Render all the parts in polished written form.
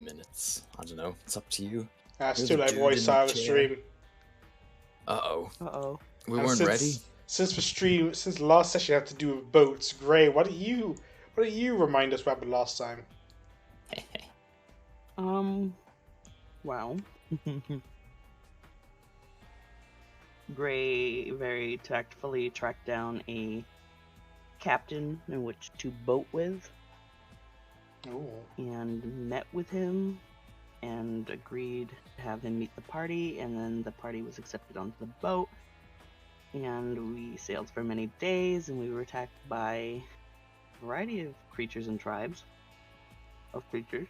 minutes. I don't know. It's up to you. It's You're too the late, dude boys. in the Start the chair. stream. Uh-oh. Uh-oh. We And weren't ready. since the last session had to do with boats, Gray, what do you remind us about the last time? Well. Gray very tactfully tracked down a captain in which to boat with Ooh. and met with him and agreed to have him meet the party, and then the party was accepted onto the boat and we sailed for many days and we were attacked by a variety of creatures and tribes of creatures.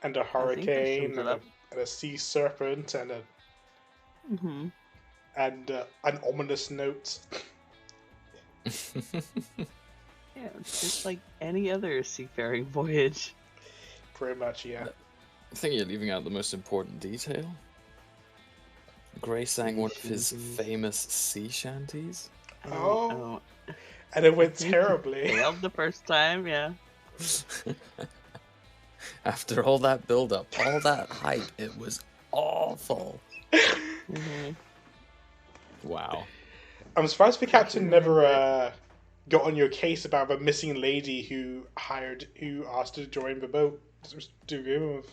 And a I think that hurricane, sums it up. and a sea serpent, and Mm-hmm. an ominous note. Yeah, it's just like any other seafaring voyage. Pretty much, yeah. I think you're leaving out the most important detail. Gray sang one of his famous sea shanties. Oh. And it went terribly. Failed the first time, yeah. After all that build-up, all that hype, it was awful. Mm-hmm. Wow. I'm surprised the captain never got on your case about the missing lady who asked to join the boat to go with.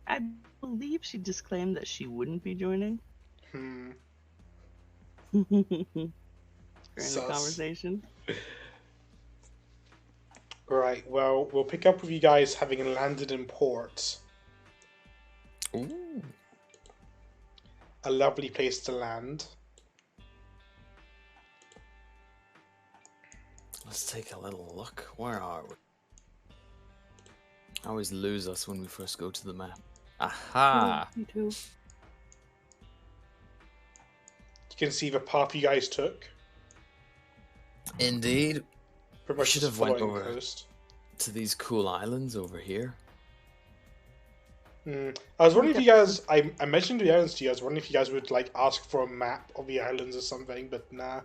I believe she disclaimed that she wouldn't be joining during the conversation. Right, well, we'll pick up with you guys having landed in port. Ooh. A lovely place to land. Let's take a little look. Where are we? I always lose us when we first go to the map. Aha! Me too. You can see the path you guys took. Indeed. Pretty We much should just have went following the over coast. to these cool islands over here. I was wondering if you guys... I mentioned the islands to you. I was wondering if you guys would like ask for a map of the islands or something, but nah.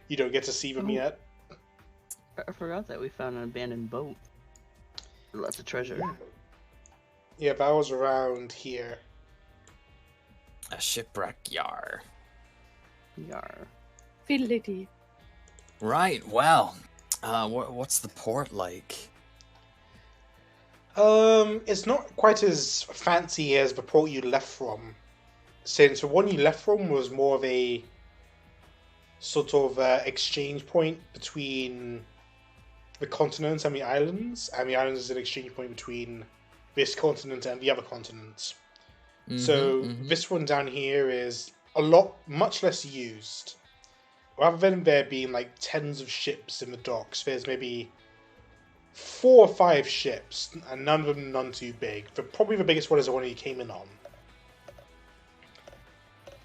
You don't get to see them yet. I forgot that we found an abandoned boat. Lots of treasure. Yeah, that was around here. A shipwreck, yar. Yar. Fiddly. Right, well, what's the port like? It's not quite as fancy as the port you left from. Since the one you left from was more of a sort of exchange point between the continents and the islands is an exchange point between this continent and the other continents. So this one down here is much less used. Rather than there being like tens of ships in the docks, there's maybe 4 or 5 ships, and none of them none too big. Probably the biggest one is the one you came in on.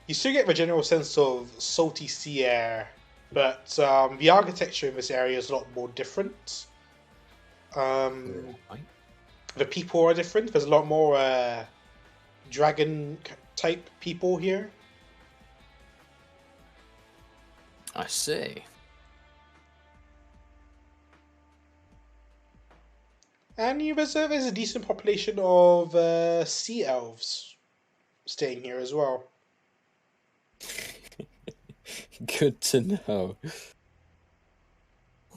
You still get the general sense of salty sea air, but the architecture in this area is a lot more different. The people are different. There's a lot more dragon-type people here. I see. And there's a decent population of sea elves staying here as well. Good to know.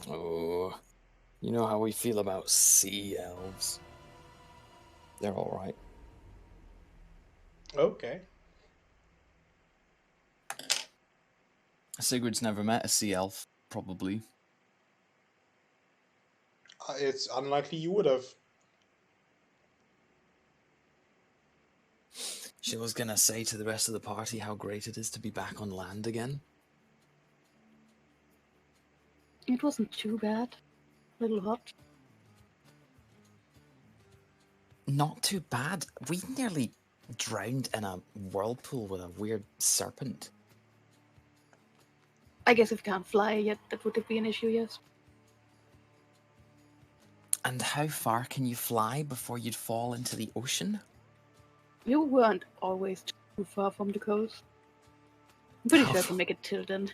Oh, you know how we feel about sea elves. They're alright. Okay. Sigurd's never met a sea elf, probably. It's unlikely you would have. She was gonna say to the rest of the party how great it is to be back on land again. It wasn't too bad. A little hot. Not too bad. We nearly drowned in a whirlpool with a weird serpent. I guess if you can't fly yet, that would be an issue, yes. And how far can you fly before you'd fall into the ocean? You weren't always too far from the coast. I'm pretty sure I can make it till then.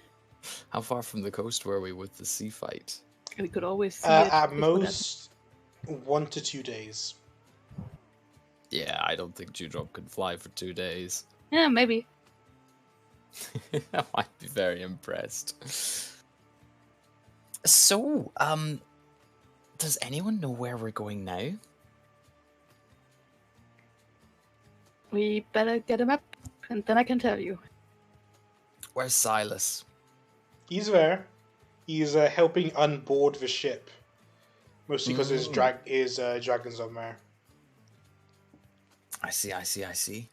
How far from the coast were we with the sea fight? We could always see it. At if we had- most, 1 to 2 days. Yeah, I don't think Dewdrop can fly for 2 days. Yeah, maybe. I might be very impressed. So, does anyone know where we're going now? We better get a map, and then I can tell you. Where's Silas? He's there. He's helping unboard the ship. Mostly because his dragon's on there. I see.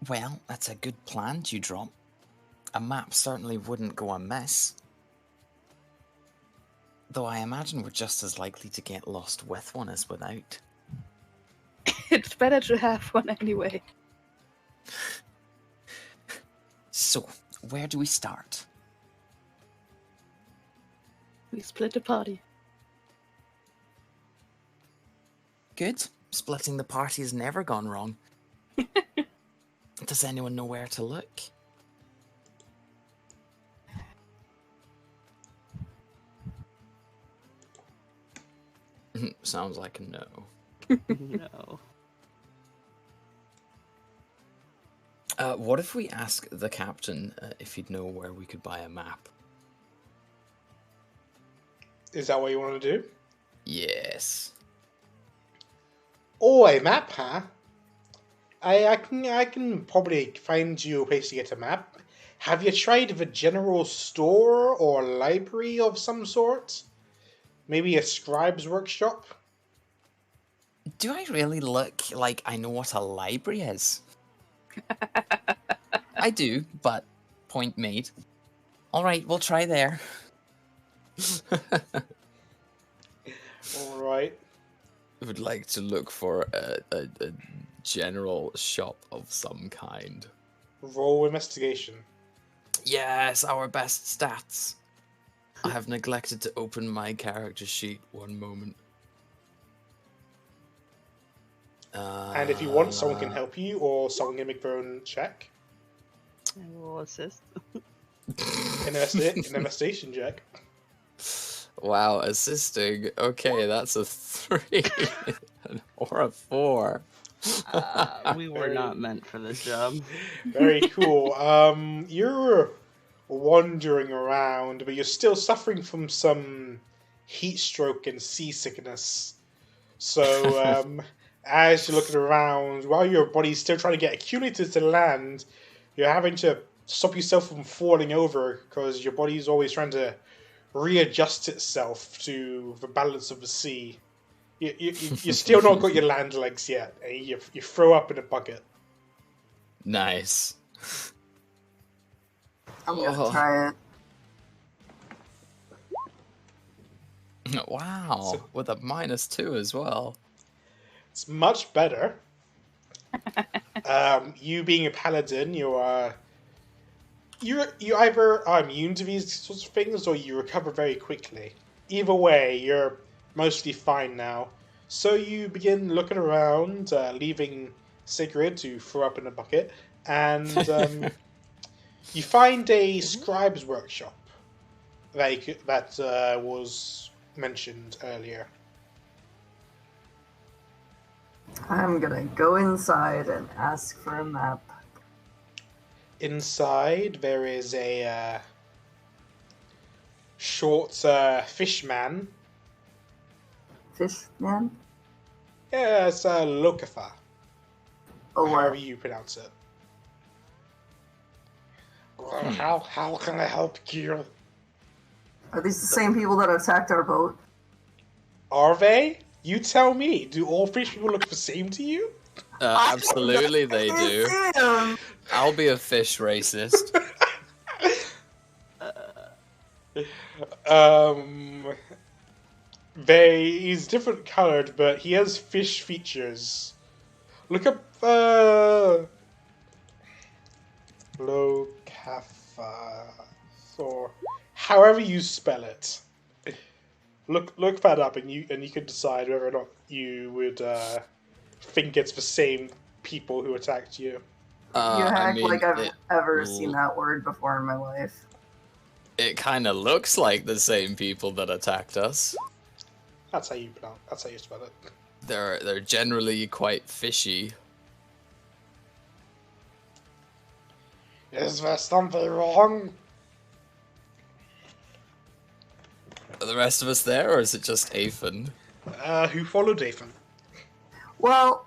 Well, that's a good plan, Dewdrop. A map certainly wouldn't go amiss. Though I imagine we're just as likely to get lost with one as without. It's better to have one anyway. So, where do we start? We split the party. Good. Splitting the party has never gone wrong. Does anyone know where to look? Sounds like a no. No. What if we ask the captain if he'd know where we could buy a map? Is that what you want to do? Yes. Oh, a map, huh? I can probably find you a place to get a map. Have you tried the general store or library of some sort? Maybe a scribe's workshop? Do I really look like I know what a library is? I do, but point made. Alright, we'll try there. Alright. I would like to look for a general shop of some kind. Roll investigation. Yes, our best stats. I have neglected to open my character sheet one moment. And if you want, someone can help you, or someone can make their own check. I will assist. An investigation check. Wow, assisting. Okay, that's a 3 or a 4. We were not meant for this job. Very cool. You're wandering around, but you're still suffering from some heat stroke and seasickness. So, as you're looking around, while your body's still trying to get accumulated to land, you're having to stop yourself from falling over because your body's always trying to readjust itself to the balance of the sea. You still not got your land legs yet, and you throw up in a bucket. Nice. I'm gonna try it. Wow, So- with a -2 as well. It's much better. You being a paladin, you either are immune to these sorts of things or you recover very quickly. Either way, you're mostly fine now. So you begin looking around, leaving Sigrid to throw up in a bucket, and you find a scribe's workshop that was mentioned earlier. I'm gonna go inside and ask for a map. Inside, there is a short fishman. Fishman? Yeah, it's a Lokafa, Oh, however you pronounce it. Well, how can I help you? are these the same people that attacked our boat? Are they? You tell me. Do all fish people look the same to you? Absolutely they do. Damn. I'll be a fish racist. He's different colored, but he has fish features. Look up Lokafa, or however you spell it. Look that up, and you can decide whether or not you would think it's the same people who attacked you. You act like I've ever l- seen that word before in my life. It kind of looks like the same people that attacked us. That's how you spell it. They're generally quite fishy. Is there something wrong? Are the rest of us there, or is it just Afen? Who followed Ethan? Well,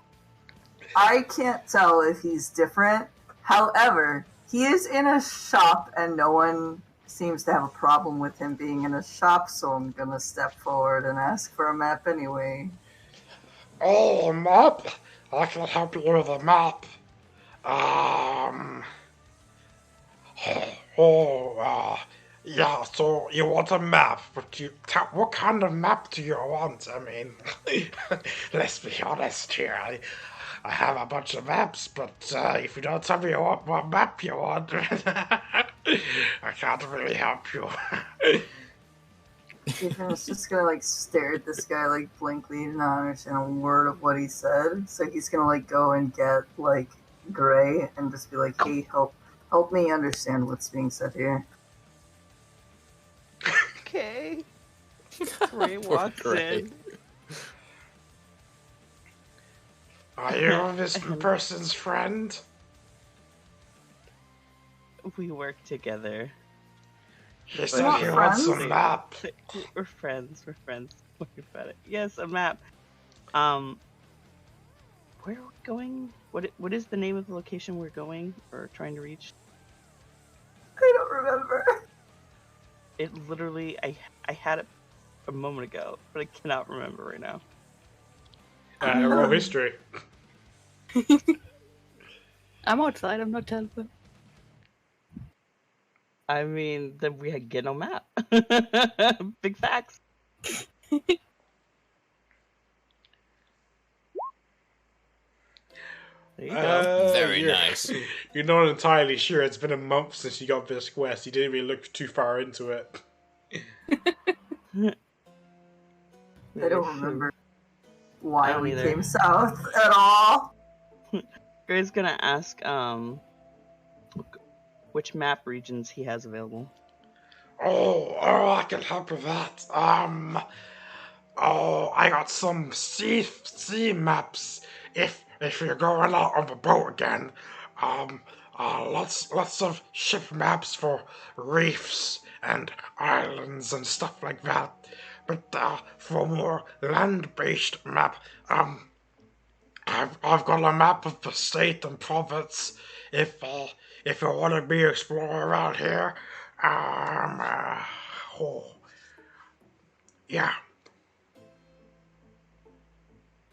I can't tell if he's different. However, he is in a shop and no one seems to have a problem with him being in a shop, so I'm gonna step forward and ask for a map anyway. Oh, a map? I can help you with a map. Yeah, so you want a map, but what kind of map do you want? I mean, let's be honest here. I have a bunch of maps, but if you don't tell me what map you want, I can't really help you. Ethan's just gonna stare at this guy blankly and not understand a word of what he said. So he's gonna go and get Gray and just be like, "Hey, help me understand what's being said here." Okay. Gray walks in. Are you this person's friend? We work together. He said he wants a map. We're friends. Worry about it. Yes, a map. Where are we going? What is the name of the location we're going or trying to reach? I don't remember. It literally, I had it a moment ago, but I cannot remember right now. Roll history. I'm outside, I'm not telling them. I mean, then we get no map. Big facts. There you go. Very nice. You're not entirely sure. It's been a month since you got this quest. You didn't really look too far into it. I don't remember why we either. came south at all. Gray's gonna ask which map regions he has available. Oh, I can help with that. I got some sea maps. If you're going out on the boat again, lots of ship maps for reefs and islands and stuff like that. But for a more land-based map, I've got a map of the state and province. If you want to be exploring around here, yeah.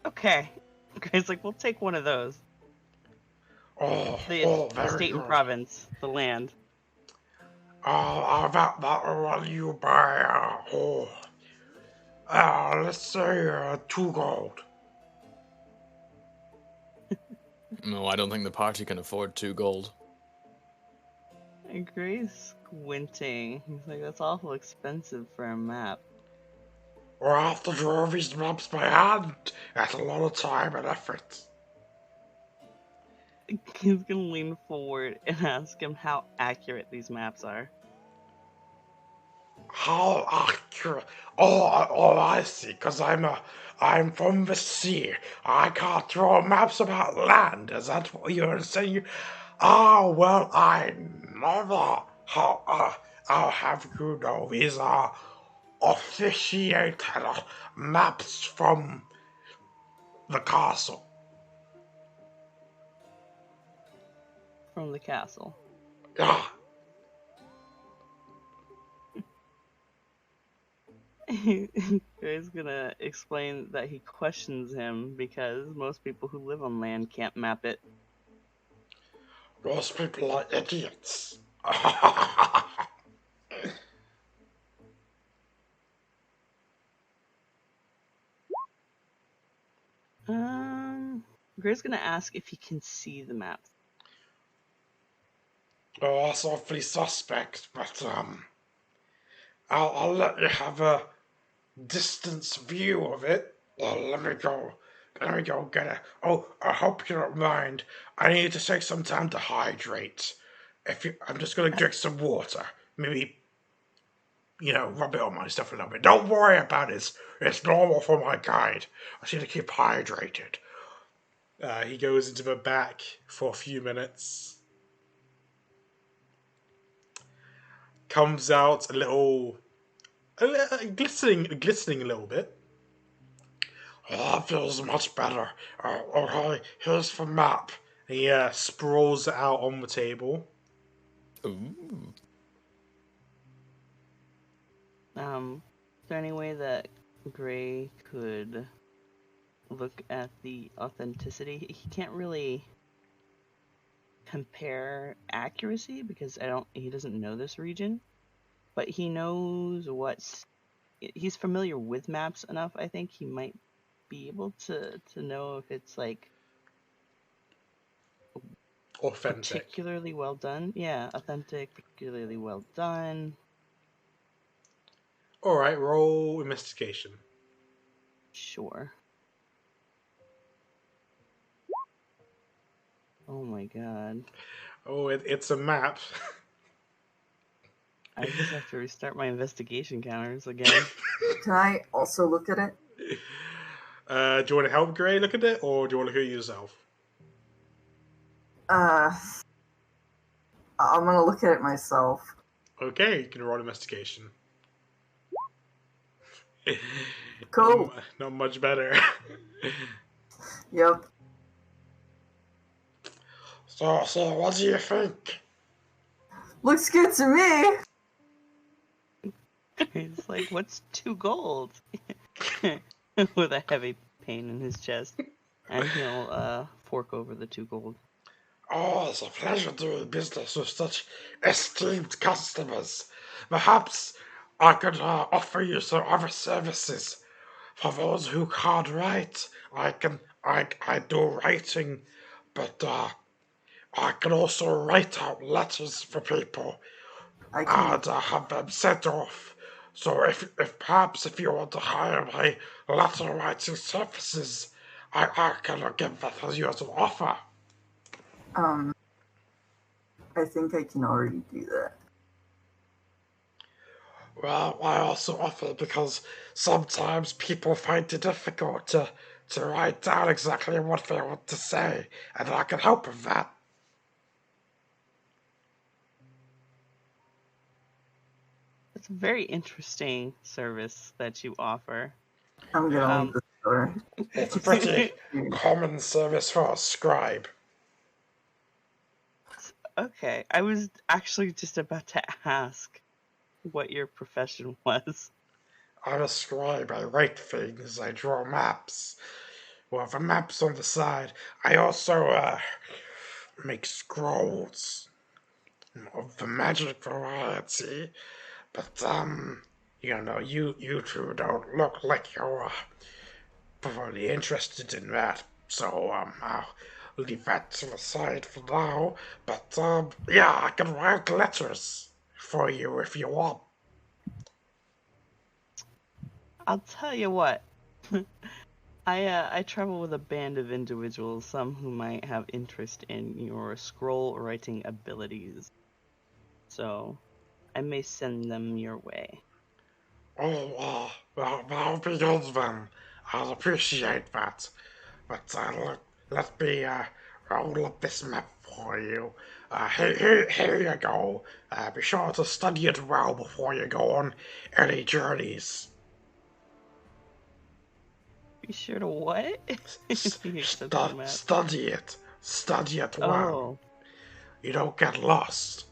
Okay. Gray's like, we'll take one of those. The Very state and good. province, the land. That will run you by, let's say, 2 gold. No, I don't think the party can afford 2 gold. And Gray's squinting. He's like, that's awful expensive for a map. We'll have to draw these maps by hand. That's a lot of time and effort. He's gonna lean forward and ask him how accurate these maps are. How accurate? Oh, I see. Because I'm from the sea. I can't draw maps about land. Is that what you're saying? Well, I never. I'll have you know these are officiated maps from the castle. From the castle. Yeah. Gray's gonna explain that he questions him because most people who live on land can't map it. Those people are idiots. Gray's gonna ask if he can see the maps. Oh, that's awfully suspect, but I'll let you have a distance view of it. Let me go get it. Oh, I hope you don't mind. I need to take some time to hydrate. I'm just gonna drink some water. Maybe rub it on my stuff a little bit. Don't worry about it. It's normal for my guide. I need to keep hydrated. He goes into the back for a few minutes. Comes out glistening a little bit. Oh, that feels much better. Okay, here's the map. He sprawls it out on the table. Ooh. Is there any way that Gray could look at the authenticity? He can't really compare accuracy because he doesn't know this region, but he knows he's familiar with maps enough. I think he might be able to know if it's like Authentic. particularly well done. Yeah, authentic, particularly well done. Alright, roll investigation. Sure. Oh my god. Oh, it's a map. I just have to restart my investigation counters again. Can I also look at it? Do you want to help Gray look at it, or do you want to look at it yourself? I'm gonna look at it myself. Okay, you can roll investigation. Cool. Not much better. Yep. So what do you think? Looks good to me. He's like, what's 2 gold? With a heavy pain in his chest. And he'll fork over the 2 gold. Oh, it's a pleasure doing business with such esteemed customers. Perhaps I could offer you some other services. For those who can't write, I do writing, but I can also write out letters for people I can. and have them sent off. So if perhaps if you want to hire my letter writing services, I can give that as you as an offer. I think I can already do that. Well, I also offer because sometimes people find it difficult to write down exactly what they want to say, and I can help with that. It's a very interesting service that you offer. I'm gonna leave the store. It's a pretty common service for a scribe. Okay, I was actually just about to ask what your profession was. I'm a scribe, I write things, I draw maps. Well, the maps on the side. I also make scrolls of the magic variety. But you two don't look like you're really interested in that. So I'll leave that to the side for now. But yeah, I can write letters for you if you want. I'll tell you what. I travel with a band of individuals, some who might have interest in your scroll writing abilities. So, I may send them your way. Oh, that'll be good then. I'll appreciate that. But let me roll up this map for you. Here you go. Be sure to study it well before you go on any journeys. Be sure to what? Study it. Study it well. Oh. You don't get lost.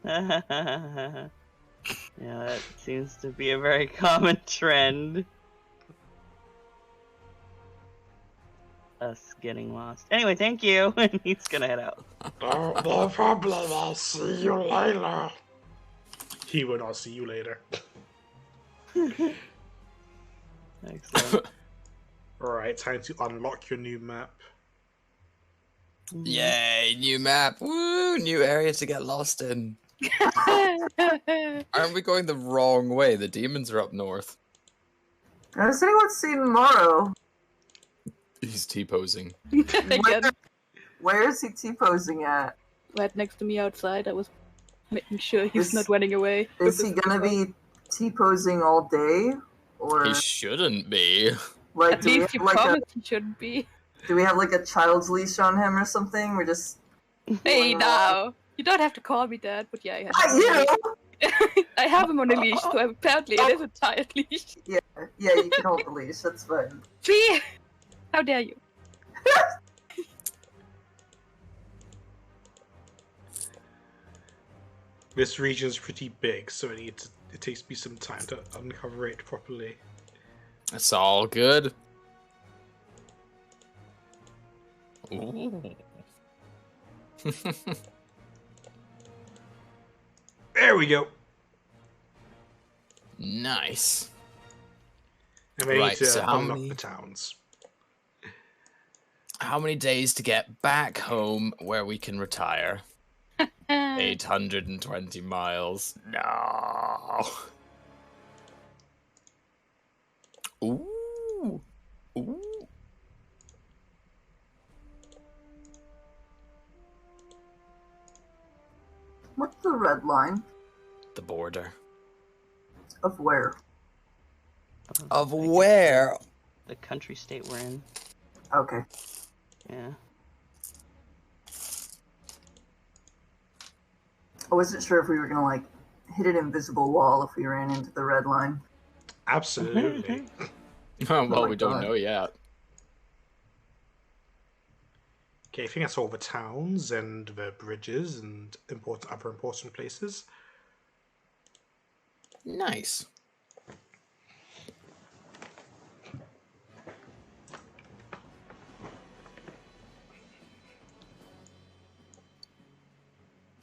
Yeah, that seems to be a very common trend. Us getting lost. Anyway, thank you. And he's gonna head out. No problem. I'll see you later. He would. I'll see you later. Excellent. Alright, time to unlock your new map. Yay, new map. Woo, new area to get lost in. Aren't we going the wrong way? The demons are up north. Has anyone seen Morrow? He's T-posing. Again, Where is he T-posing at? right next to me outside. I was making sure he's Is- not running away. Is he gonna be T-posing all day? Or He shouldn't be. like At least you promised he shouldn't be. do we have like a child's leash on him or something? We're just Hey along. now! You don't have to call me that, but yeah, I have Not him on a you! leash. I have him on a leash, so apparently it is a tired leash. Yeah, you can hold the leash, that's fine. See? How dare you? This region's pretty big, so it takes me some time to uncover it properly. It's all good. Ooh. There we go. Nice. And we Right, need to so how unlock many- the towns. How many days to get back home where we can retire? 820 miles. No. Ooh. Ooh. What's the red line? The border. Of where? Of I guess where? The country state we're in. Okay. Yeah. I wasn't sure if we were gonna like hit an invisible wall if we ran into the red line. Absolutely. Well, my we don't God. know yet. Okay, I think that's all the towns and the bridges and other important places. Nice.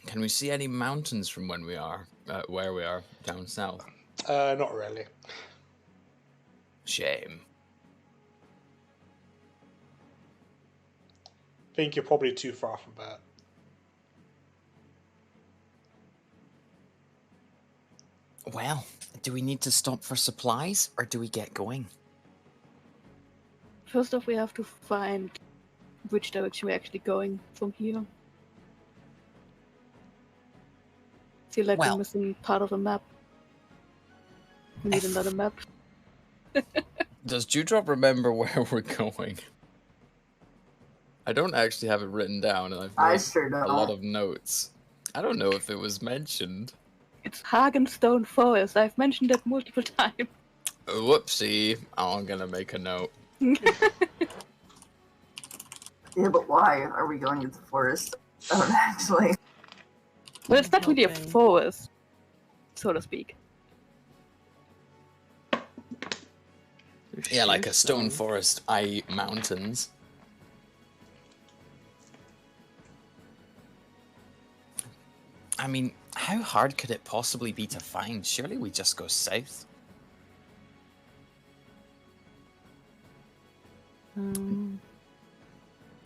Can we see any mountains from where we are down south? Not really. Shame. I think you're probably too far from that. Well, do we need to stop for supplies or do we get going? First off, we have to find which direction we're actually going from here. Feel like Well- we're missing part of a map. We need another map. Does Dewdrop remember where we're going? I don't actually have it written down, and I've I made sure don't. a lot of notes. I don't know if it was mentioned. It's Hargen Stone Forest. I've mentioned it multiple times. Whoopsie. I'm gonna make a note. Yeah, but why are we going into the forest? I don't actually. Well, it's not really a Hoping. forest, so to speak. There's Yeah, like sheer a stone forest, i.e. mountains. I mean, how hard could it possibly be to find? Surely we just go south.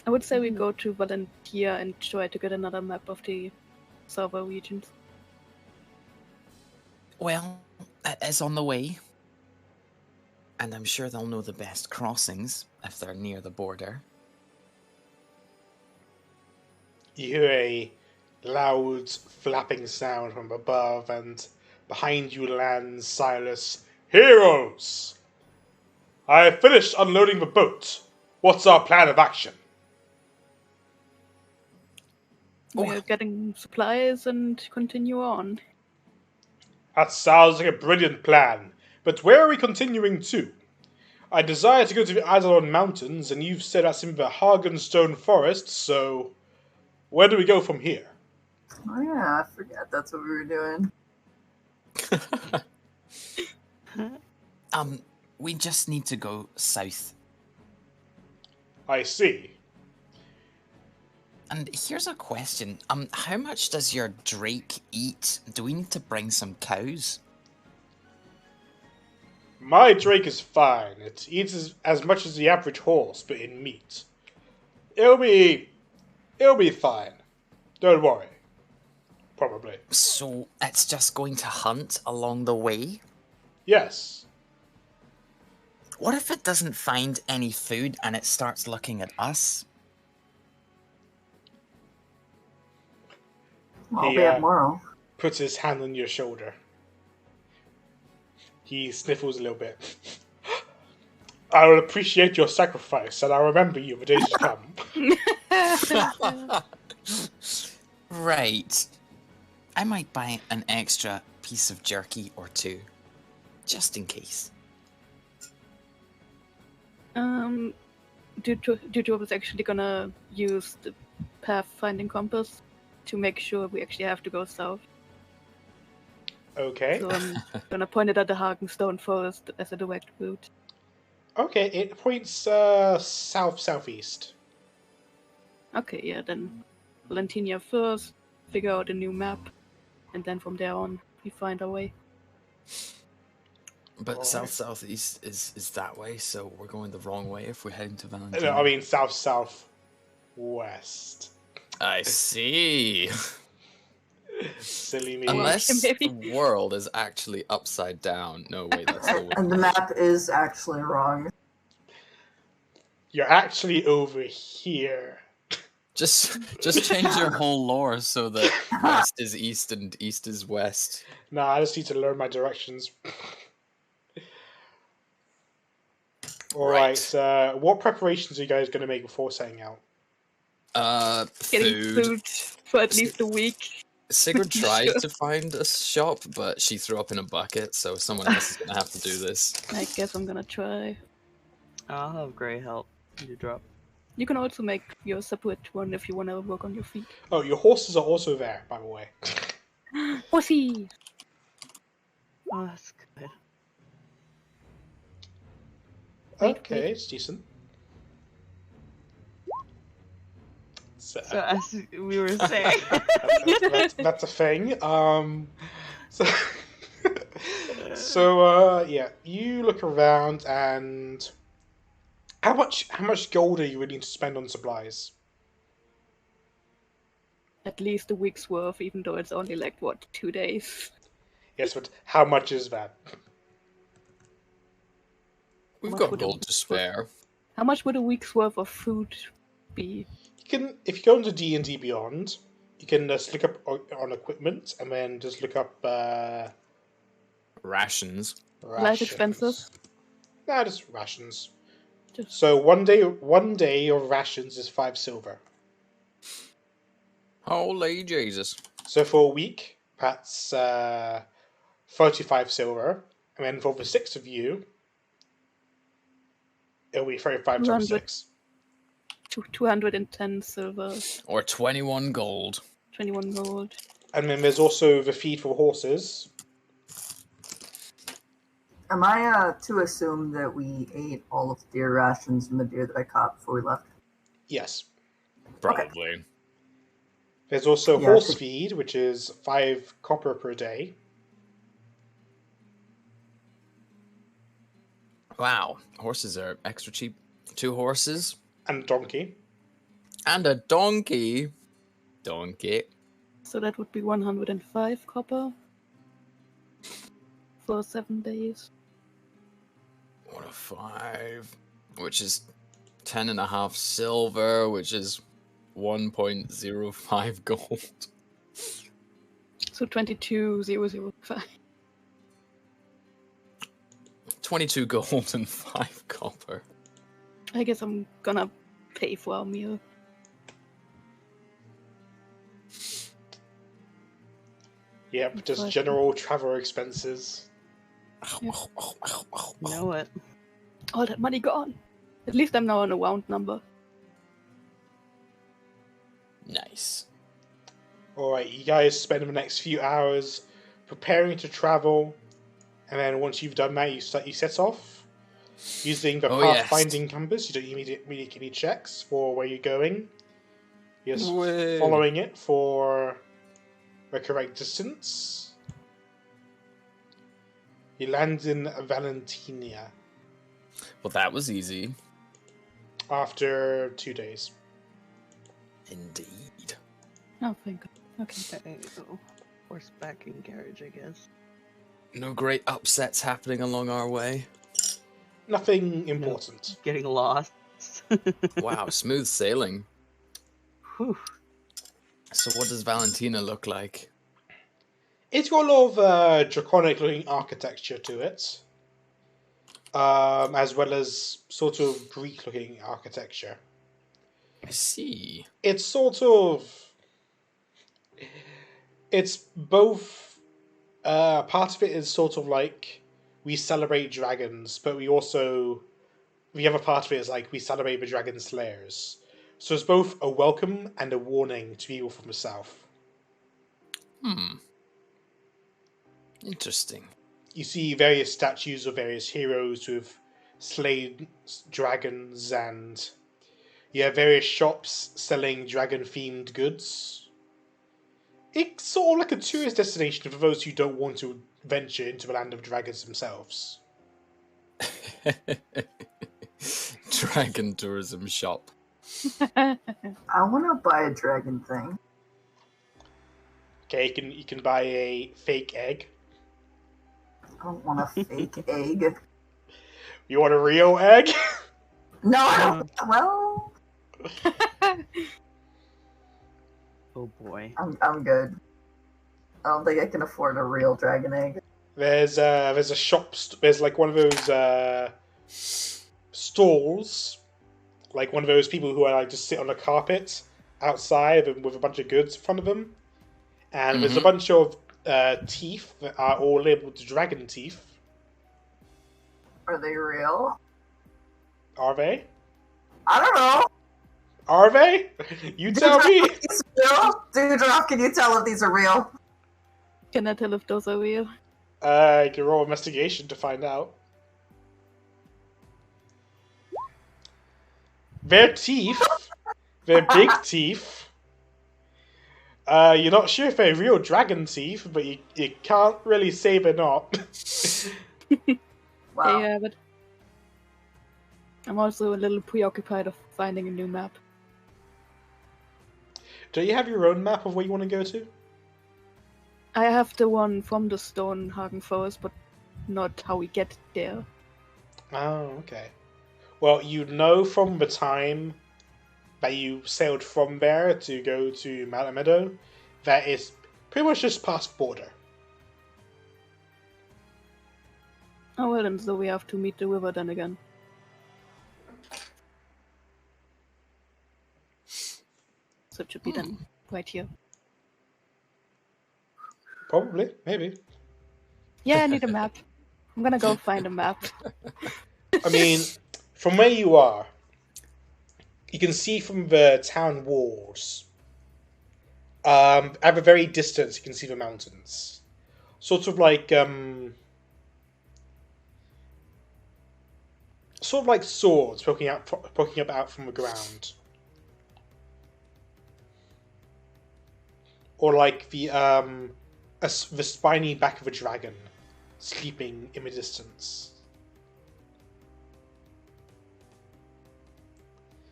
I would say we go to Volunteer and try to get another map of the server regions. Well, it is on the way. And I'm sure they'll know the best crossings if they're near the border. You hear a loud flapping sound from above, and behind you lands Silas. Heroes! I have finished unloading the boat. What's our plan of action? We're getting supplies and continue on. That sounds like a brilliant plan, but where are we continuing to? I desire to go to the Eidolon Mountains, and you've said that's in the Hargen Stone Forest, so where do we go from here? Oh yeah, I forgot that's what we were doing. We just need to go south. I see. And here's a question. How much does your Drake eat? Do we need to bring some cows? My Drake is fine. It eats as much as the average horse, but in meat. It'll be fine. Don't worry. Probably. So it's just going to hunt along the way? Yes. What if it doesn't find any food and it starts looking at us? Well, we Yeah. have Morrow. puts his hand on your shoulder. He sniffles a little bit. I will appreciate your sacrifice, and I'll remember you the days to come. Right. I might buy an extra piece of jerky or two, just in case. Dutrob is actually gonna use the pathfinding compass to make sure we actually have to go south. Okay. So I'm gonna point it at the Hargen Stone Forest as a direct route. Okay, it points southeast. Okay, yeah, then Valentinia first, figure out a new map, and then from there on, we find our way. But Alright. south-southeast is that way, so we're going the wrong way if we're heading to Valentina. No, I mean south-southwest. I see. Silly me. Unless Maybe. the world is actually upside down. No, wait, that's the way. And the map is actually wrong. You're actually over here. Just change your whole lore so that west is east and east is west. Nah, I just need to learn my directions. Alright, what preparations are you guys going to make before setting out? Getting food for at least a week. Sigurd tried to find a shop, but she threw up in a bucket, so someone else is going to have to do this. I guess I'm gonna try. I'll have Gray help you drop. You can also make your separate one if you want to work on your feet. Oh, your horses are also there, by the way. Pussy! Oh, that's good. Okay, it's decent. So, So as we were saying, that's a thing. So yeah, you look around, and how much gold are you willing to spend on supplies? At least a week's worth, even though it's only like, what, 2 days? Yes, but how much is that? We've Much got would it gold to spare. How much would a week's worth of food be? You can, if you go into D&D Beyond, you can just look up on equipment, and then just look up Rations. Life rations. expenses? Nah, just rations. Just So one day of rations is 5 silver. Holy Jesus. So for a week, that's 35 silver, and then for the 6 of you, it'll be 35 times 200. 6. 210 silver, Or 21 gold. 21 gold. And then there's also the feed for horses. Am I to assume that we ate all of the deer rations and the deer that I caught before we left? Yes. Probably. There's also Yeah, horse so- feed, which is 5 copper per day. Wow. Horses are extra cheap. 2 horses. And donkey. And a donkey. Donkey. So that would be 105 copper for 7 days. 105. Which is 10.5 silver, which is 1.05 gold. So 22,005. 22 gold and 5 copper. I guess I'm gonna pay for our meal. Yep, just general travel expenses. Yeah. know it. All that money gone. At least I'm now on a round number. Nice. Alright, you guys spend the next few hours preparing to travel, and then once you've done that, you set off. Using the Oh, yes. pathfinding compass, you don't immediately make any checks for where you're going. You're just Way. following it for the correct distance. You land in Valentina Well, that was easy. after 2 days. Indeed. Oh, thank God. Okay. Okay, so horseback and carriage, I guess. No great upsets happening along our way. Nothing important. Getting lost. Wow, smooth sailing. Whew. So what does Valentina look like? It's got a lot of draconic-looking architecture to it, as well as sort of Greek-looking architecture. I see. It's sort of... It's both... part of it is sort of like, we celebrate dragons, but we also... The other part of it is like, we celebrate the dragon slayers. So it's both a welcome and a warning to people from the south. Interesting. You see various statues of various heroes who have slain dragons, and you have various shops selling dragon-themed goods. It's sort of like a tourist destination for those who don't want to venture into the land of dragons themselves. Dragon tourism shop. I want to buy a dragon thing. Okay, you can buy a fake egg. I don't want a fake egg. You want a real egg? No, I don't. Well, Oh boy. I'm good. I don't think I can afford a real dragon egg. There's a shop. There's like one of those stalls, like one of those people who are like just sit on a carpet outside with a bunch of goods in front of them, and there's a bunch of teeth that are all labeled dragon teeth. Are they real? Are they? I don't know. Are they? You tell me. These real? Dewdrop, can you tell if these are real? Can I tell if those are real? I can roll investigation to find out. Their teeth, they're big teeth. You're not sure if they're real dragon teeth, but you can't really say they're not. Wow. Yeah, but I'm also a little preoccupied of finding a new map. Do you have your own map of where you want to go to? I have the one from the stone Hargen Forest, but not how we get there. Oh, okay. Well, you know from the time that you sailed from there to go to Mountain Meadow, that is pretty much just past border. Oh well, and so we have to meet the river then again. So it should be then right here. Probably, maybe. Yeah, I need a map. I'm gonna go find a map. I mean, from where you are, you can see from the town walls. At a very distance, you can see the mountains. Sort of like swords poking up out from the ground, or like the spiny back of a dragon sleeping in the distance.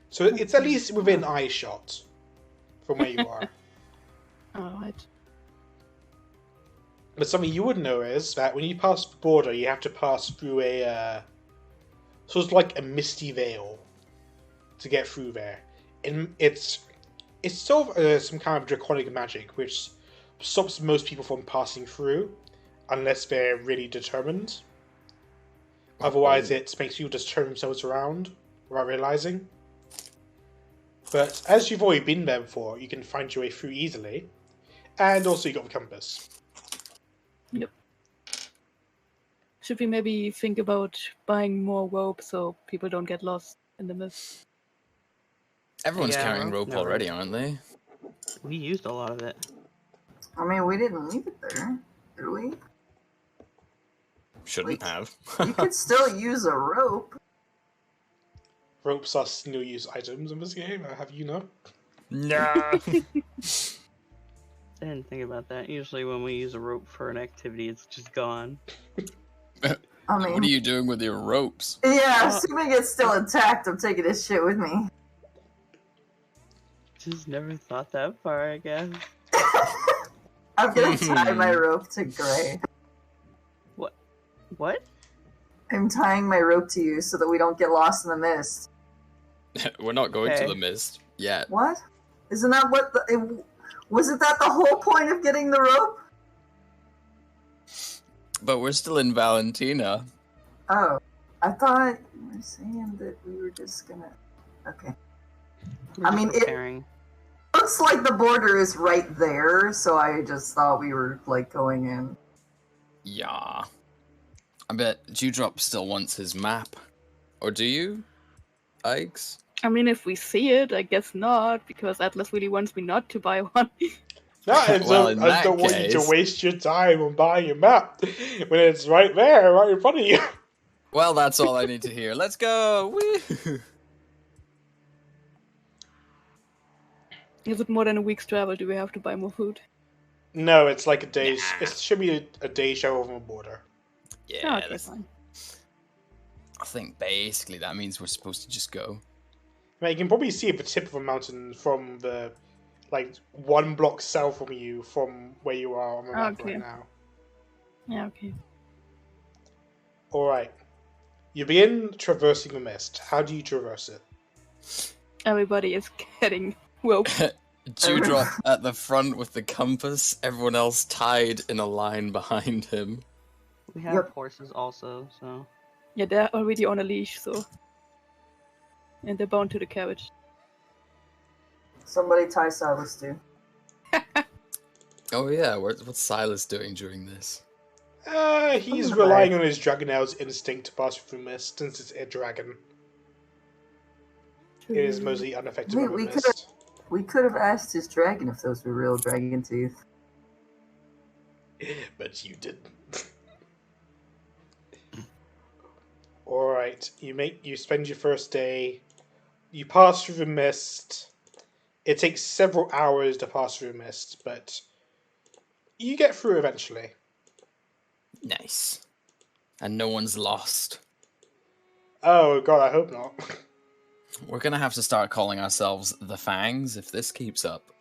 So it's at least within eye shot from where you are. Alright. But something you would know is that when you pass the border, you have to pass through a sort of like a misty veil to get through there. And it's sort of some kind of draconic magic which stops most people from passing through unless they're really determined. Otherwise, it makes people just turn themselves around without realizing. But as you've already been there before, you can find your way through easily. And also you got the compass. Yep. Should we maybe think about buying more rope so people don't get lost in the mist? Everyone's Yeah, carrying rope no. already, aren't they? We used a lot of it. I mean, we didn't leave it there, did we? Shouldn't Wait. have. You could still use a rope. Ropes are single-use items in this game, I'll have you know. No. I didn't think about that. Usually when we use a rope for an activity, it's just gone. I mean, What are you doing with your ropes? yeah, assuming it's still intact, I'm taking this shit with me. Just never thought that far, I guess. I'm gonna tie my rope to Gray. What? I'm tying my rope to you so that we don't get lost in the mist. We're not going to Okay. the mist yet. What? Isn't that what wasn't that the whole point of getting the rope? But we're still in Valentina. Oh, I thought you were saying that we were just gonna. Okay. We're I just mean, it preparing. looks like the border is right there, so I just thought we were like going in. Yeah. I bet Dewdrop still wants his map. Or do you, Ikes? I mean, if we see it, I guess not, because Atlas really wants me not to buy one. No, I Well, in don't, I that don't want you to case- waste your time on buying a map when it's right there, right in front of you. Well, that's all I need to hear. Let's go! Woo! Is it more than a week's travel? Do we have to buy more food? No, it's like a day's. Nah. It should be a day show over the border. Yeah, Oh, okay, that's, fine. I think basically that means we're supposed to just go. I mean, you can probably see the tip of a mountain from the, like, 1 block south from you, from where you are on the map Okay. right now. Yeah, okay. Alright. You begin traversing the mist. How do you traverse it? Everybody is getting woke. Dewdrop at the front with the compass, everyone else tied in a line behind him. We have Yep. horses also, so Yeah, they're already on a leash, so. And they're bound to the carriage. Somebody tie Silas too. Oh yeah, what's Silas doing during this? He's the relying back. on his Dragonel's instinct to pass through mist, since it's a dragon. It is mostly unaffected by the We mist. We could have asked his dragon if those were real dragon teeth. But you didn't. Alright, you spend your first day, you pass through the mist. It takes several hours to pass through the mist, but you get through eventually. Nice. And no one's lost. Oh god, I hope not. We're gonna have to start calling ourselves the Fangs if this keeps up.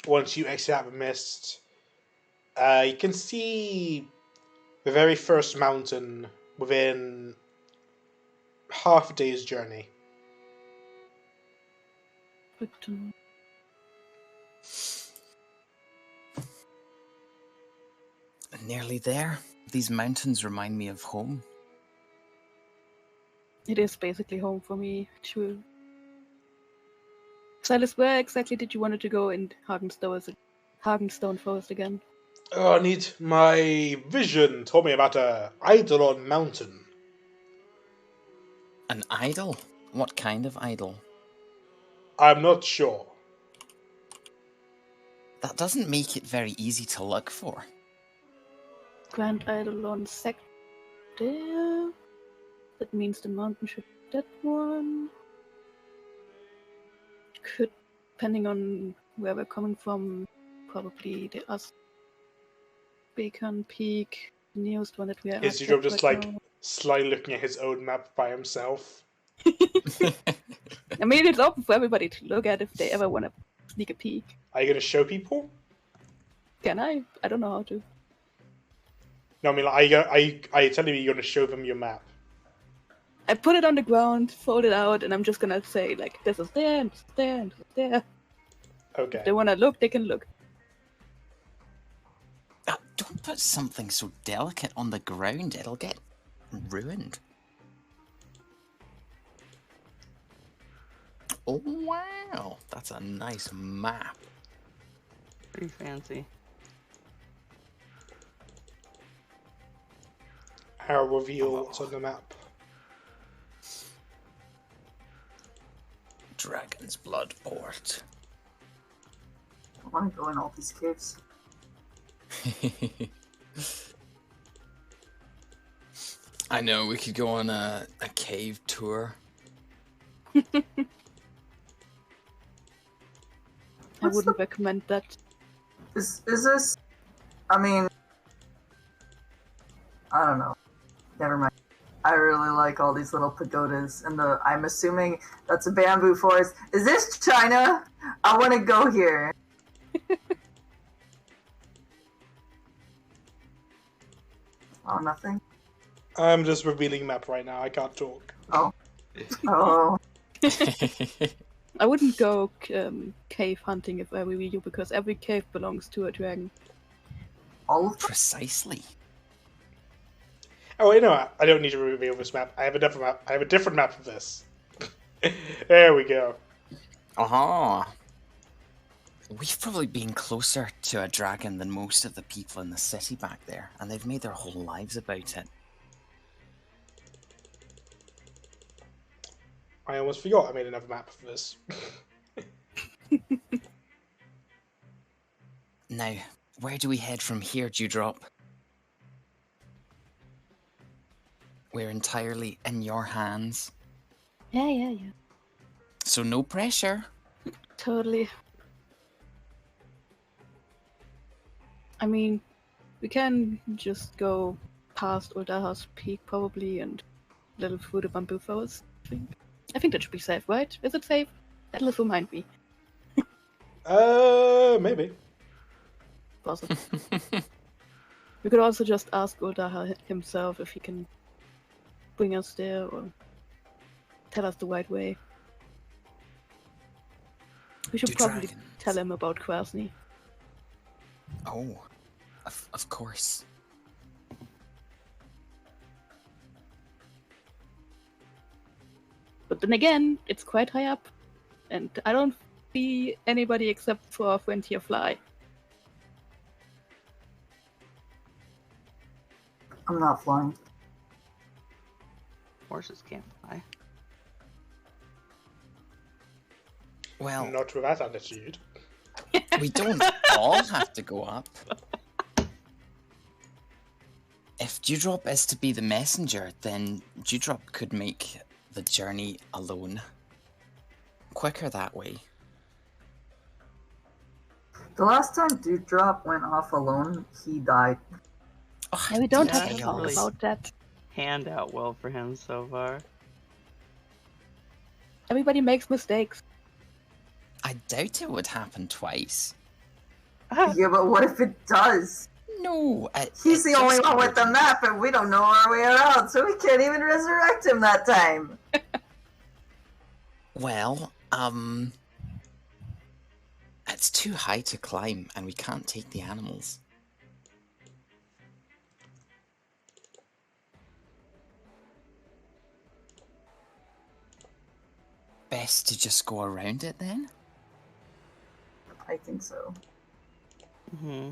Once you exit out the mist, you can see the very first mountain within half a day's journey. But, Nearly there. These mountains remind me of home. it is basically home for me, too. Silas, where exactly did you want to go in Hargen Stone Forest again? Oh, I need my vision told me about a Eidolon mountain. An idol? What kind of idol? I'm not sure. That doesn't make it very easy to look for. Grand Eidolon Sect there. That means the mountain should be that one. Could, depending on where we're coming from, probably the Bacon Peak, the nearest one that we are Is at Joe just right like now. slyly looking at his own map by himself? I mean, it's open for everybody to look at if they ever want to sneak a peek. Are you going to show people? Can I? I don't know how to. No, I mean, are you telling me you're going to show them your map? I put it on the ground, fold it out, and I'm just gonna say, like, this is there, and this is there, and this is there. Okay. If they wanna look, they can look. Don't put something so delicate on the ground, it'll get ruined. Oh wow, that's a nice map. pretty fancy. I'll reveal what's on the map. Dragon's Blood Port. I want to go in all these caves. I know, we could go on a cave tour. I What's wouldn't recommend that. Is this? I mean, I don't know. Never mind. I really like all these little pagodas, and I'm assuming that's a bamboo forest. Is this China? I want to go here. Oh, nothing. I'm just revealing map right now. I can't talk. Oh. Oh. I wouldn't go cave hunting if I were you, because every cave belongs to a dragon. All of them? Precisely. Oh, you know what? I don't need to reveal this map. I have another map. I have a different map of this. There we go. Aha. We've probably been closer to a dragon than most of the people in the city back there, and they've made their whole lives about it. I almost forgot I made another map of this. Now, where do we head from here, Dewdrop? We're entirely in your hands, Yeah. so no pressure. Totally. I mean, we can just go past Uldaha's peak probably and a little through the bamboo forest. I think that should be safe, right? Is it safe? That'll remind me. Maybe. Possible. We could also just ask Uldaha himself if he can bring us there or tell us the right way. We should Do probably dragons- tell him about Krasny. Oh, of course. But then again, it's quite high up, and I don't see anybody except for our friend here fly. I'm not flying. Horses can't fly. Well, Not with that attitude. we don't all have to go up. If Dewdrop is to be the messenger, then Dewdrop could make the journey alone. Quicker that way. The last time Dewdrop went off alone, he died. Oh, Yeah, we don't Yeah, have to I talk really- about that. Hand out well for him so far. Everybody makes mistakes. I doubt it would happen twice. Yeah, but what if it does? No, He's the only one with the map, and we don't know our way around, so we can't even resurrect him that time. Well, it's too high to climb, and we can't take the animals. Best to just go around it then? I think so. Hmm.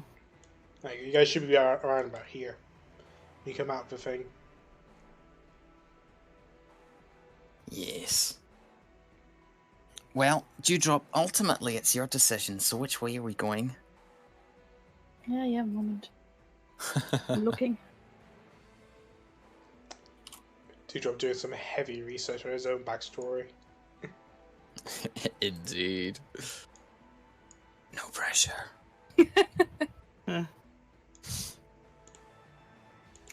Like, you guys should be around about here. You come out of the thing. Yes. Well, Dewdrop, ultimately it's your decision, so which way are we going? Yeah, moment. I'm looking. Dewdrop doing some heavy research on his own backstory. Indeed. No pressure. Eh, I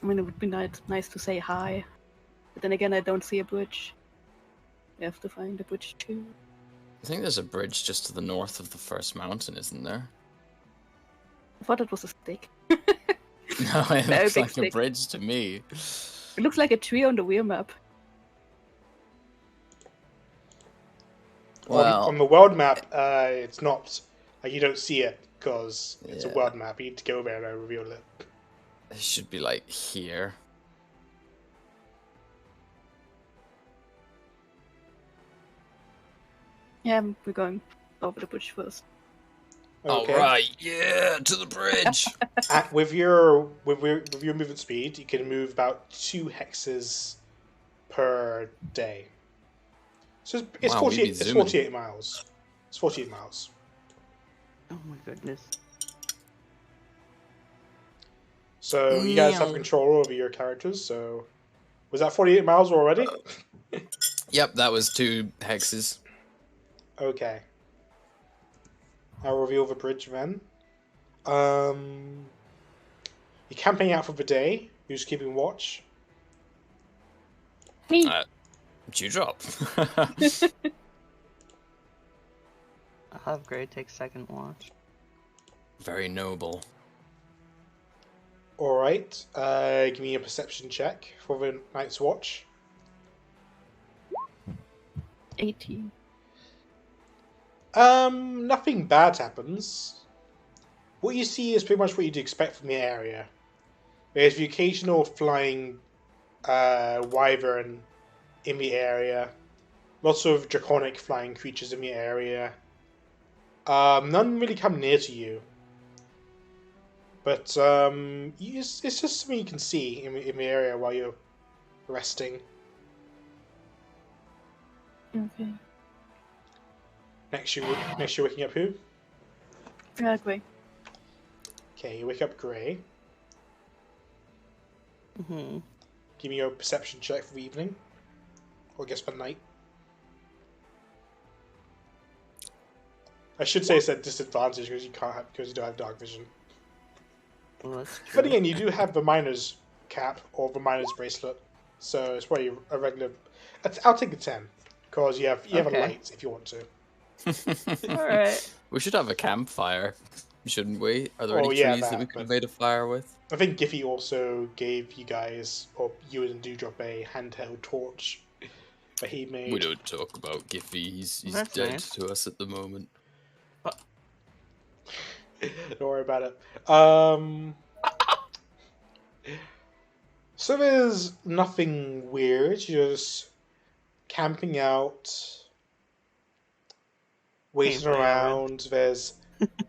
mean, it would be nice to say hi. But then again, I don't see a bridge. We have to find a bridge too. I think there's a bridge just to the north of the first mountain, isn't there? I thought it was a stick. No, it Very looks big like a stick. bridge to me. It looks like a tree on the wheel map. Well, On the world map, it's not. You don't see it because it's a Yeah. world map. You need to go there and reveal it. it should be like here. Yeah, we're going over the bridge first. Okay. All right, yeah, to the bridge. With your movement speed, you can move about 2 hexes per day. So it's Wow, we be 48. It's zooming. 48 miles. It's 48 miles. oh my goodness. So you guys have Meow. control over your characters. So was that 48 miles already? Yep, that was 2 hexes. Okay. I'll reveal the bridge then. You're camping out for the day. Who's keeping watch? Me! Dewdrop. I'll have Gray take second watch. Very noble. All right. Give me a perception check for the night's watch. 18. Nothing bad happens. What you see is pretty much what you'd expect from the area. There's the occasional flying wyvern in the area. Lots of draconic flying creatures in the area. None really come near to you. But it's just something you can see in the area while you're resting. Okay. Next, you're waking up who? Great. Okay, you wake up Grey. Mm-hmm. Give me your perception check for the evening. Or I guess for night. I should say it's at disadvantage because you don't have dark vision. Well, that's true. But again, you do have the miner's cap or the miner's bracelet, so it's probably a regular. I'll take a 10 because you have a Okay. light if you want to. All right. We should have a campfire, shouldn't we? Are there Oh, any yeah, trees that we that, could have but- made a fire with? I think Giffy also gave you guys, or you and Dewdrop, a handheld torch that he made. We don't talk about Giffy. He's That's dead nice. to us at the moment. Don't worry about it. So there's nothing weird. You're just camping out, waiting Camping around. around. There's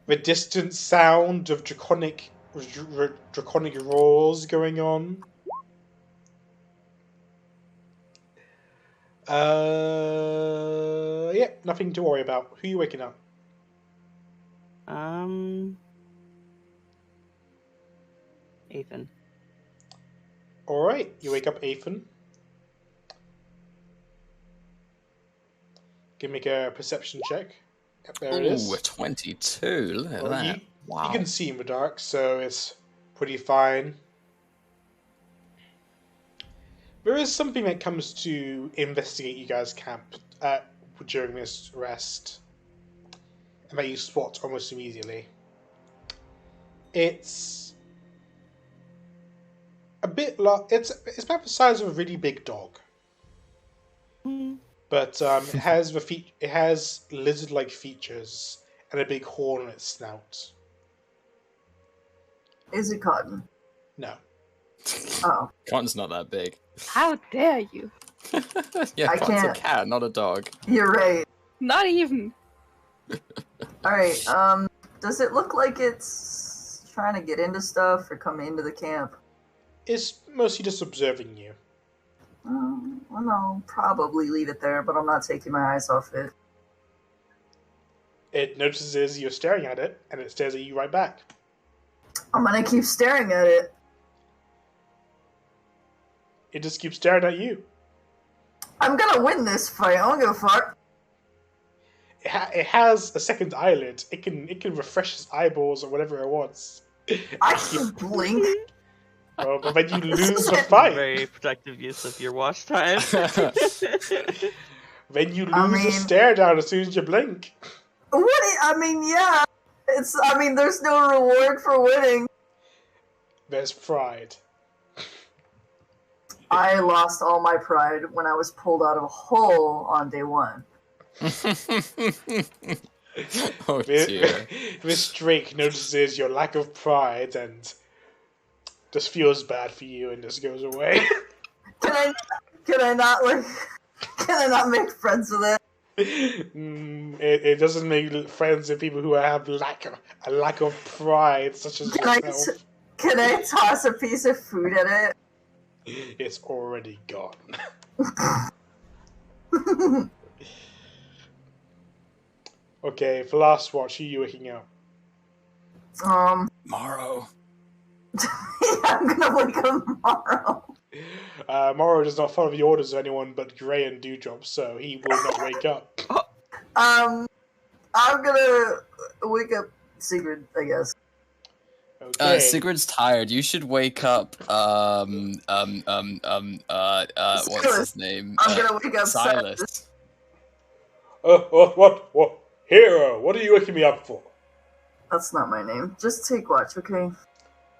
the distant sound of draconic roars going on. Yeah, nothing to worry about. Who are you waking up? Ethan. All right, you wake up Athan. Can make a perception check. Yep, there it is. Ooh, a 22. Look at Well, that. Wow. You can see in the dark, so it's pretty fine. There is something that comes to investigate you guys' camp during this rest, and that you spot almost immediately. It's a bit it's about the size of a really big dog, but it has it has lizard-like features and a big horn on its snout. Is it cotton? No. Oh. Cotton's not that big. How dare you? Yeah, I Cotton's a can't- cat, not a dog. You're right. Not even. Alright, does it look like it's trying to get into stuff or come into the camp? It's mostly just observing you. Well, I'll probably leave it there, but I'm not taking my eyes off it. It notices you're staring at it, and it stares at you right back. I'm gonna keep staring at it. It just keeps staring at you. I'm gonna win this fight. I don't give a fuck. It has a second eyelid. It can refresh its eyeballs or whatever it wants. I can blink. Oh, but then you lose the fight. Very productive use of your watch time. Then you lose I the mean- stare down as soon as you blink. Yeah. There's no reward for winning. There's pride. I lost all my pride when I was pulled out of a hole on day one. Oh dear. This Drake notices your lack of pride and just feels bad for you and just goes away. Can I not make friends with it? It doesn't make friends with people who have a lack of pride, such as yourself. Can I toss a piece of food at it? It's already gone. Okay, for last watch, who are you waking up? Morrow. I'm gonna wake up tomorrow. Morrow does not follow the orders of anyone but Grey and Dewdrop, so he will not wake up. I'm gonna wake up Sigrid, I guess. Okay. Sigurd's tired. You should wake up. What's his name? I'm gonna wake up Silas. What? Hero, what are you waking me up for? That's not my name. Just take watch, okay?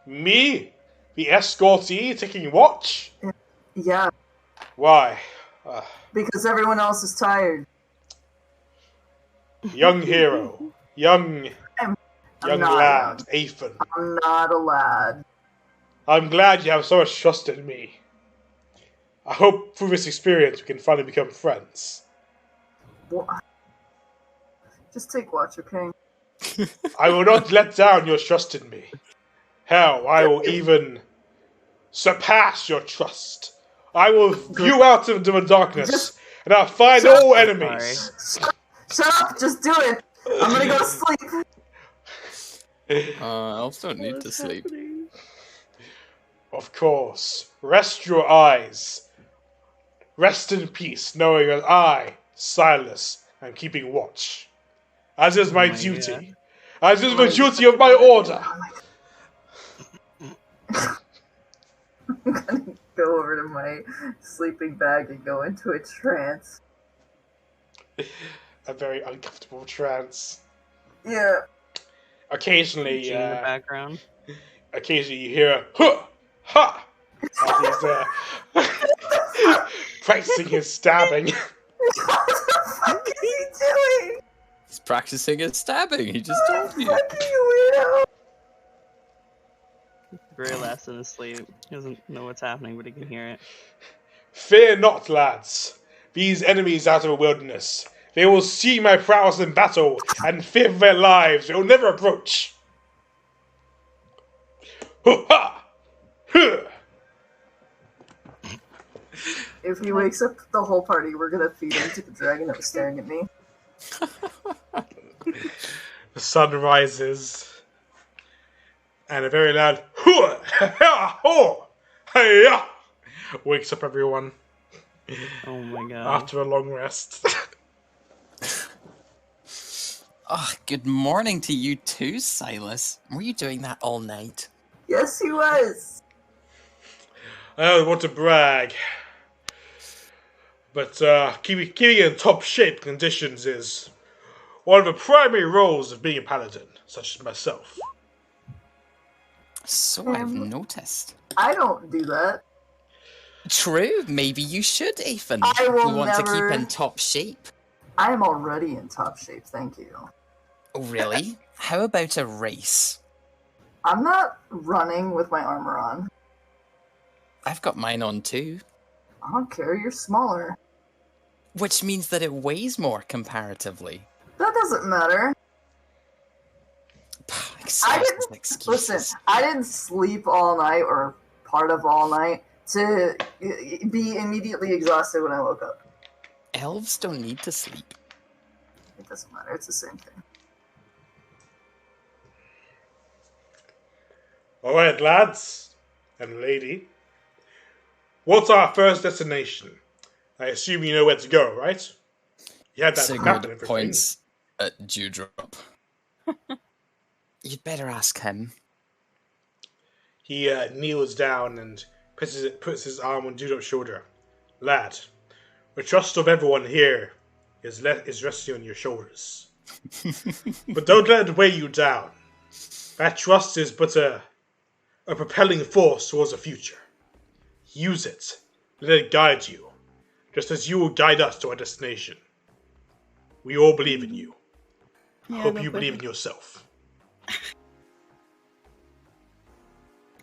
Me? The escortee taking watch? Yeah, Why? because everyone else is tired. young hero, young I'm young not lad, young. Aethan. I'm not a lad. I'm glad you have so much trust in me. I hope through this experience we can finally become friends. Just take watch, okay? I will not let down your trust in me. Hell, I will even surpass your trust. I will view out into the darkness, and I'll find all enemies. Shut up! Just do it! I'm gonna go to sleep! Elves don't need to sleep. Of course. Rest your eyes. Rest in peace, knowing that I, Silas, am keeping watch. As is my duty. As is the duty of my order. I'm gonna go over to my sleeping bag and go into a trance. A very uncomfortable trance. Yeah. Occasionally, Gene in the background. occasionally you hear a huh, ha, as he's practicing his stabbing. What the fuck is he doing? He's practicing his stabbing. He just told you. Fucking weirdo! Gray laughs in his sleep. He doesn't know what's happening, but he can hear it. Fear not, lads. These enemies out of the wilderness. They will see my prowess in battle and fear for their lives. They will never approach. Ha! If he wakes up the whole party, we're gonna feed him to the dragon that was staring at me. The sun rises, and a very loud wakes up everyone Oh my god. after a long rest. Oh, good morning to you too, Silas. Were you doing that all night? Yes, he was! I don't want to brag, but keeping in top shape conditions is one of the primary roles of being a paladin, such as myself. So I've noticed. I don't do that. True, maybe you should, Ethan. I will You want to never- keep in top shape. I am already in top shape, thank you. Oh, really? How about a race? I'm not running with my armor on. I've got mine on too. I don't care, you're smaller. Which means that it weighs more comparatively. That doesn't matter. Excuses. Listen, I didn't sleep all night or part of all night to be immediately exhausted when I woke up. Elves don't need to sleep. It doesn't matter, it's the same thing. Alright, lads and lady. What's our first destination? I assume you know where to go, right? You had that map and Sigurd everything. points at Dewdrop. You'd better ask him. He kneels down and puts his arm on Dewdrop's shoulder. Lad, the trust of everyone here is resting on your shoulders. But don't let it weigh you down. That trust is but a propelling force towards the future. Use it. Let it guide you, just as you will guide us to our destination. We all believe in you. Yeah, Hope no you believe in pressure. yourself.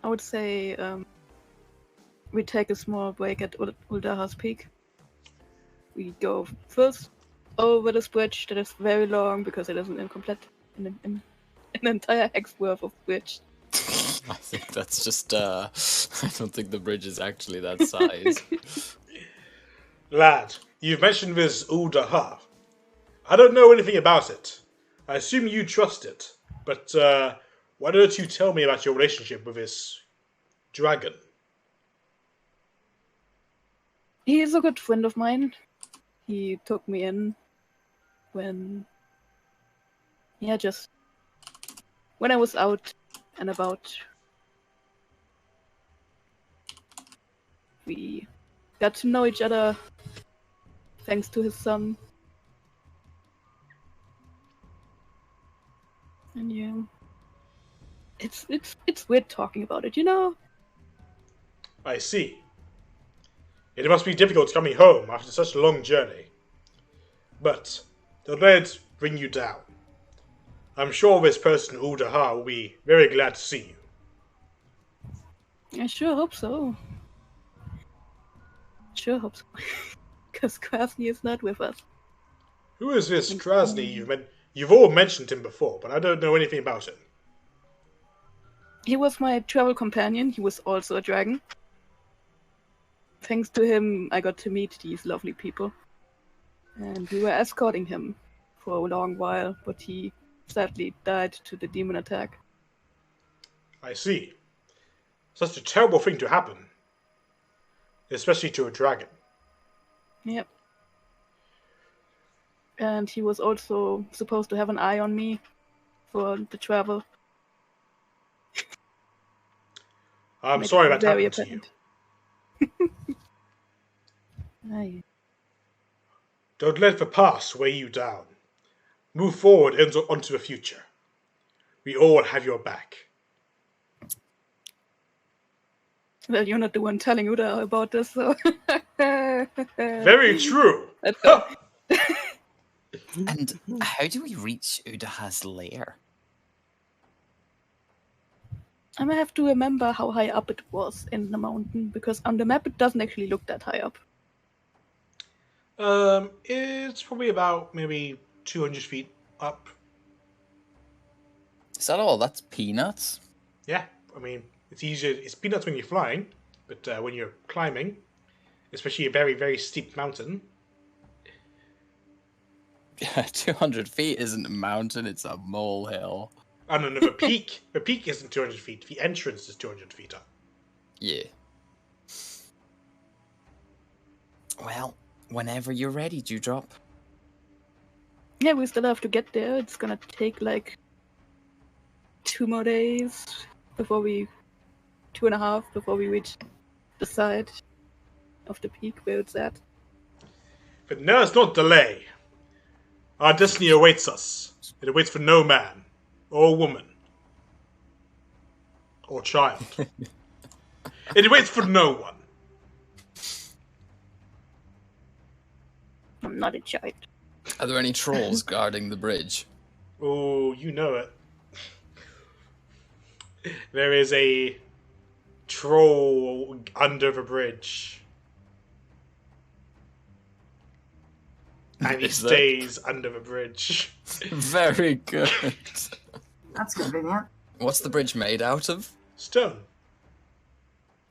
I would say we take a small break at Uldaha's Peak. We go first over this bridge that is very long because it is an entire hex worth of bridge. I think that's just, I don't think the bridge is actually that size. Lad, you've mentioned this Uldaha. I don't know anything about it. I assume you trust it, but why don't you tell me about your relationship with this dragon? He is a good friend of mine. He took me in when I was out and about. We got to know each other thanks to his son. And yeah, it's weird talking about it, you know? I see. It must be difficult coming home after such a long journey. But don't let it bring you down. I'm sure this person, Udahar, will be very glad to see you. I sure hope so. Sure hope so. Because Krasny is not with us. Who is this Krasny? You've all mentioned him before, but I don't know anything about him. He was my travel companion. He was also a dragon. Thanks to him, I got to meet these lovely people. And we were escorting him for a long while, but he sadly died to the demon attack. I see. Such a terrible thing to happen. Especially to a dragon. Yep. And he was also supposed to have an eye on me for the travel. I'm Made sorry it that very happened to you. apparent. Aye. Don't let the past weigh you down. Move forward onto the future. We all have your back. Well, you're not the one telling Uda about this, so... Very true. Let's go. And how do we reach Udaha's lair? I may have to remember how high up it was in the mountain, because on the map it doesn't actually look that high up. It's probably about maybe 200 feet up. Is that all? That's peanuts. Yeah, I mean, it's easier. It's peanuts when you're flying, but when you're climbing, especially a very, very steep mountain. Yeah, 200 feet isn't a mountain, it's a molehill. Oh, no, the peak. The peak isn't 200 feet. The entrance is 200 feet up. Yeah. Well, whenever you're ready, Dewdrop. Yeah, we still have to get there. It's gonna take like 2 more days before we... 2.5 before we reach the side of the peak where it's at. But no, it's not delay. Our destiny awaits us. It awaits for no man, or woman, or child. It waits for no one. I'm not a child. Are there any trolls guarding the bridge? Oh, you know it. There is a troll under the bridge. And he Is there? stays under the bridge. Very good. That's convenient. What's the bridge made out of? Stone.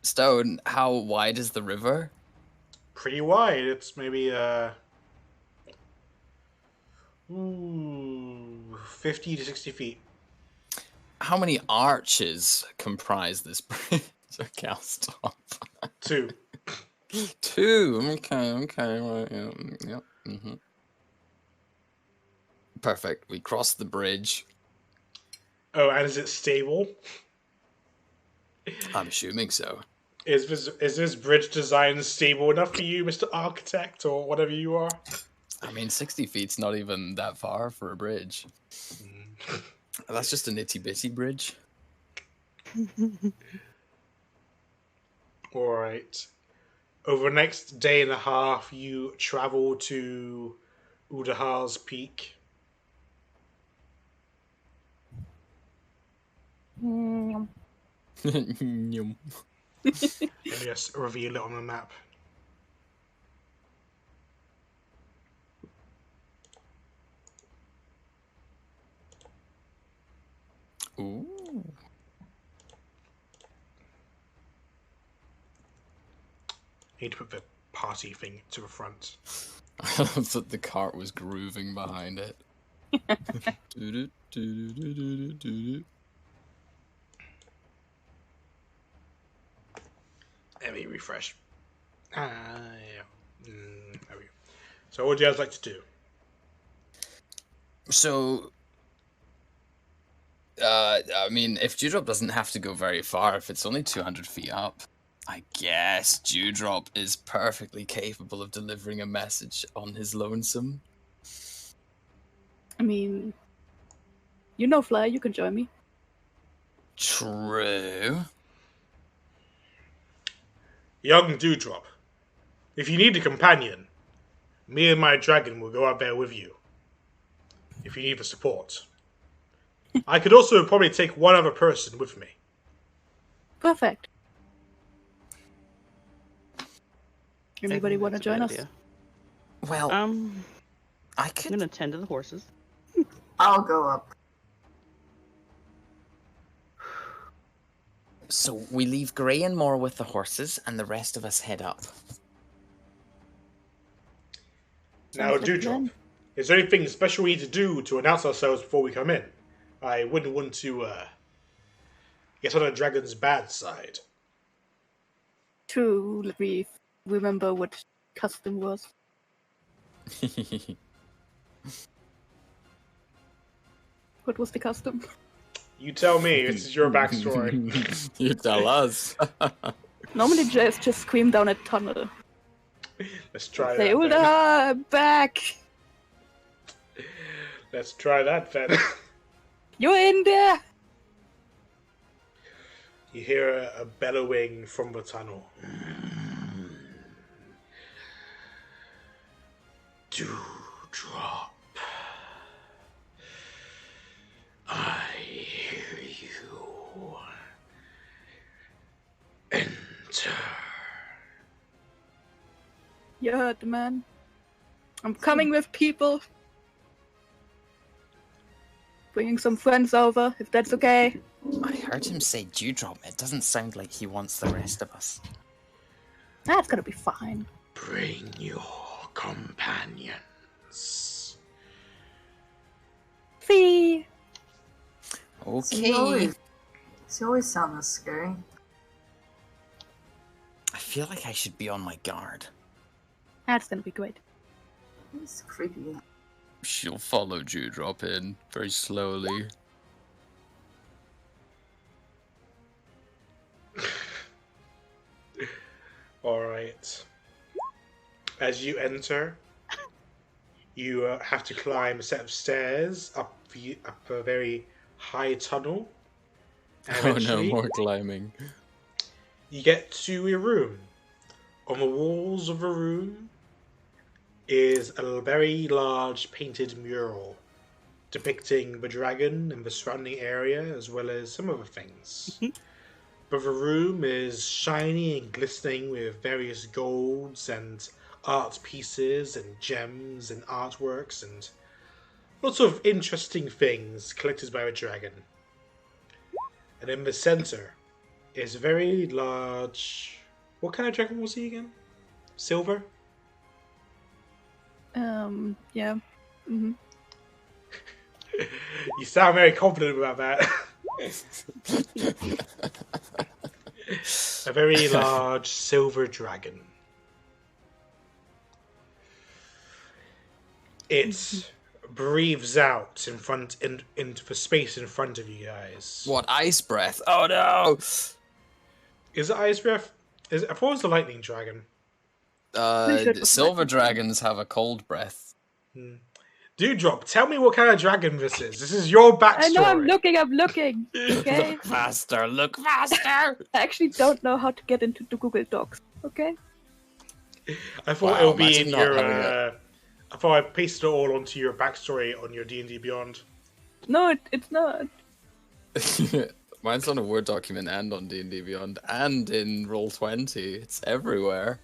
Stone. How wide is the river? Pretty wide. It's maybe 50 to 60 feet. How many arches comprise this bridge? Okay, I'll stop. 2. 2. Okay. Right, yeah. Mm-hmm. Perfect. We cross the bridge. Oh, and is it stable? I'm assuming so. Is this bridge design stable enough for you, Mr. Architect, or whatever you are? I mean, 60 feet's not even that far for a bridge. That's just an itty-bitty bridge. Alright. Over the next day and a half, you travel to Udahar's Peak. Yum. Let me just reveal it on the map. Ooh. Need to put the party thing to the front. I love that the cart was grooving behind it. Doo-doo, doo-doo, doo-doo, doo-doo. Let me refresh. Yeah. There we go. So what do you guys like to do? So, I mean, if Dewdrop doesn't have to go very far, if it's only 200 feet up, I guess Dewdrop is perfectly capable of delivering a message on his lonesome. I mean, you know Fly, you can join me. True. Young Dewdrop, if you need a companion, me and my dragon will go out there with you. if you need the support. I could also probably take one other person with me. Perfect. I Anybody think want to that's a good join us? idea. Well, I I'm could. gonna tend to the horses. I'll go up. So we leave Gray and Moore with the horses, and the rest of us head up. Now, Sounds like a Dewdrop, plan. is there anything special we need to do to announce ourselves before we come in? I wouldn't want to get on a dragon's bad side. True, let me remember what custom was. What was the custom? You tell me. This is your backstory. You tell us. Normally just scream down a tunnel. Let's try Say, that. Then. Ulda, back! Let's try that then. You're in there! You hear a bellowing from the tunnel. Dewdrop. I hear you. Enter. You heard the man. I'm coming with people. Bringing some friends over, if that's okay. I heard him say Dewdrop. It doesn't sound like he wants the rest of us. That's gonna be fine. Bring your companions. Fee! Okay. He always sounds this scary. I feel like I should be on my guard. That's gonna be great. He's creepy. She'll follow Dewdrop in very slowly. Alright. As you enter, you have to climb a set of stairs up a very high tunnel. And Oh no, eventually, more climbing. you get to a room. On the walls of the room is a very large painted mural depicting the dragon and the surrounding area as well as some other things. But the room is shiny and glistening with various golds and art pieces and gems and artworks and lots of interesting things collected by the dragon. And in the center is a very large... What kind of dragon was he again? Silver? Yeah. Mm-hmm. You sound very confident about that. A very large silver dragon. It breathes out into the space in front of you guys. What, ice breath? Oh no! Is it ice breath? I thought it was the lightning dragon. Pretty sure it was Silver lightning. dragons have a cold breath. Dewdrop, tell me what kind of dragon this is. This is your backstory. I know, I'm looking, okay? Look faster, look faster! I actually don't know how to get into the Google Docs, okay? I thought Wow, it would be imagine in not your. having I thought I pasted it all onto your backstory on your D&D Beyond. No, it's not. Mine's on a Word document and on D&D Beyond and in Roll20. It's everywhere.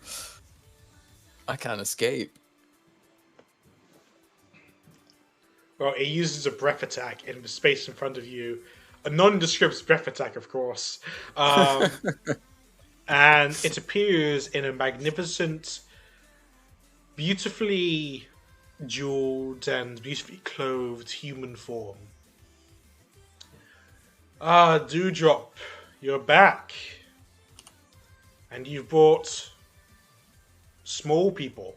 I can't escape. Well, it uses a breath attack in the space in front of you. A nondescript breath attack, of course. And it appears in a magnificent, beautifully jeweled and beautifully clothed human form. Ah, Dewdrop, you're back. And you've brought small people.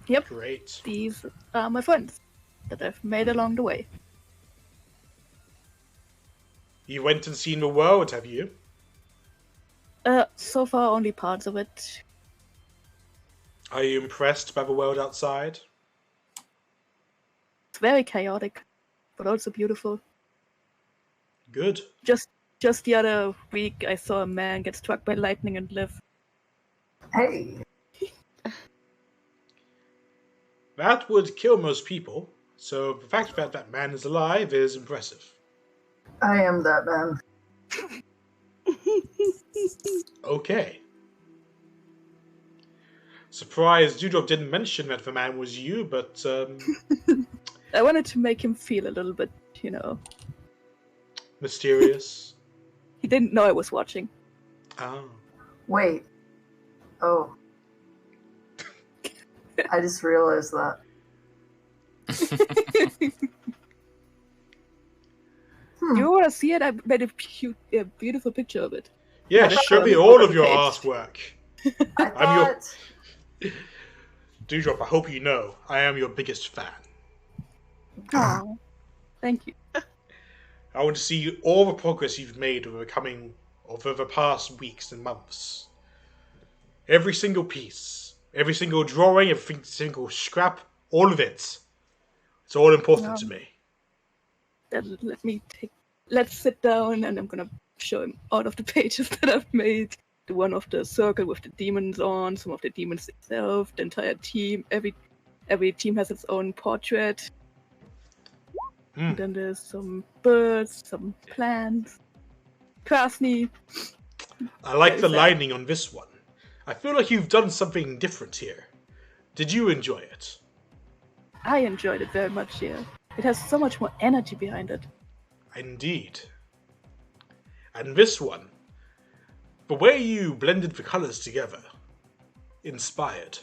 Yep. Great. These are my friends that I've made along the way. You went and seen the world, have you? So far only parts of it. Are you impressed by the world outside? It's very chaotic, but also beautiful. Good. Just the other week, I saw a man get struck by lightning and live. Hey, That would kill most people, so the fact that that man is alive is impressive. I am that man. Okay. Surprised Dewdrop didn't mention that the man was you, but, I wanted to make him feel a little bit, mysterious. he didn't know I was watching. Oh. Wait. Oh. I just realized that. You want to see it? I made a beautiful picture of it. Yeah, Not a show me film, all but of your page. artwork. I I'm your- thought... Dewdrop, I hope you know, I am your biggest fan. Aww. Thank you. I want to see all the progress you've made over the past weeks and months. Every single piece, every single drawing, every single scrap, all of it. It's all important to me. Let's sit down and I'm gonna show him all of the pages that I've made. The one of the circle with the demons on, some of the demons itself, the entire team. Every team has its own portrait. And then there's some birds, some plants. Krasny. I like the Very sad. lining on this one. I feel like you've done something different here. Did you enjoy it? I enjoyed it very much, yeah. It has so much more energy behind it. Indeed. And this one, the way you blended the colours together, inspired.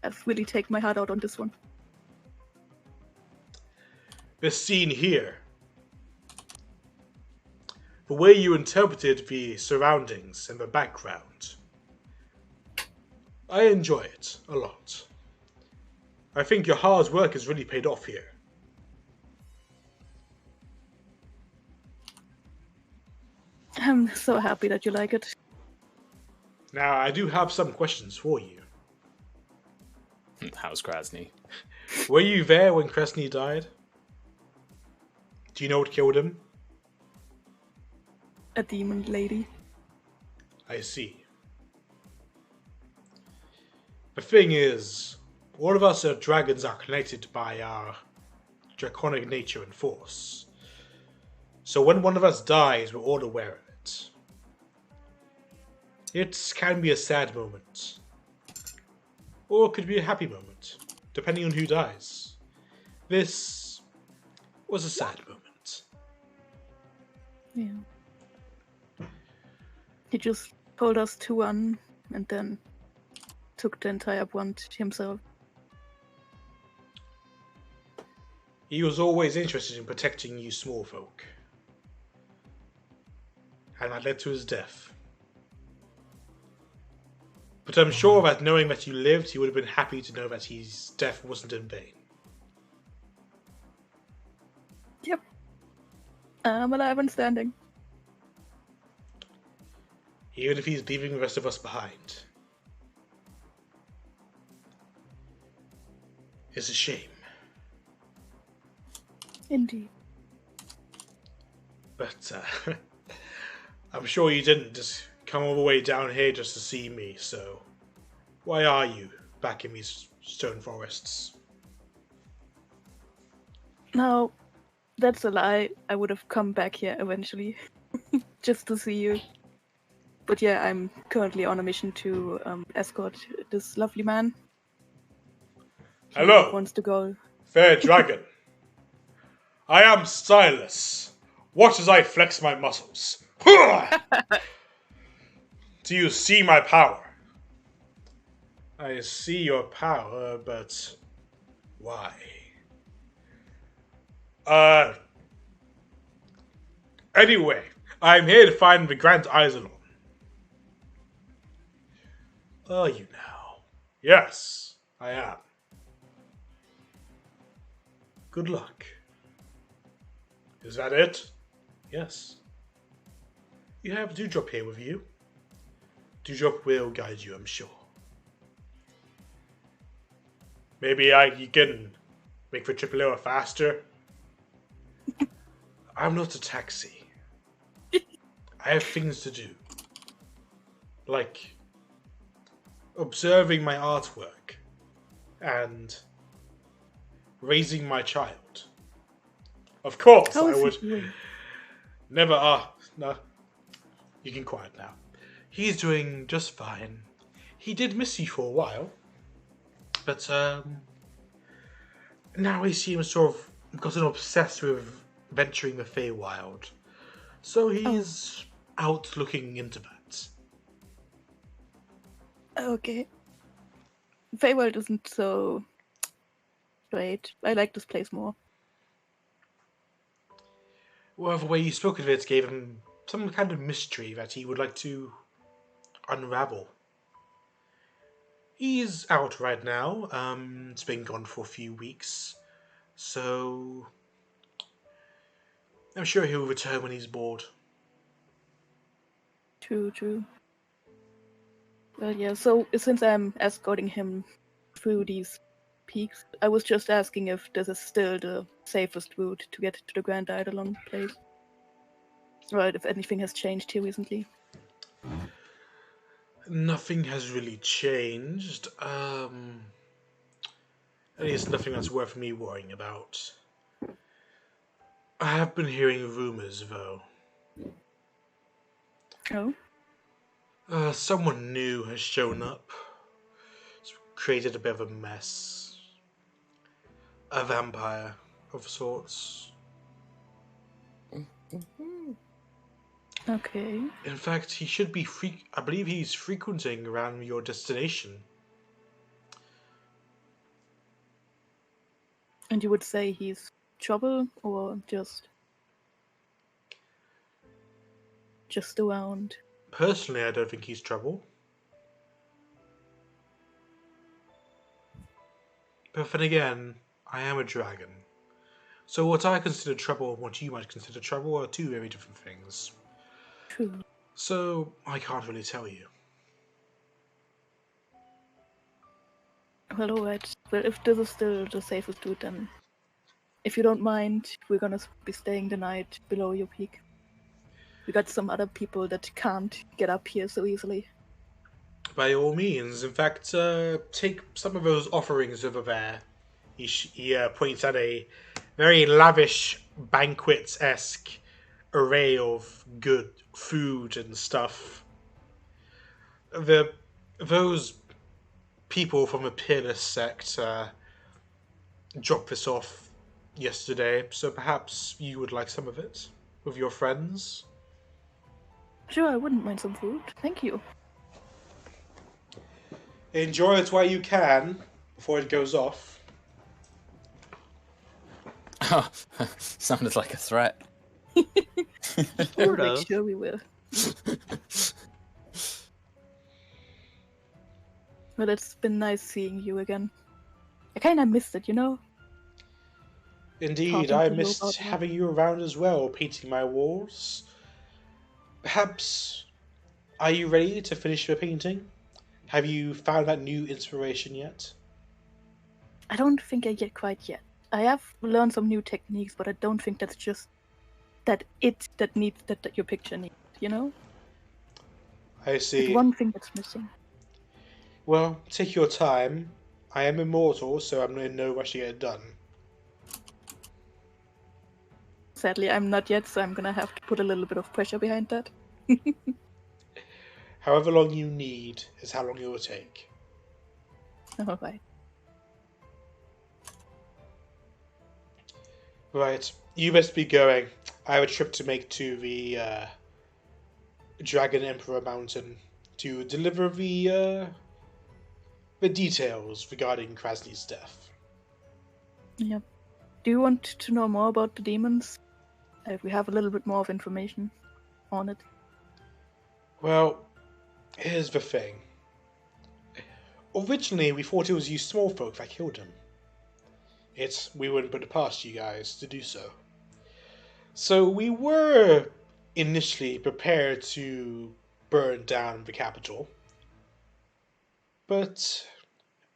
I've really taken my heart out on this one. This scene here, the way you interpreted the surroundings and the background, I enjoy it a lot. I think your hard work has really paid off here. I'm so happy that you like it. Now, I do have some questions for you. How's Krasny? Were you there when Krasny died? Do you know what killed him? A demon lady. I see. The thing is, all of us dragons are connected by our draconic nature and force. So when one of us dies, we're all aware of it. It can be a sad moment. Or it could be a happy moment, depending on who dies. This was a sad moment. Yeah. He just pulled us to one and then took the entire brunt himself. He was always interested in protecting you small folk. And that led to his death. But I'm sure that knowing that you lived, he would have been happy to know that his death wasn't in vain. Yep. I'm alive and standing. Even if he's leaving the rest of us behind. It's a shame. Indeed. But I'm sure you didn't just come all the way down here just to see me, so why are you back in these stone forests? No, that's a lie. I would have come back here eventually. Just to see you. But yeah, I'm currently on a mission to escort this lovely man. He Hello, wants to go. fair dragon. I am Stylus. Watch as I flex my muscles. Do you see my power? I see your power, but why? Anyway, I'm here to find the Grand Isolon. Are you now? Yes, I am. Good luck. Is that it? Yes. You have Dewdrop here with you. Dewdrop will guide you, I'm sure. Maybe you can make the trip a little faster. I'm not a taxi. I have things to do. Like observing my artwork and raising my child. Of course, How I is he would doing? never. No, you can quiet now. He's doing just fine. He did miss you for a while, but now he seems to have gotten obsessed with venturing the Feywild. So he's out looking into that. Okay. Feywild isn't so great. I like this place more. Well, the way you spoke of it gave him some kind of mystery that he would like to unravel. He's out right now. It's been gone for a few weeks, so I'm sure he'll return when he's bored. True. Well, yeah, so since I'm escorting him through these peaks, I was just asking if this is still the safest route to get to the Grand Eidolon place. Right, if anything has changed here recently. Nothing has really changed. At least nothing that's worth me worrying about. I have been hearing rumors, though. Oh? Someone new has shown up. It's created a bit of a mess. A vampire of sorts. Okay. In fact, he should be I believe he's frequenting around your destination. And you would say he's trouble or just around? Personally, I don't think he's trouble. But then again, I am a dragon. So what I consider trouble and what you might consider trouble are two very different things. True. So I can't really tell you. Well, alright. Well, if this is still the safest route, then if you don't mind, we're gonna be staying the night below your peak. We got some other people that can't get up here so easily. By all means. In fact, take some of those offerings over there. He points at a very lavish banquet-esque array of good food and stuff. Those people from the Peerless sect dropped this off yesterday, so perhaps you would like some of it with your friends. Sure, I wouldn't mind some food. Thank you. Enjoy it while you can before it goes off. Oh, sounded like a threat. Sort Make of. sure we will. Well, it's been nice seeing you again. I kinda missed it, you know? Indeed, Talking I to you missed about that. having you around as well, painting my walls. Perhaps, are you ready to finish your painting? Have you found that new inspiration yet? I don't think I get quite yet. I have learned some new techniques, but I don't think that's just that needs that your picture needs, you know? I There's see. one thing that's missing. Well, take your time. I am immortal, so I'm in no rush to get it done. Sadly, I'm not yet, so I'm gonna have to put a little bit of pressure behind that. However long you need is how long it will take. Alright. Right, you must be going. I have a trip to make to the Dragon Emperor Mountain to deliver the details regarding Krasny's death. Yeah. Do you want to know more about the demons? We have a little bit more of information on it. Well, here's the thing. Originally, we thought it was you small folk that killed him. We wouldn't put it past you guys to do so. So we were initially prepared to burn down the capital. But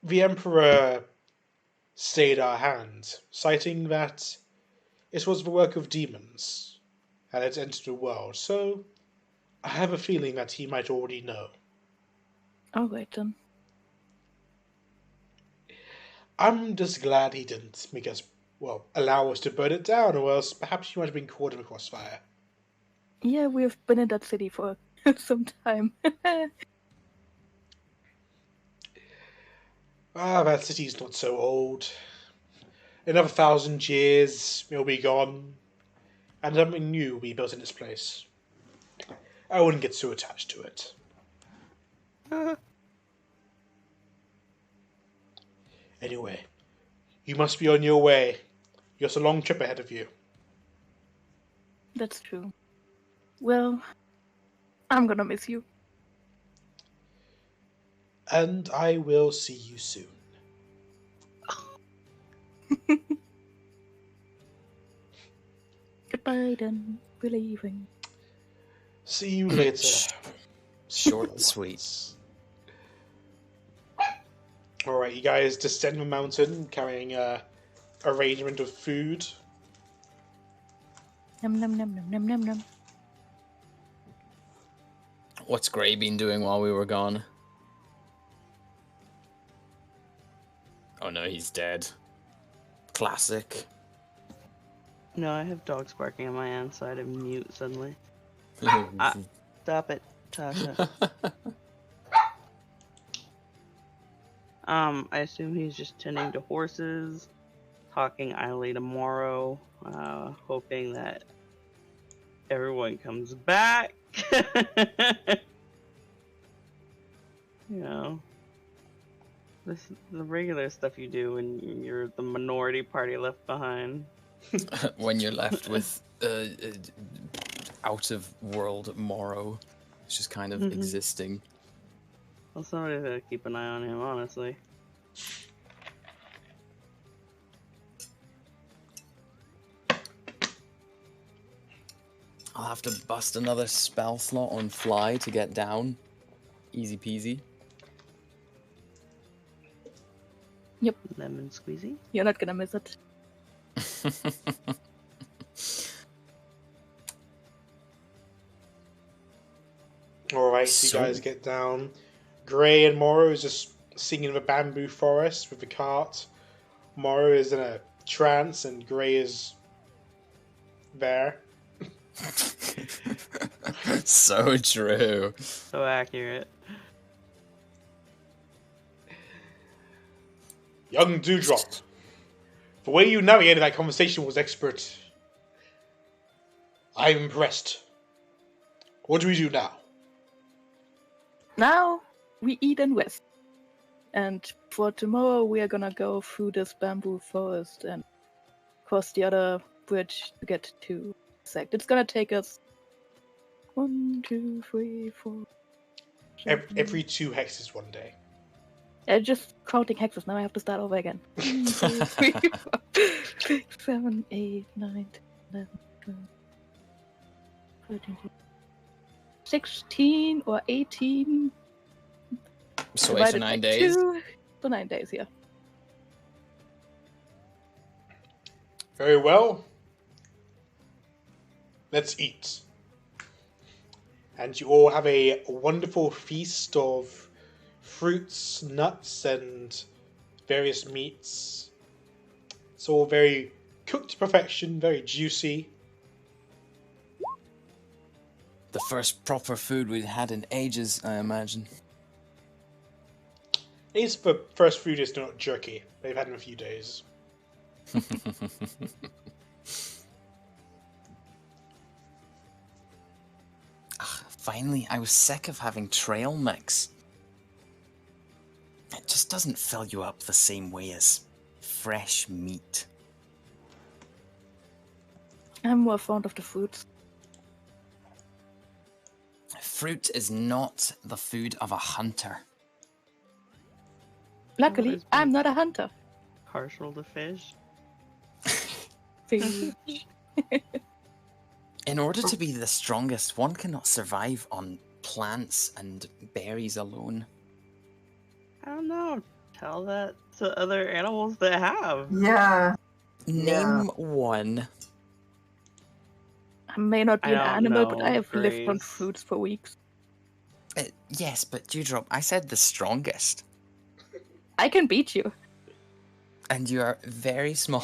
the Emperor stayed our hand, citing that it was the work of demons that had entered the world, so I have a feeling that he might already know. Alright then. I'm just glad he didn't make us, allow us to burn it down, or else perhaps you might have been caught in a crossfire. Yeah, we've been in that city for some time. That city's not so old. Another 1,000 years, it'll be gone, and something new will be built in its place. I wouldn't get so attached to it. Anyway, you must be on your way. You got a long trip ahead of you. That's true. Well, I'm gonna miss you. And I will see you soon. Goodbye then, we're leaving. See you later. Short and sweet. Alright, you guys descend the mountain carrying a arrangement of food. Num num num num num num num. What's Gray been doing while we were gone? Oh no, he's dead. Classic. No, I have dogs barking on my end, so I had to mute suddenly. Ah. Stop it, Tasha. I assume he's just tending to horses, talking idly to Morrow, hoping that everyone comes back. You know, this is the regular stuff you do when you're the minority party left behind. When you're left with out of world Morrow, it's just kind of existing. Well, somebody's gotta keep an eye on him, honestly. I'll have to bust another spell slot on fly to get down. Easy peasy. Lemon squeezy. You're not gonna miss it. Alright, so you guys get down. Gray and Morrow is just singing in the bamboo forest with the cart. Morrow is in a trance and Gray is there. So true. So accurate. Young Dewdrop, the way you navigated that conversation was expert. I'm impressed. What do we do now? Now we eat and rest. And for tomorrow we are gonna go through this bamboo forest and cross the other bridge to get to Sect. It's gonna take us 1, 2, 3, 4. Every 2 hexes one day. Just counting hexes. Now I have to start over again. 1, 2, 3, 4, 6, 7, 8, 9, 10, 11, 12, 13, 16 or 18. So 8 divided or by 9 days. 2. So 9 days, yeah. Very well. Let's eat. And you all have a wonderful feast of fruits, nuts, and various meats. It's all very cooked to perfection, very juicy. The first proper food we'd had in ages, I imagine. At least the first food is not jerky. They've had in a few days. Finally, I was sick of having trail mix. It just doesn't fill you up the same way as fresh meat. I'm more fond of the fruits. Fruit is not the food of a hunter. Luckily, Always been I'm not a hunter. Partial to fish. Fish. In order to be the strongest, one cannot survive on plants and berries alone. I don't know. Tell that to other animals that have. Yeah. Name one. I may not be I an don't animal, but know, I have lived on Grace. fruits for weeks. Yes, but Dewdrop, I said the strongest. I can beat you. And you are very small.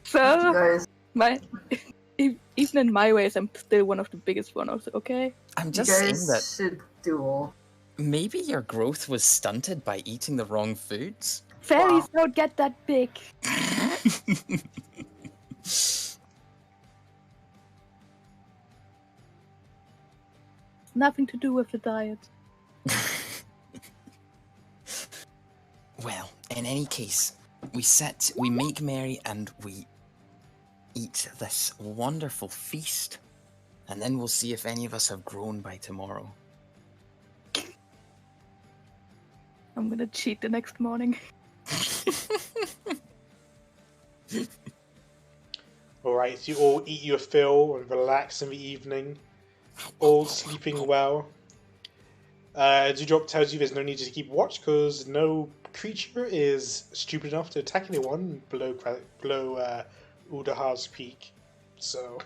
So, Guys, my even in my ways, I'm still one of the biggest ones. Okay. I'm you just saying guys that should duel. maybe your growth was stunted by eating the wrong foods. Fairies don't get that big. Nothing to do with the diet. Well, in any case, we make merry and we eat this wonderful feast, and then we'll see if any of us have grown by tomorrow. I'm gonna cheat the next morning. Alright, so you all eat your fill and relax in the evening, all sleeping well. Dewdrop tells you there's no need to keep watch because no creature is stupid enough to attack anyone below Uldahar's peak. So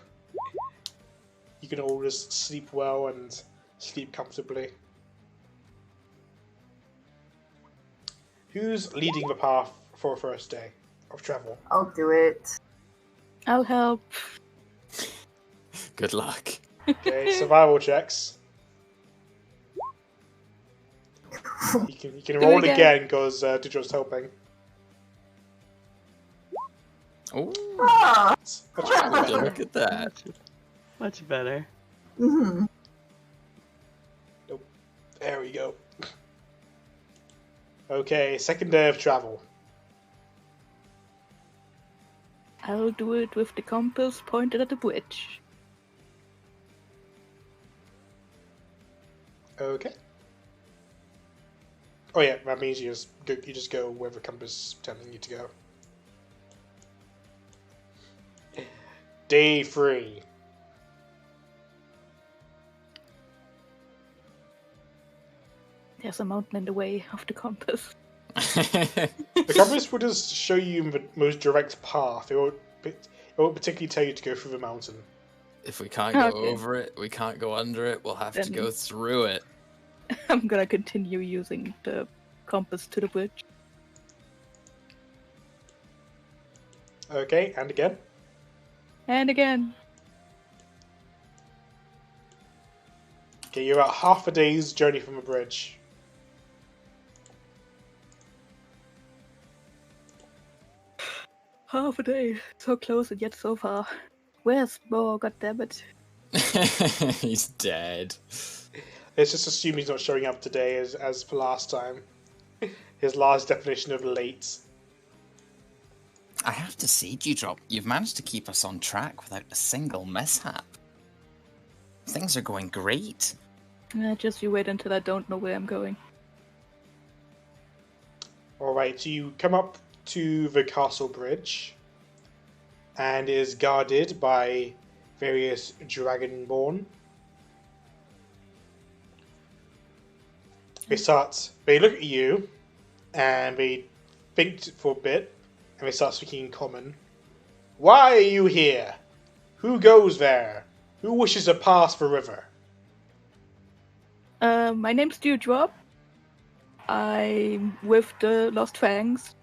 you can all just sleep well and sleep comfortably. Who's leading the path for a first day of travel? I'll do it. I'll help. Good luck. Okay, survival checks. You can roll it again because Dewdrop's helping. Oh, Ah! That's pretty better. look at that. Much better. Mhm. There we go. Okay, second day of travel. I'll do it with the compass pointed at the bridge. Okay. Oh yeah, that means you just go where the compass is telling you to go. Day 3. There's a mountain in the way of the compass. The compass will just show you the most direct path. It won't particularly tell you to go through the mountain. If we can't go Okay. over it, we can't go under it, we'll have to Then- go through it. I'm gonna continue using the compass to the bridge. Okay, and again. And again. Okay, you're about half a day's journey from the bridge. Half a day. So close and yet so far. Where's Mo? Goddammit. He's dead. Let's just assume he's not showing up today as for last time. His last definition of late. I have to say, Dewdrop, you've managed to keep us on track without a single mishap. Things are going great. Just you wait until I don't know where I'm going. Alright, so you come up to the castle bridge and it is guarded by various dragonborn. They look at you and they think for a bit and they start speaking in common. Why are you here? Who goes there? Who wishes to pass the river? My name's Dewdrop. I'm with the Lost Fangs.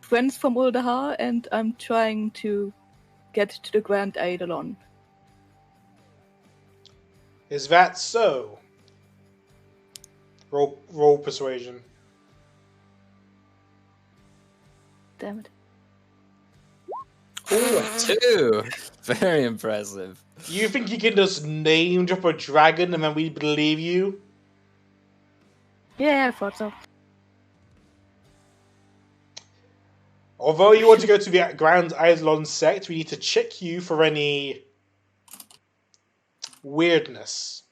Friends from Uldahar, and I'm trying to get to the Grand Eidolon. Is that so? Roll persuasion. Damn it. Ooh, 2! Very impressive. You think you can just name drop a dragon and then we believe you? Yeah, I thought so. Although you want to go to the Grand Eidolon sect, we need to check you for any weirdness.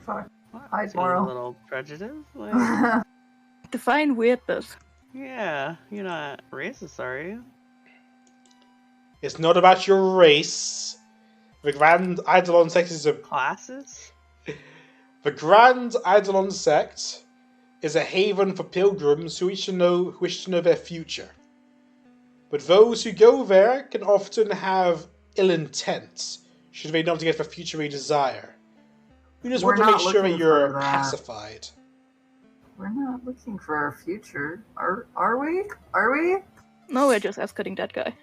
Fuck. Seems a Moral. little prejudice. Like, Define weirdness. yeah, you're not racist, are you? It's not about your race. The Grand Eidolon sect is Classes? the Grand Eidolon sect is a haven for pilgrims who wish to know their future. But those who go there can often have ill intent, should they not get the future they desire. We just We're want to make not sure that looking you're for that. pacified. We're not looking for our future. Are we? Are we? No, we're just escorting that guy.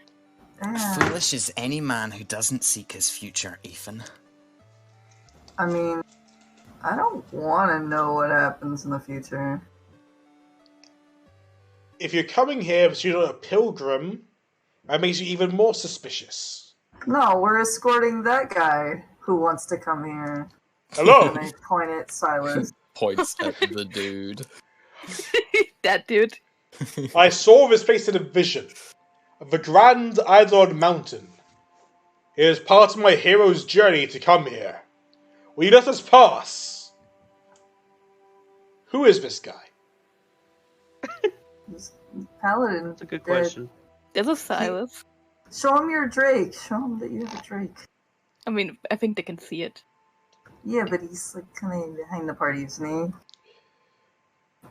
Yeah. Foolish is any man who doesn't seek his future, Ethan. I mean, I don't want to know what happens in the future. If you're coming here because you're not a pilgrim, that makes you even more suspicious. No, we're escorting that guy who wants to come here. Hello! And I point at Silas. Points at the dude. That dude. I saw his face in a vision of the Grand Eidolon Mountain. It is part of my hero's journey to come here. Will you let us pass? Who is this guy? Paladin. That's a good dead. question. There's a Silas. Show him your Drake. Show him that you have a Drake. I mean, I think they can see it. Yeah, but he's like kind of behind the party, isn't he?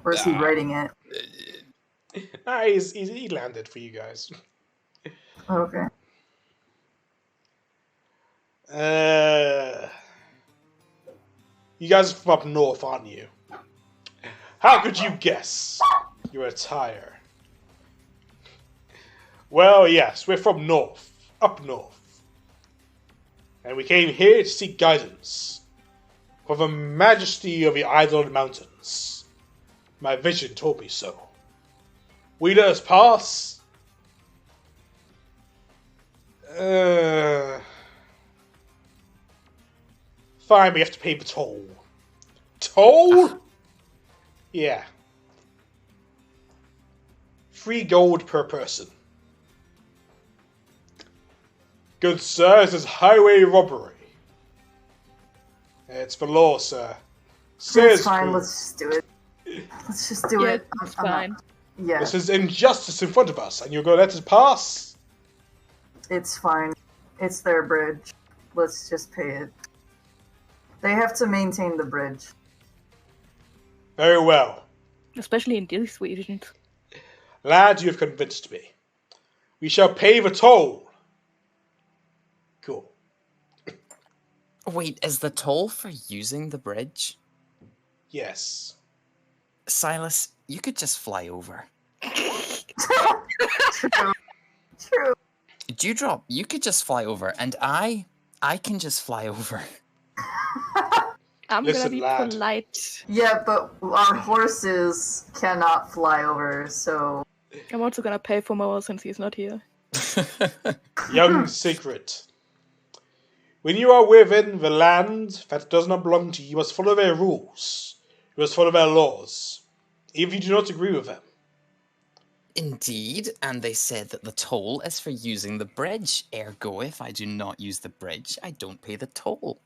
Or is he writing it? He landed for you guys. Okay. You guys are from up north, aren't you? How could you guess your attire? Well, yes, we're from north, up north. And we came here to seek guidance for the majesty of the Eidolon Mountains. My vision told me so. Will you let us pass? Fine, we have to pay the toll. Toll? Yeah. 3 gold per person. Good sir, this is highway robbery. It's the law, sir. Says It's fine, who? let's just do it. Let's just do Yeah, it. it's I'm not- fine. Yeah, This is injustice in front of us, and you're going to let us pass? it's fine. It's their bridge. Let's just pay it. They have to maintain the bridge. Very well. Especially in these regions. Lad, you have convinced me. We shall pay the toll. Cool. Wait, is the toll for using the bridge? Yes. Silas, you could just fly over. True. True. Dewdrop, you could just fly over, and I can just fly over. I'm Listen, gonna be lad. polite. Yeah, but our horses cannot fly over, so I'm also gonna pay for Moa since he's not here. Young Secret. When you are within the land that does not belong to you, you must follow their rules. You must follow their laws. Even if you do not agree with them. Indeed, and they said that the toll is for using the bridge. Ergo, if I do not use the bridge, I don't pay the toll.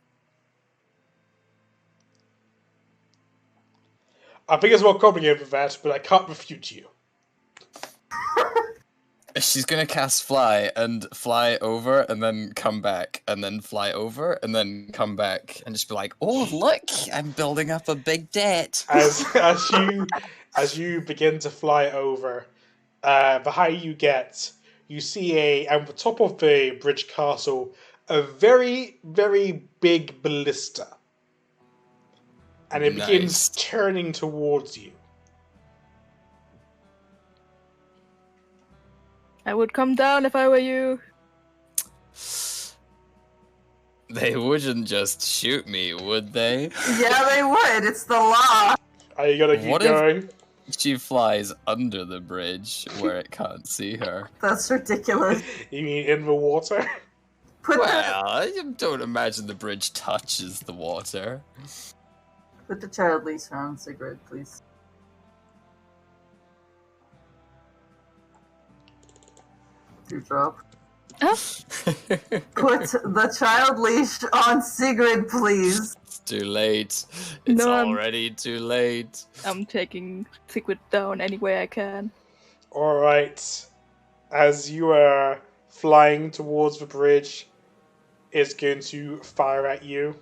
I think it's more complicated than that, but I can't refute you. She's gonna cast fly and fly over and then come back and then fly over and then come back and just be like, Oh, look, I'm building up a big debt. As you begin to fly over, the higher you get, you see at the top of the bridge castle, a very, very big ballista. And it Nice. begins turning towards you. I would come down if I were you. they wouldn't just shoot me, would they? yeah, they would. It's the law. Are you gonna keep What if- going? She flies under the bridge where it can't see her. That's ridiculous. You mean in the water? Put Well, I don't imagine the bridge touches the water. the child leash on Sigrid, please. Dewdrop. Put the child leash on Sigrid, please. It's too late. It's No, I'm- already too late. I'm taking Sigrid down any way I can. Alright. As you are flying towards the bridge, it's going to fire at you.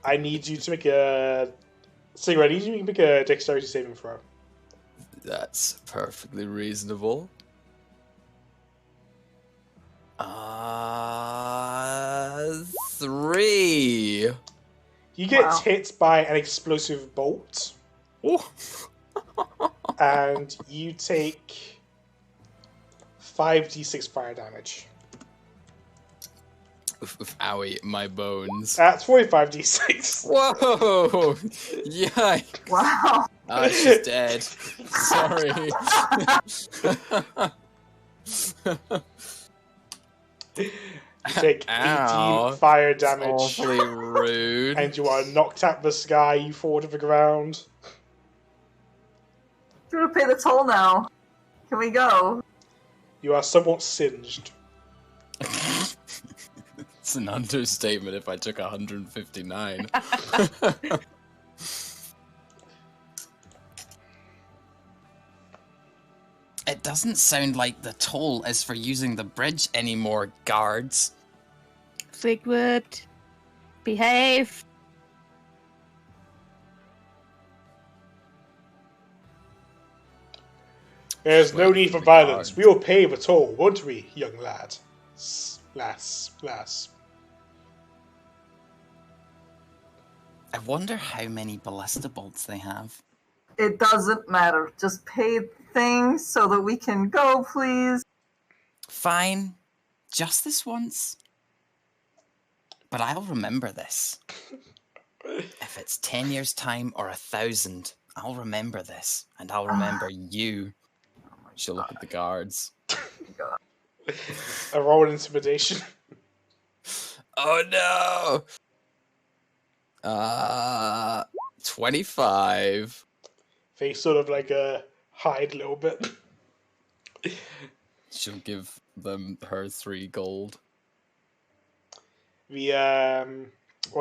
I need you to make a... Sigrid, I need you to make a dexterity saving throw. That's perfectly reasonable. 3. You get Wow. hit by an explosive bolt. Oh. And you take 5d6 fire damage. Owie, my bones. That's 45d6. Whoa! Yikes! Wow. She's dead. Sorry. You take 18 Ow. fire It's damage. awfully rude. And you are knocked out of the sky, you fall to the ground. You want to pay the toll now? Can we go? You are somewhat singed. It's an understatement if I took 159. It doesn't sound like the toll is for using the bridge anymore, guards. Sigurd, behave. There's no need for violence. We will pay the toll, won't we, young lad? Lass. I wonder how many ballista bolts they have. It doesn't matter. Just pay things so that we can go, please. Fine. Just this once. But I'll remember this. If it's 10 years' time or 1,000, I'll remember this. And I'll remember you. She'll look at the guards. A roll intimidation. Oh no! 25. They sort of like hide a little bit. She'll give them her 3 gold. Well,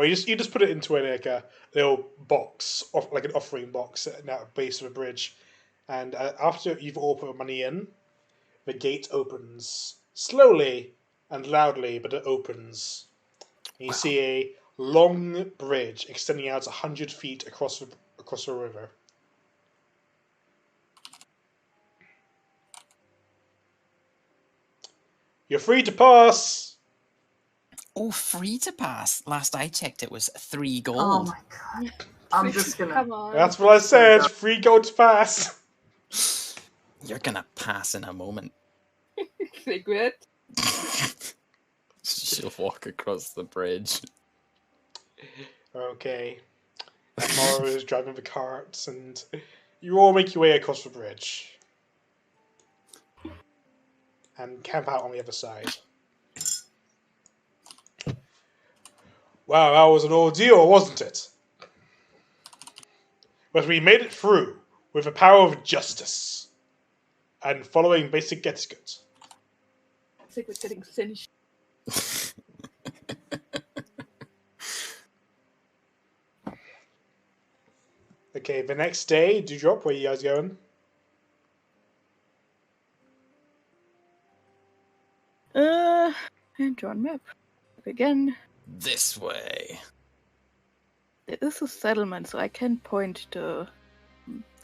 you just put it into a little box, like an offering box at the base of a bridge, and after you've all put money in, the gate opens slowly and loudly, but it opens. And you see a long bridge extending out 100 feet across the river. You're free to pass. Oh, free to pass. Last I checked, it was 3 gold. Oh my god. I'm just gonna... Come on. That's what I said. Free gold to pass. You're gonna pass in a moment. Sigurd. She'll walk across the bridge. Okay. Mara is driving the carts, and you all make your way across the bridge. And camp out on the other side. Wow, that was an ordeal, wasn't it? But we made it through with the power of justice and following basic etiquette. Sigurd's getting singed. Okay, the next day, Dewdrop, where you guys going? And draw map. Again. This way. This is settlement, so I can point the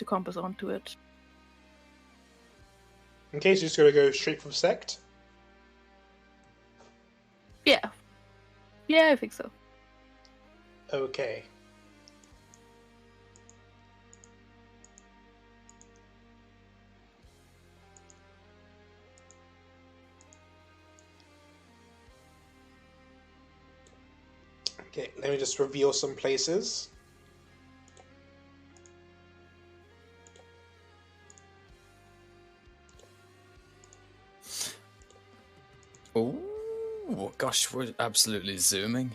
compass onto it. In case you're just going to go straight for the sect. Yeah. Yeah, I think so. Okay. Okay, let me just reveal some places. Oh, gosh, we're absolutely zooming.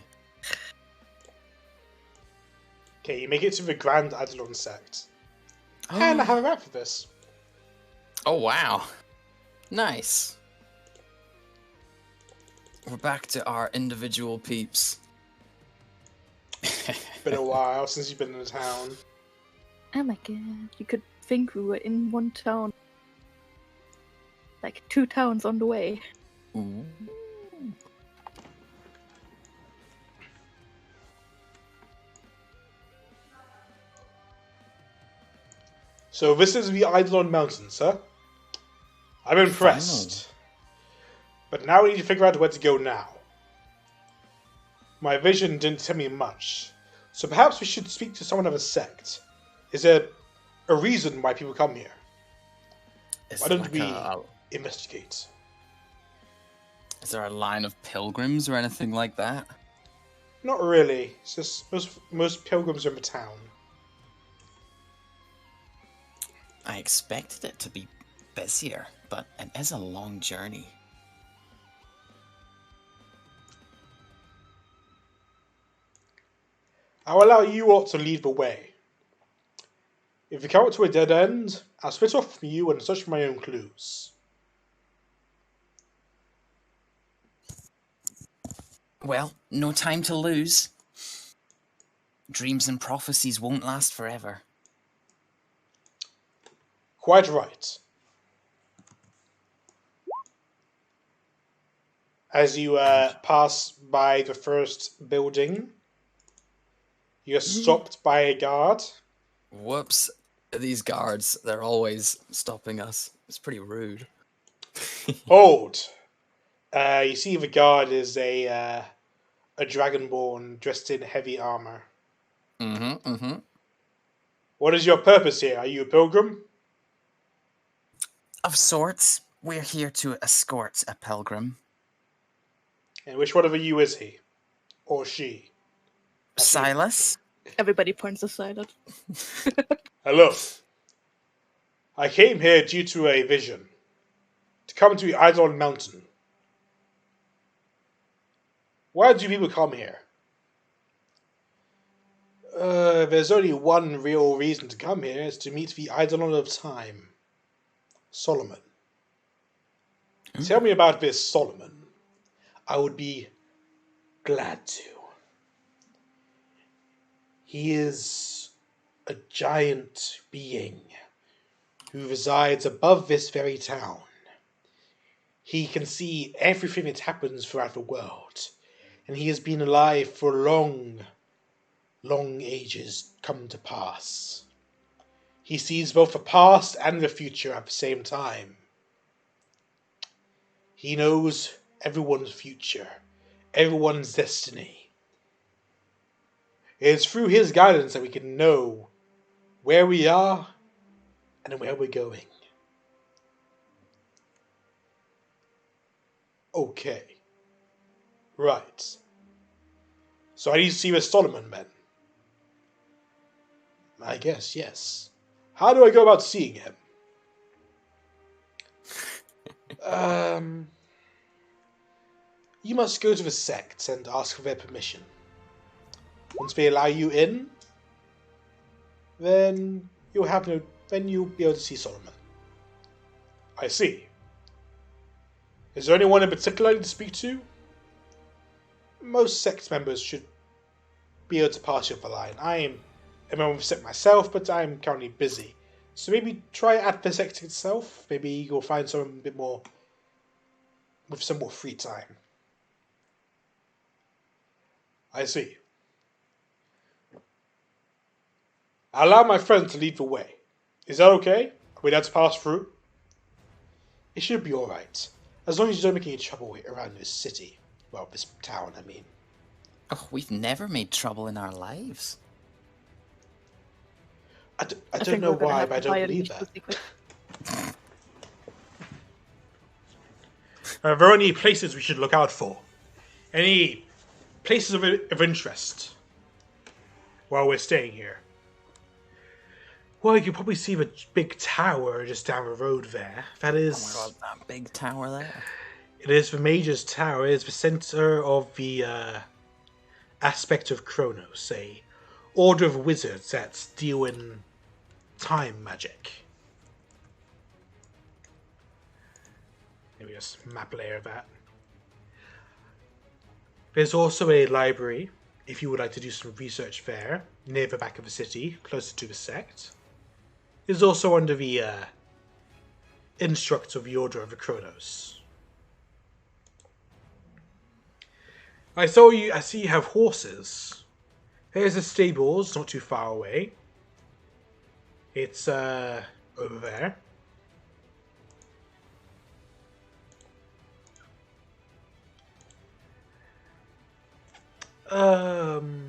Okay, you make it to the Grand Adlon sect. And I have a map for this. Oh, wow. Nice. We're back to our individual peeps. Been a while since you've been in the town. Oh my god. You could think we were in one town. Like 2 towns on the way. Ooh. So this is the Eidolon Mountains, sir. I'm impressed. But now we need to figure out where to go now. My vision didn't tell me much, so perhaps we should speak to someone of a sect. Is there a reason why people come here. Is Why there don't like we investigate? is there a line of pilgrims or anything like that? Not really. It's just most pilgrims are in the town. I expected it to be busier, but it is a long journey. I'll allow you all to lead the way. If you come up to a dead end, I'll split off from you and search for my own clues. Well, no time to lose. Dreams and prophecies won't last forever. Quite right. As you pass by the first building, you're stopped by a guard. Whoops. These guards, they're always stopping us. It's pretty rude. Hold. You see the guard is a dragonborn dressed in heavy armor. What is your purpose here? Are you a pilgrim? Of sorts, we're here to escort a pilgrim. And which one of you is he? Or she? Silas? Everybody points aside at. Hello. I came here due to a vision. To come to Eidolon Mountain. Why do people come here? There's only one real reason to come here. It's to meet the Eidolon of Time. Solomon. Tell me about this Solomon. I would be glad to. He is a giant being who resides above this very town. He can see everything that happens throughout the world, and he has been alive for long, long ages come to pass. He sees both the past and the future at the same time. He knows everyone's future, everyone's destiny. It is through his guidance that we can know where we are and where we're going. Okay. Right. So I need to see with Solomon, then. I guess, yes. How do I go about seeing him? You must go to the sect and ask for their permission. Once they allow you in, then you'll be able to see Solomon. I see. Is there anyone in particular I need to speak to? Most sect members should be able to pass you up the line. I am a member of the sect myself, but I am currently busy. So maybe try at the sect itself. Maybe you'll find someone a bit more with some more free time. I see. I'll allow my friend to lead the way. Is that okay? Are we allowed to pass through? It should be alright. As long as you don't make any trouble around this city. Well, this town, I mean. Oh, we've never made trouble in our lives. I don't know why, but I don't believe that. Are there any places we should look out for? Any places of interest while we're staying here? Well, you can probably see the big tower just down the road there. That is... Oh my god, that big tower there. It is the Mage's Tower. It is the center of the aspect of Kronos, a order of wizards that deal in time magic. Maybe just map layer of that. There's also a library, if you would like to do some research there, near the back of the city, closer to the sect. It's also under the instruct of the Order of the Kronos. I see you have horses. There's a stables not too far away. It's over there.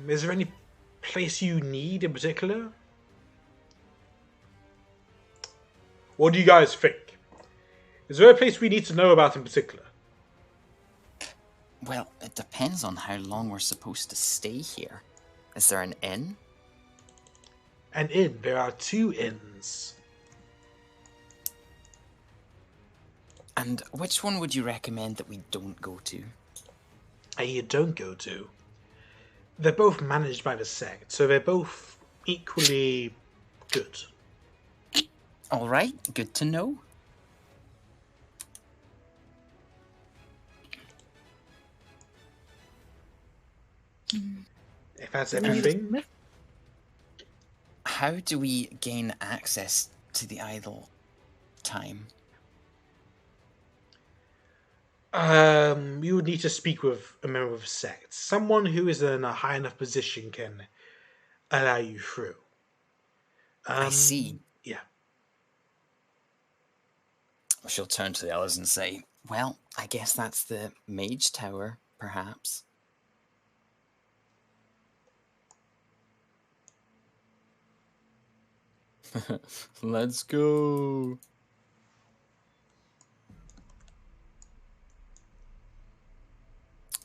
Is there any place you need in particular? What do you guys think? Is there a place we need to know about in particular? Well, it depends on how long we're supposed to stay here. Is there an inn? An inn. There are 2 inns. And which one would you recommend that we don't go to? You don't go to. They're both managed by the sect, so they're both equally good. Alright, good to know. If that's everything. How do we gain access to the idle time? You would need to speak with a member of the sect. Someone who is in a high enough position can allow you through. I see. Yeah. She'll turn to the others and say, well, I guess that's the mage tower, perhaps. Let's go.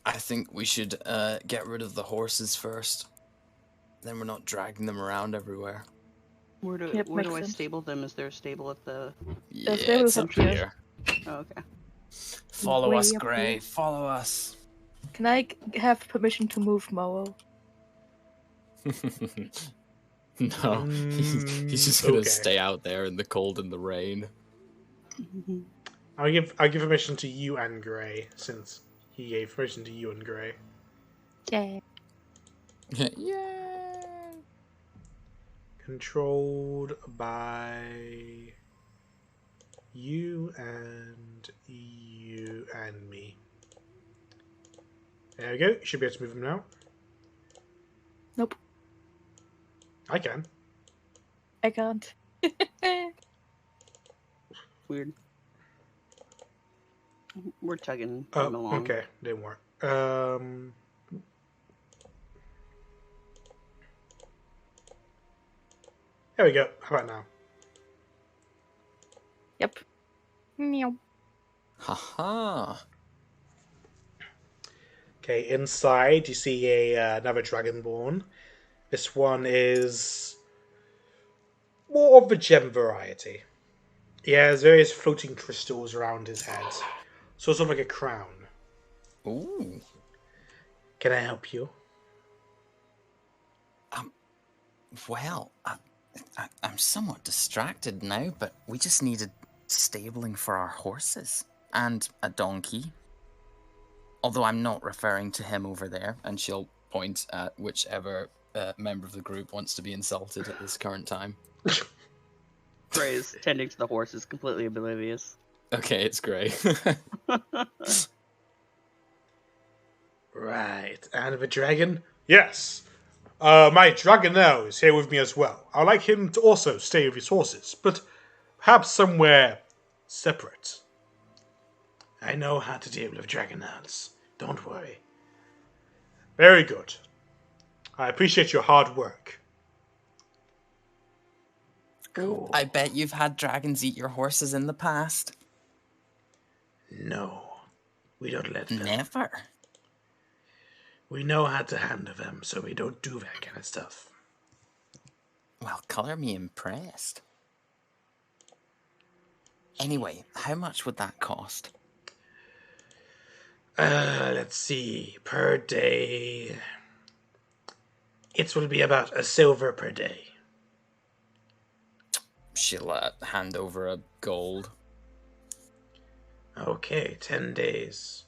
I think we should get rid of the horses first. Then we're not dragging them around everywhere. Where do Yep, where do makes I sense. stable them? Is there a stable at the? Yeah, there it's was up up here. here. Oh, okay. Follow Way us, up Gray. here. Follow us. Can I have permission to move Moa? No, he's just gonna Okay. stay out there in the cold and the rain. I'll give permission to you and Gray, since he gave permission to you and Gray. Yeah. Yeah. Controlled by you and me. There we go. You should be able to move them now. Nope, I can. I can't. Weird. We're tugging Oh, them along. okay. Didn't work. There we go. How about now? Yep. Meow. Haha. Okay, inside you see another dragonborn. This one is more of the gem variety. He has various floating crystals around his head, sort of like a crown. Ooh. Can I help you? Well, I'm somewhat distracted now, but we just needed stabling for our horses and a donkey. Although I'm not referring to him over there. And she'll point at whichever member of the group wants to be insulted at this current time. Gray is tending to the horses, completely oblivious. Okay, it's Gray. Right, and the dragon? Yes. My dragon now is here with me as well. I'd like him to also stay with his horses, but perhaps somewhere separate. I know how to deal with dragonels. Don't worry. Very good. I appreciate your hard work. Cool. I bet you've had dragons eat your horses in the past. No, we don't let them. Never. We know how to handle them, so we don't do that kind of stuff. Well, color me impressed. Anyway, how much would that cost? Let's see. Per day, it will be about a silver per day. She'll hand over a gold. Okay, 10 days.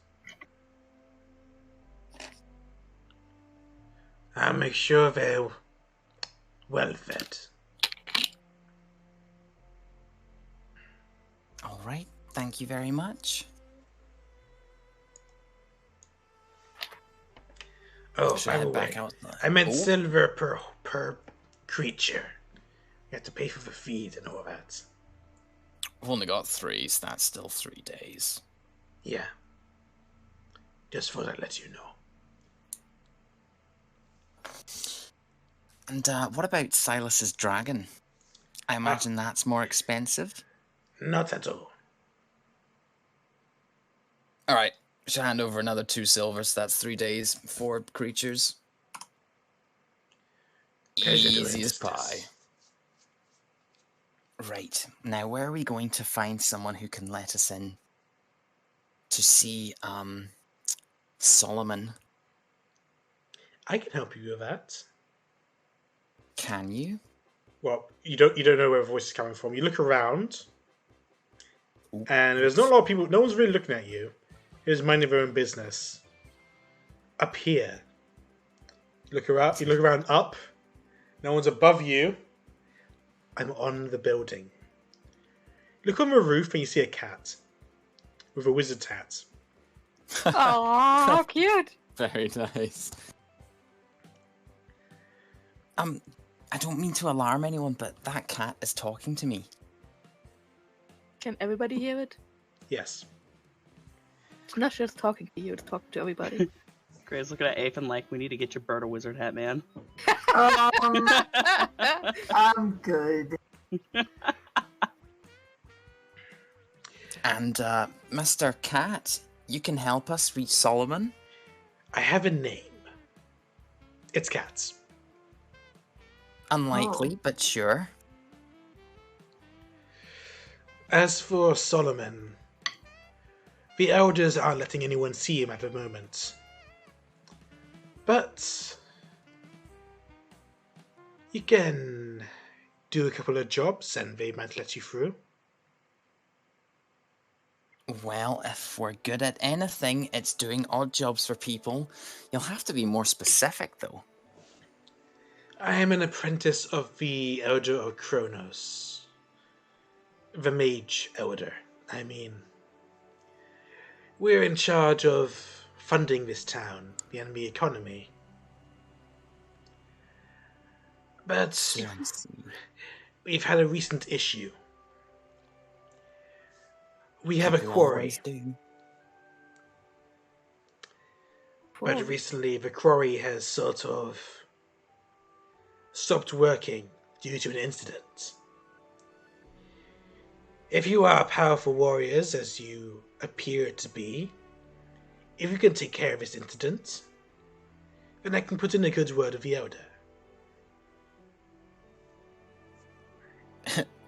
I'll make sure they're well fed. All right, thank you very much. Oh, Should by head the back way, out. I meant Oh. silver per creature. You have to pay for the feed and all that. We've only got 3, so that's still 3 days. Yeah. Just thought I'd let you know. And what about Silas's dragon? I imagine that's more expensive. Not at all. All right. Should hand over another 2 silver, so that's 3 days, 4 creatures. Pleasure doing Easy as business. pie. Right. Now, where are we going to find someone who can let us in to see Solomon? I can help you with that. Can you? Well, you don't know where the voice is coming from. You look around, Ooh, and there's not a lot of people. No one's really looking at you. Who's minding their own business. Up here, you look around. You look around up. No one's above you. I'm on the building. Look on the roof and you see a cat with a wizard's hat. Oh, how cute! Very nice. I don't mean to alarm anyone, but that cat is talking to me. Can everybody hear it? Yes. It's not just talking to you, it's talking to everybody. Gray's looking at Ape and like, we need to get your bird a wizard hat, man. I'm good. And, Mr. Cat, you can help us reach Solomon? I have a name. It's Cats. Unlikely, but sure. As for Solomon, the elders aren't letting anyone see him at the moment. But you can do a couple of jobs and they might let you through. Well, if we're good at anything, it's doing odd jobs for people. You'll have to be more specific, though. I am an apprentice of the Elder of Kronos. The Mage Elder, I mean. We're in charge of funding this town and the economy. But I see. we've had a recent issue. We have a We quarry, always do. but recently the quarry has sort of stopped working due to an incident. If you are powerful warriors, as you appear to be, if you can take care of this incident, then I can put in a good word of the Elder.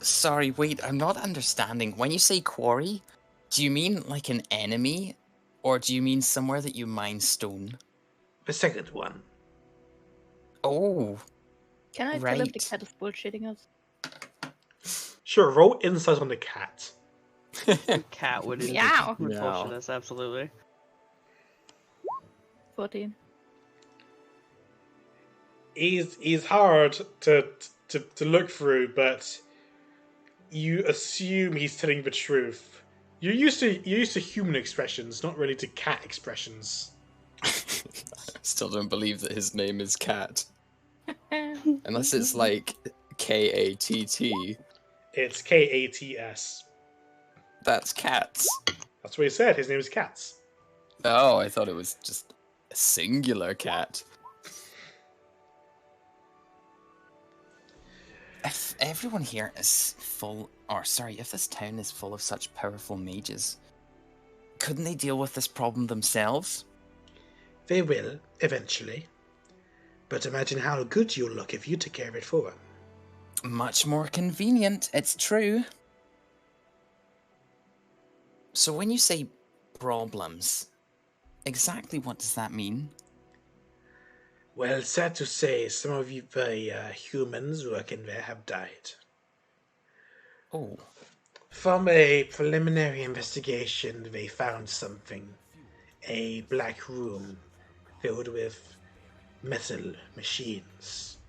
Sorry, wait, I'm not understanding. When you say quarry, do you mean like an enemy? Or do you mean somewhere that you mine stone? The second one. Oh, Can I tell if the Right. cat is bullshitting us? Sure, roll insight on the cat. Cat would Meow. bullshit us, absolutely. 14. He's hard to look through, but you assume he's telling the truth. You're used to human expressions, not really to cat expressions. Still don't believe that his name is Cat. Unless it's like Katt. It's Kats. That's Cats. That's what he said. His name is Cats. Oh, I thought it was just a singular cat. if everyone here is full, or sorry, if this town is full of such powerful mages, couldn't they deal with this problem themselves? They will, eventually. But imagine how good you'll look if you took care of it for them. Much more convenient, it's true. So when you say problems, exactly what does that mean? Well, sad to say, some of you humans working there have died. Oh, From a preliminary investigation, they found something. A black room filled with metal machines.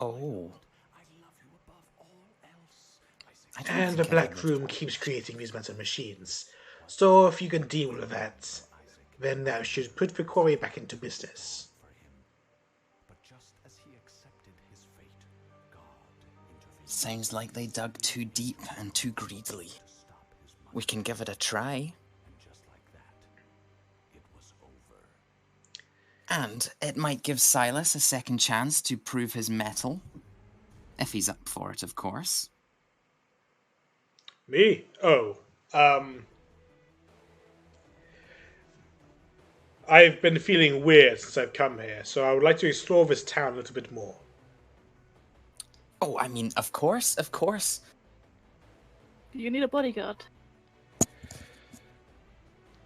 oh. I don't And the think I've black ever room thought- keeps creating these metal machines. So if you can deal with that, then that should put the quarry back into business. Sounds like they dug too deep and too greedily. We can give it a try. And it might give Silas a second chance to prove his mettle. If he's up for it, of course. Me? Oh. I've been feeling weird since I've come here, so I would like to explore this town a little bit more. Oh, I mean, of course, of course. Do you need a bodyguard?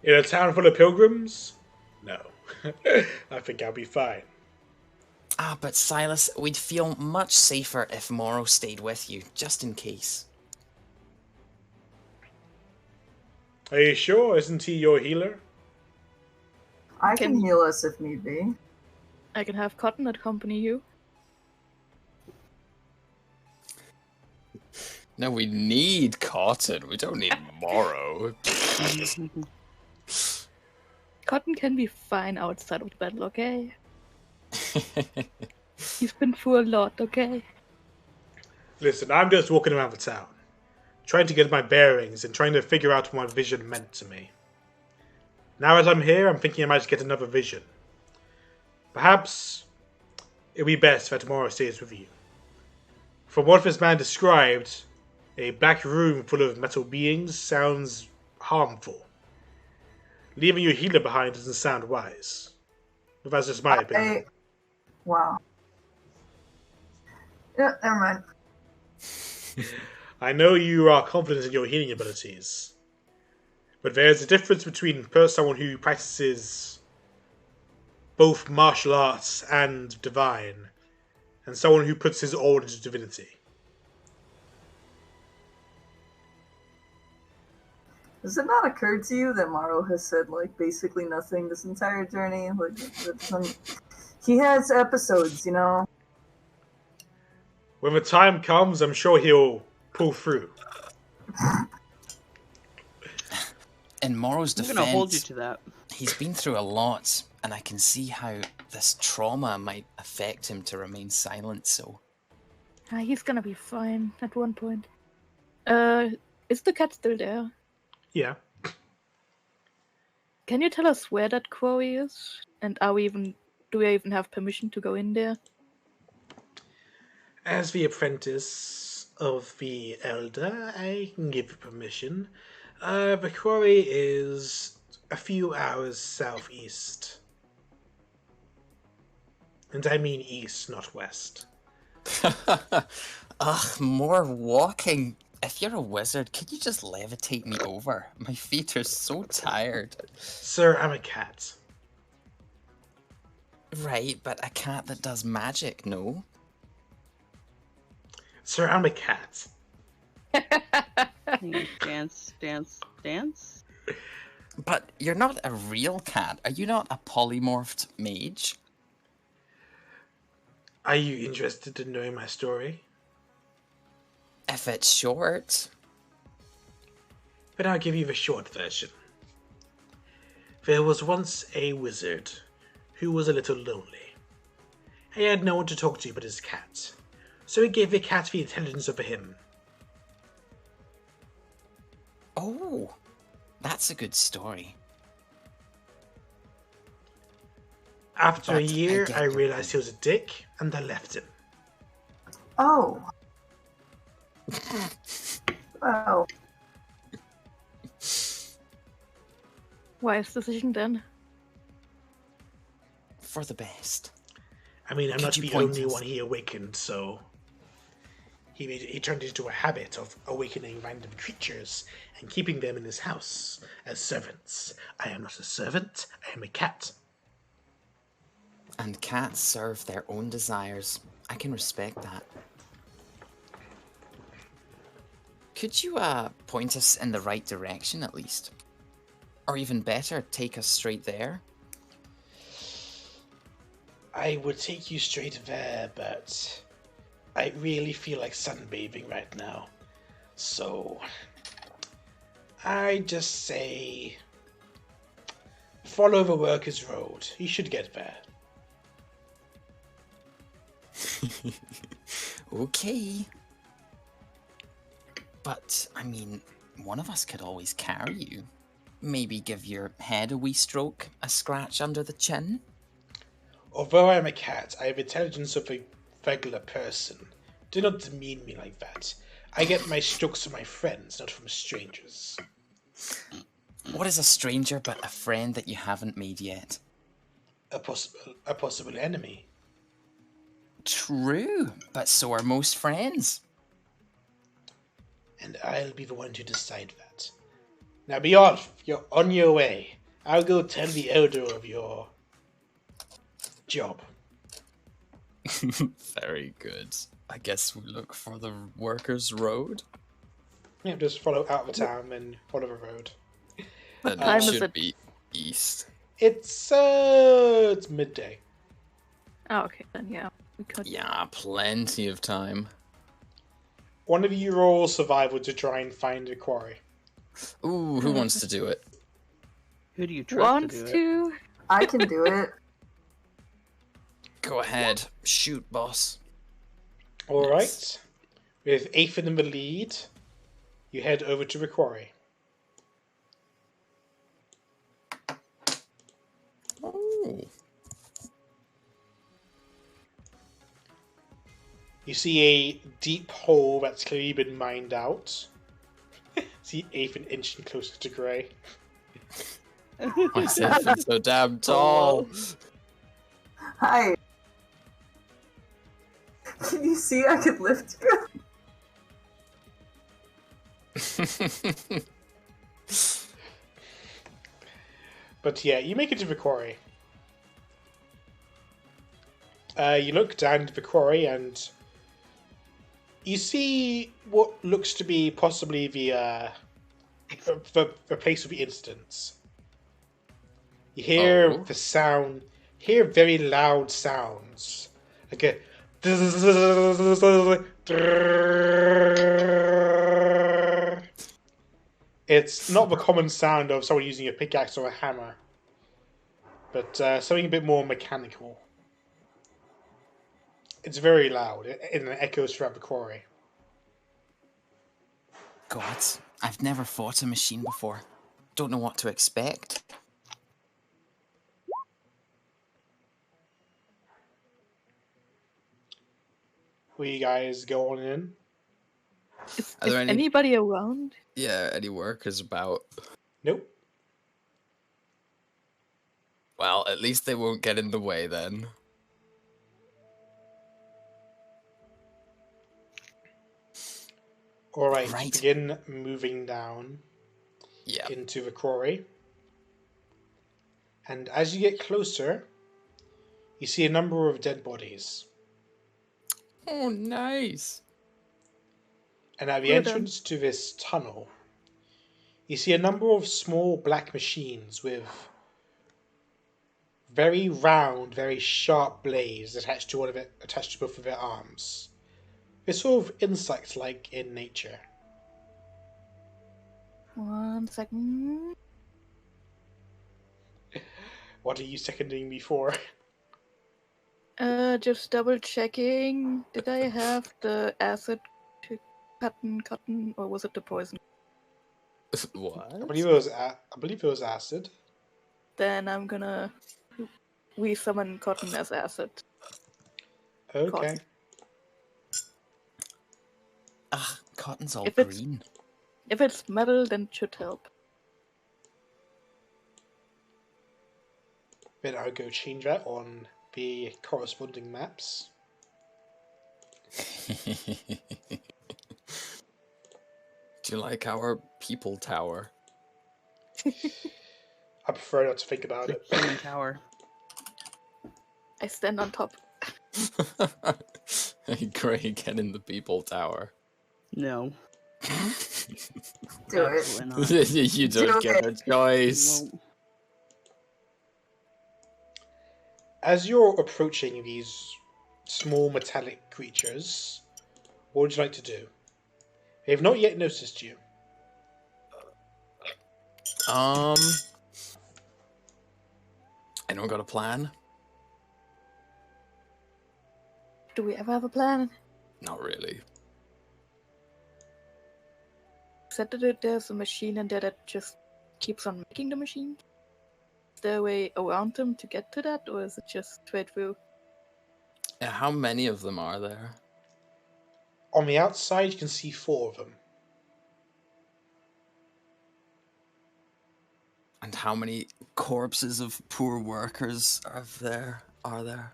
In a town full of pilgrims? No. I think I'll be fine. Ah, but Silas, we'd feel much safer if Morrow stayed with you, just in case. Are you sure? Isn't he your healer? I can heal us if need be. I can have Cotton accompany you. No, we need Cotton. We don't need Morrow. Cotton can be fine outside of the battle, okay? He's been through a lot, okay? Listen, I'm just walking around the town, trying to get my bearings and trying to figure out what my vision meant to me. Now as I'm here, I'm thinking I might get another vision. Perhaps it'd be best if tomorrow stays with you. From what this man described, a black room full of metal beings sounds harmful. Leaving your healer behind doesn't sound wise. But that's just my opinion. Wow. Yeah, never mind. I know you are confident in your healing abilities, but there's a difference between someone who practices both martial arts and divine, and someone who puts his all into divinity. Does it not occur to you that Morrow has said, like, basically nothing this entire journey? Like, he has episodes, you know? When the time comes, I'm sure he'll pull through. In Morrow's I'm defense, gonna hold you to that. he's been through a lot, and I can see how this trauma might affect him to remain silent, so... He's gonna be fine at one point. Is the cat still there? Yeah. Can you tell us where that quarry is? And do we even have permission to go in there? As the apprentice of the elder, I can give you permission. The quarry is a few hours southeast. And I mean east, not west. Ugh, more walking. If you're a wizard, could you just levitate me over? My feet are so tired. Sir, I'm a cat. Right, but a cat that does magic, no? Sir, I'm a cat. Dance, dance, dance. But you're not a real cat. Are you not a polymorphed mage? Are you interested in knowing my story? If it's short. Then I'll give you the short version. There was once a wizard who was a little lonely. He had no one to talk to but his cat, so he gave the cat the intelligence of a him. Oh, that's a good story. After a But year, get I your realized he was a dick, and I left him. Oh. Oh. Wise decision then. For the best. I mean, I'm Could not you the point only us? one he awakened, so he turned it into a habit of awakening random creatures and keeping them in his house as servants. I am not a servant, I am a cat. And cats serve their own desires. I can respect that. Could you point us in the right direction at least? Or even better, take us straight there? I would take you straight there, but I really feel like sunbathing right now. So I just say follow the workers' road. You should get there. Okay. But, I mean, one of us could always carry you. Maybe give your head a wee stroke, a scratch under the chin. Although I am a cat, I have intelligence of a regular person. Do not demean me like that. I get my strokes from my friends, not from strangers. What is a stranger but a friend that you haven't made yet? A possible enemy. True, but so are most friends. And I'll be the one to decide that. Now be off. You're on your way. I'll go tell the elder of your job. Very good. I guess we look for the workers' road. Yeah, just follow out of the town and follow the road. Then time it is should it? be east. It's midday. Oh, okay, then yeah. We could. Yeah, plenty of time. One of you roll survival to try and find a quarry. Ooh, who wants to do it? Who do you trust to Wants do it? to? I can do it. Go ahead. Shoot, boss. Alright. With Aethan in the lead, you head over to the quarry. Oh. You see a deep hole that's clearly been mined out. See Aethan inching closer to Grey. Why is it so damn tall? Hi. Can you see I could lift you? But yeah, you make it to the quarry. You look down into the quarry and you see what looks to be possibly the place of the incidents. You hear the sound, hear very loud sounds. Like a it's not the common sound of someone using a pickaxe or a hammer, but something a bit more mechanical. It's very loud, and it echoes throughout the quarry. Gods, I've never fought a machine before. Don't know what to expect. Will you guys go on in? Is Are there any- anybody around? Yeah, any workers about? Nope. Well, at least they won't get in the way then. Alright, Right. begin moving down Yeah. into the quarry. And as you get closer, you see a number of dead bodies. Oh, nice. And at the Well done. entrance to this tunnel, you see a number of small black machines with very round, very sharp blades attached to both of their arms. They're sort of insect-like in nature. 1 second. What are you seconding me for? Just double checking. Did I have the acid to cotton, or was it the poison? What? I believe it was acid. Then I'm gonna summon cotton as acid. Okay. Cotton. Ugh, cotton's all If it's- green. If it's metal, then it should help. Then I'll go change that on the corresponding maps. Do you like our people tower? I prefer not to think about The it. human tower. I stand on top. Hey, Gray, get in the people tower. No. Do it. Absolutely not. You don't Do get it. a choice. Won't. As you're approaching these small metallic creatures, what would you like to do? They've not yet noticed you. Anyone got a plan? Do we ever have a plan? Not really. Said that there's a machine in there that just keeps on making the machine? Is there a way around them to get to that, or is it just straight through? How many of them are there? On the outside, you can see 4 of them. And how many corpses of poor workers are there?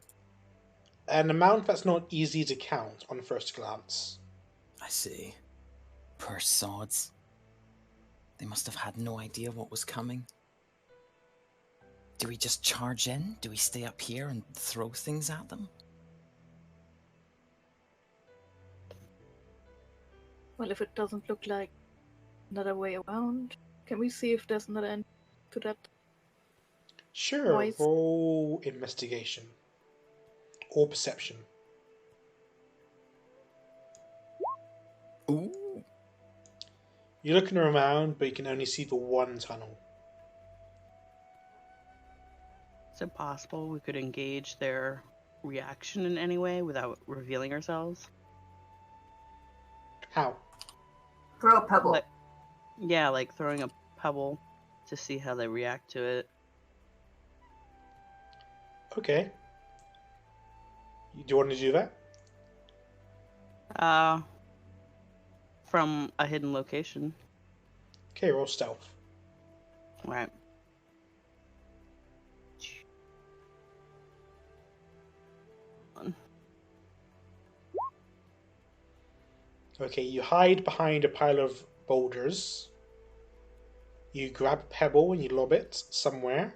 An amount that's not easy to count on first glance. I see. Poor sods. They must have had no idea what was coming. Do we just charge in? Do we stay up here and throw things at them? Well, if it doesn't look like another way around, can we see if there's another end to that Sure, noise? roll investigation. Or perception. Ooh. You're looking around, but you can only see the one tunnel. Is it possible we could engage their reaction in any way without revealing ourselves? How? Throw a pebble. Yeah, like throwing a pebble to see how they react to it. Okay. Do you want to do that? From a hidden location. Okay, roll stealth. Right. Okay, you hide behind a pile of boulders. You grab a pebble and you lob it somewhere.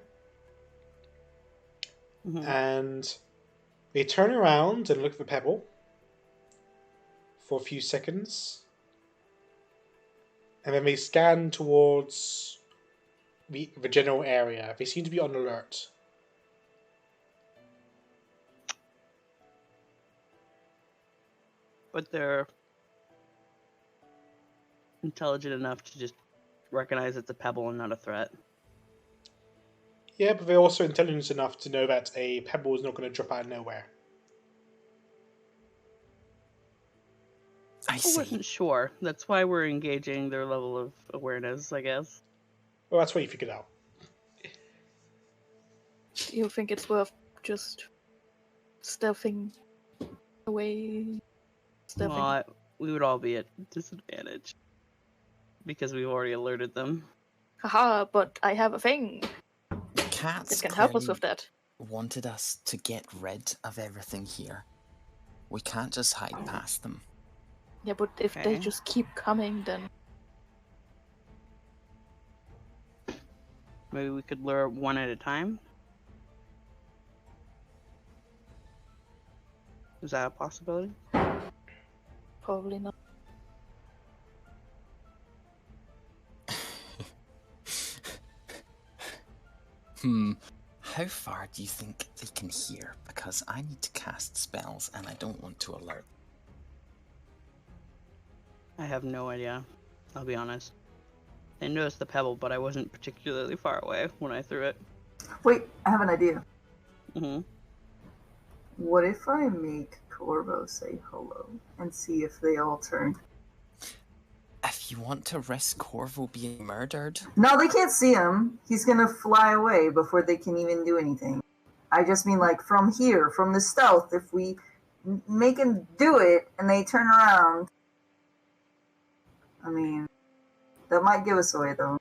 Mm-hmm. And they turn around and look at the pebble for a few seconds. And then they scan towards the general area. They seem to be on alert. But they're intelligent enough to just recognize it's a pebble and not a threat. Yeah, but they're also intelligent enough to know that a pebble is not going to drop out of nowhere. I wasn't sure. That's why we're engaging their level of awareness, I guess. Well, that's what you figured out. Do you think it's worth just stealthing away? Well, we would all be at disadvantage because we've already alerted them. Haha, but I have a thing. Cats It can help us clearly with that. wanted us to get rid of everything here. We can't just hide past them. Yeah, but if they Okay. just keep coming, then Maybe we could lure one at a time. Is that a possibility? probably not. How far do you think they can hear? Because I need to cast spells and I don't want to alert. I have no idea. I'll be honest. I noticed the pebble, but I wasn't particularly far away when I threw it. Wait, I have an idea. Mm-hmm. What if I make Corvo say hello and see if they all turn? If you want to risk Corvo being murdered, No, they can't see him. He's gonna fly away before they can even do anything. I just mean like from here, from the stealth, if we make him do it and they turn around. I mean, that might give us away though.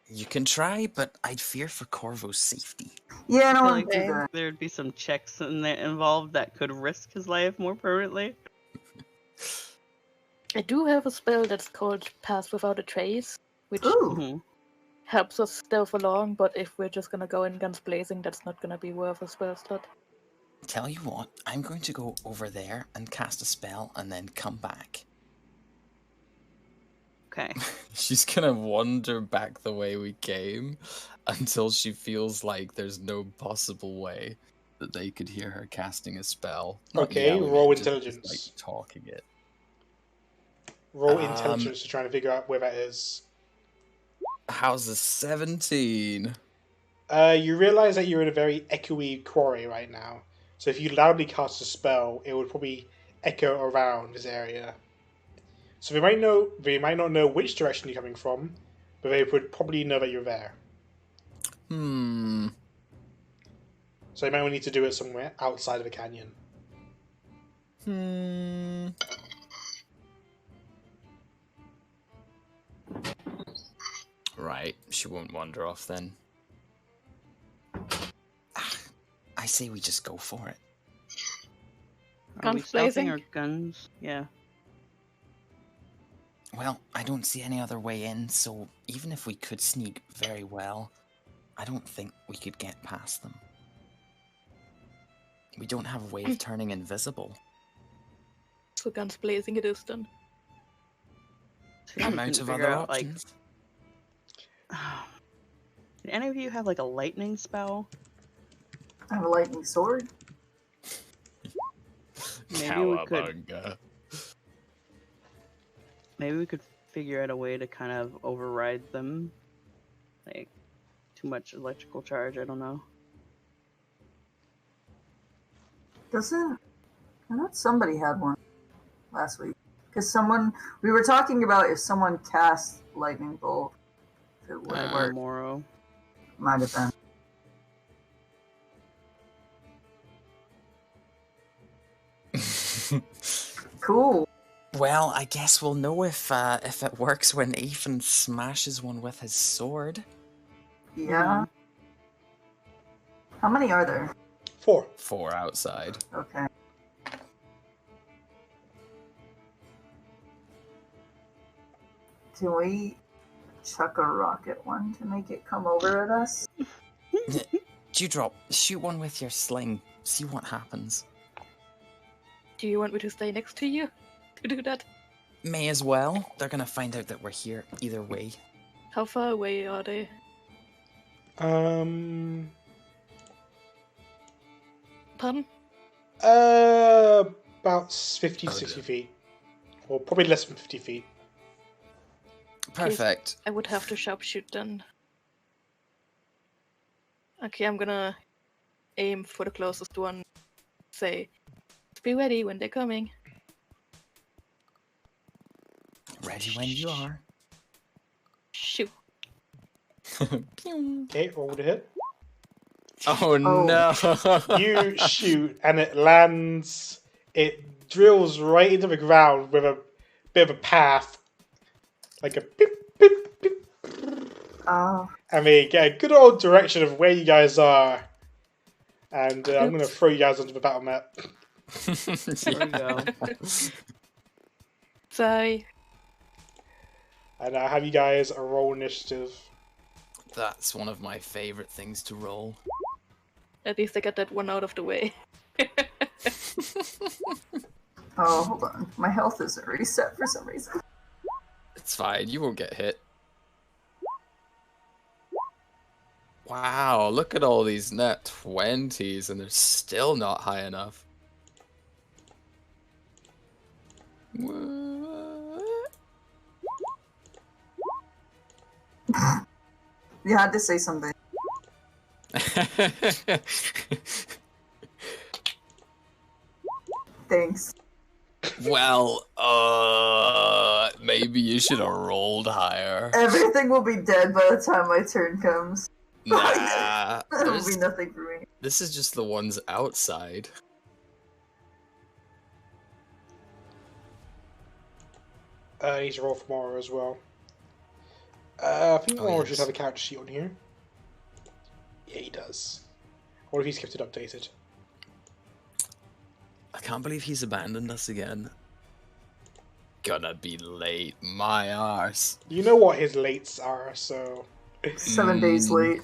you can try, but I'd fear for Corvo's safety. Yeah, I don't I feel want like to do that. there'd be some checks in there involved that could risk his life more permanently. I do have a spell that's called Pass Without a Trace, which Ooh. Mm-hmm. helps us stealth along, but if we're just gonna go in guns blazing, that's not gonna be worth a spell slot. Tell you what, I'm going to go over there and cast a spell and then come back. Okay. She's gonna wander back the way we came until she feels like there's no possible way that they could hear her casting a spell. Not Okay, yelling roll it, just, intelligence. like talking it. Roll intelligence to try and figure out where that is. How's a 17? You realize that you're in a very echoey quarry right now. So if you loudly cast a spell, it would probably echo around this area. So they might not know which direction you're coming from, but they would probably know that you're there. So you might need to do it somewhere outside of the canyon. Right, she won't wander off then. I say we just go for it. Are we Guns stealthing blazing? or guns? Yeah. Well, I don't see any other way in, so even if we could sneak very well, I don't think we could get past them. We don't have a way of turning invisible. So guns blazing it is then. See if we I'm can out of figure other out, options. Did any of you have like a lightning spell? I have a lightning sword. Maybe we could. Cowabunga. Maybe we could figure out a way to kind of override them. Like, too much electrical charge, I don't know. Doesn't I thought somebody had one last week? Because we were talking about if someone cast lightning bolt, if it would work. Moro. Might have been. Cool. Well, I guess we'll know if it works when Ethan smashes one with his sword. Yeah. How many are there? 4. 4 outside. Okay. Can we chuck a rocket one to make it come over at us? Dewdrop, shoot one with your sling. See what happens. Do you want me to stay next to you to do that? May as well. They're gonna find out that we're here either way. How far away are they? Um. Pardon? About 50 to 60 feet. Or probably less than 50 feet. Perfect. I would have to sharpshoot then. Okay, I'm gonna aim for the closest one. Say, be ready when they're coming. Ready when you are. Shoot. Pew. Okay, roll to hit. Oh no! You shoot, and it lands. It drills right into the ground with a bit of a path. Like a beep, beep, beep. Oh. And we get a good old direction of where you guys are. And I'm going to throw you guys onto the battle map. There we go. Sorry. And I'll have you guys roll initiative. That's one of my favorite things to roll. At least I got that one out of the way. Oh, hold on. My health isn't reset for some reason. It's fine, you won't get hit. Wow, look at all these net 20s and they're still not high enough. What? You had to say something. Thanks. Well, maybe you should have rolled higher. Everything will be dead by the time my turn comes. Nah, It'll be nothing for me. this is just the ones outside. I need to roll for Mora as well. I think Oh, Mora yes. should have a character sheet on here. Yeah, he does. Or if he's kept it updated. I can't believe he's abandoned us again. Gonna be late, my arse. You know what his lates are, so... 7 days late.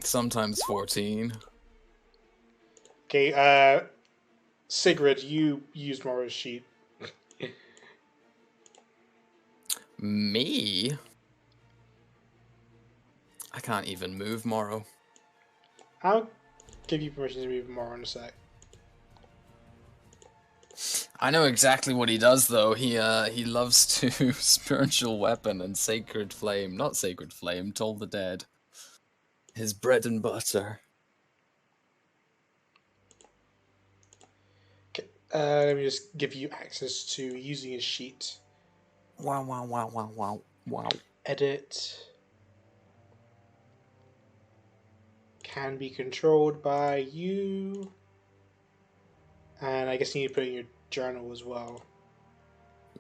Sometimes 14. Okay, Sigrid, you used Mora's sheet. Me? I can't even move Morrow. I'll give you permission to move Mora in a sec. I know exactly what he does, though. He loves to spiritual weapon and sacred flame. Not sacred flame, Toll the Dead. His bread and butter. Okay, let me just give you access to using his sheet. Wow, wow, wow, wow, wow, wow. Edit. Can be controlled by you. And I guess you need to put it in your journal as well.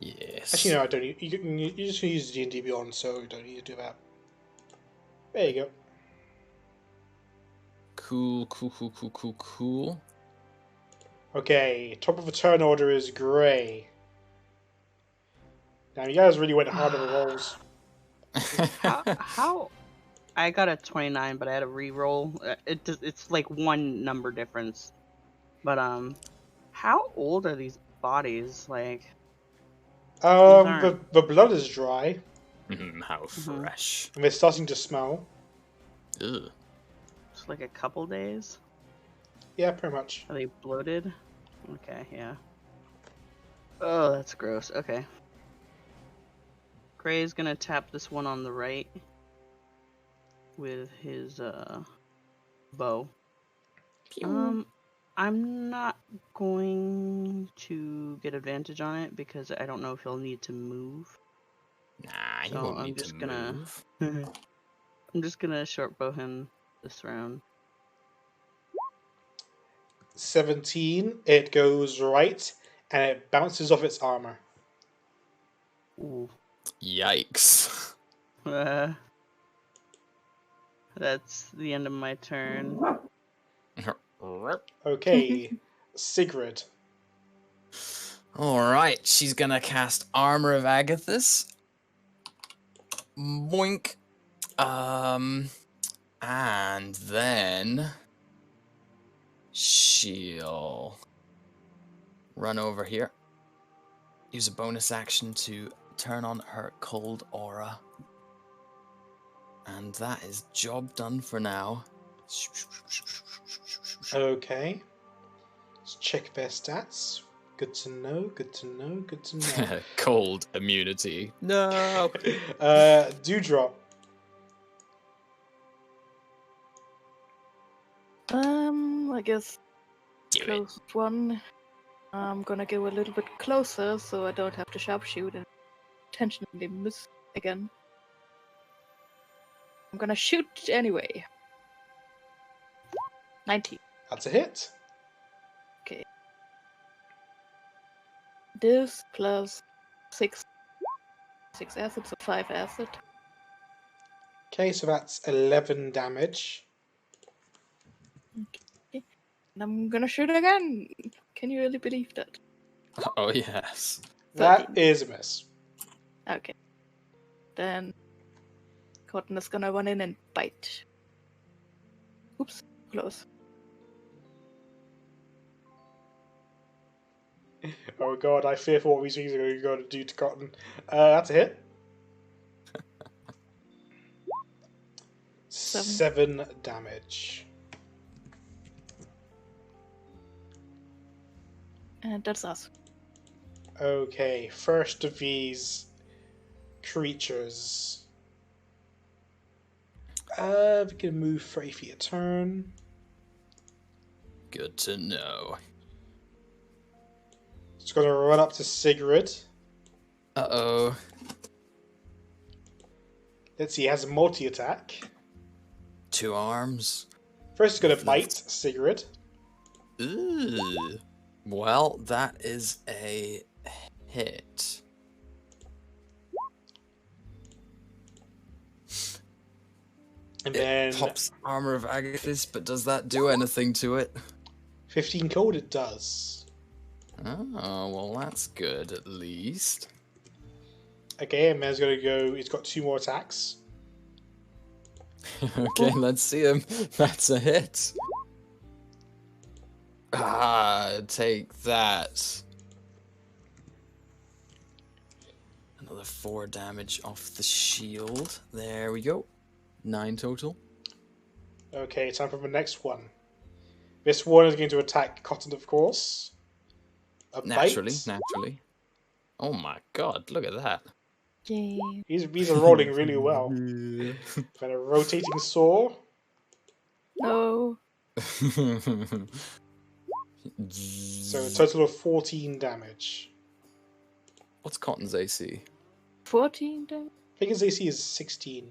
Yes. Actually, no, I don't need. You just use D&D Beyond, so you don't need to do that. There you go. Cool. Okay, top of the turn order is Grey. Now, you guys really went hard on the rolls. How? I got a 29, but I had a re-roll. It's like one number difference. But how old are these bodies? Like, aren't- The blood is dry, How fresh. and they're starting to smell. Ugh. it's like a couple days. Yeah, pretty much. Are they bloated? Okay, yeah. Oh, that's gross. Okay. Gray's gonna tap this one on the right with his bow. I'm not going to get advantage on it because I don't know if he'll need to move. Nah, you So won't I'm need just to gonna- move. I'm just gonna short bow him this round. 17, it goes right, and it bounces off its armor. Ooh. Yikes. That's the end of my turn. Okay, Sigrid. Alright, she's gonna cast Armor of Agathis. Boink. And then she'll run over here. Use a bonus action to turn on her cold aura. And that is job done for now. Okay. Let's check their stats. Good to know. Cold immunity. No. Dewdrop. I guess Do it. close one. I'm gonna go a little bit closer so I don't have to sharpshoot and intentionally miss again. I'm gonna shoot anyway. 19. That's a hit. This plus 6 acid, so 5 acid. Okay, so that's 11 damage. Okay. And I'm gonna shoot again. Can you really believe that? Oh, yes. That 13. is a miss. Okay. Then Cotton is gonna run in and bite. Oops, close. Oh god, I fear for what these things are going to do to Cotton. That's a hit. 7 damage. And that's us. Okay, first of these creatures. We can move 30 feet a turn. Good to know. It's going to run up to Sigrid. Uh-oh. Let's see, he has a multi-attack. 2 arms. First, it's going to bite Sigrid. Ooh. Well, that is a hit. And It then pops Armor of Agathis, but does that do anything to it? 15 cold it does. Oh, well, that's good at least. Okay, and Man's going to go... He's got 2 more attacks. Okay, let's see him. That's a hit. Ah, take that. Another 4 damage off the shield. There we go. 9 total. Okay, time for the next one. This one is going to attack Cotton, of course. A Naturally, bite. naturally. Oh my god, look at that. Yay. These are rolling really well. And a rotating saw. No. So a total of 14 damage. What's Cotton's AC? 14 damage? I think his AC is 16.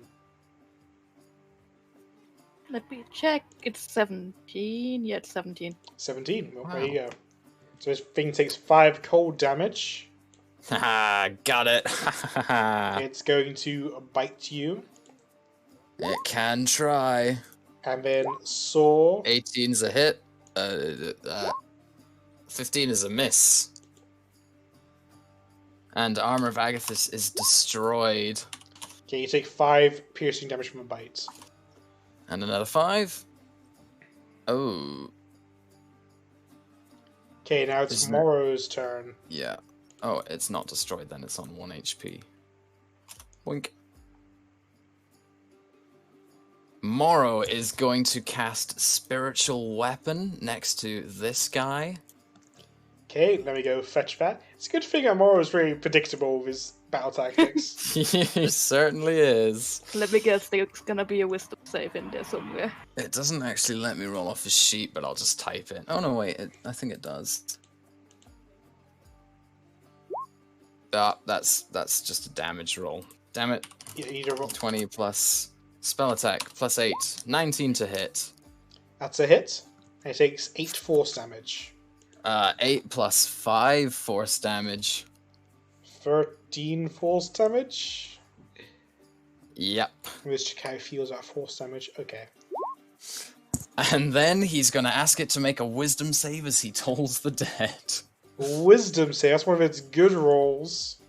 Let me check. It's 17. Yeah, it's 17. 17. Well, Wow. there you go. So this thing takes 5 cold damage. Haha, got it. It's going to bite you. It can try. And then Saw. 18's a hit. 15 is a miss. And Armor of Agathis is destroyed. Okay, you take 5 piercing damage from a bite. And another 5. Oh. Okay, now it's Isn't it- Morrow's turn. Yeah. Oh, it's not destroyed then. It's on 1 HP. Boink. Morrow is going to cast Spiritual Weapon next to this guy. Okay, let me go fetch that. It's a good thing that Morrow's very predictable with his battle tactics. He certainly is. Let me guess, there's gonna be a wisdom save in there somewhere. It doesn't actually let me roll off a sheet, but I'll just type it. Oh no, wait, I think it does. Ah, that's just a damage roll. Damn it. You need to roll. 20 plus spell attack plus 8. 19 to hit. That's a hit. And it takes 8 force damage. 8 plus 5 force damage. 13 force damage. Yep. Let me just check how it feels at force damage. Okay. And then he's gonna ask it to make a wisdom save as he tolls the dead. Wisdom save. That's one of its good rolls.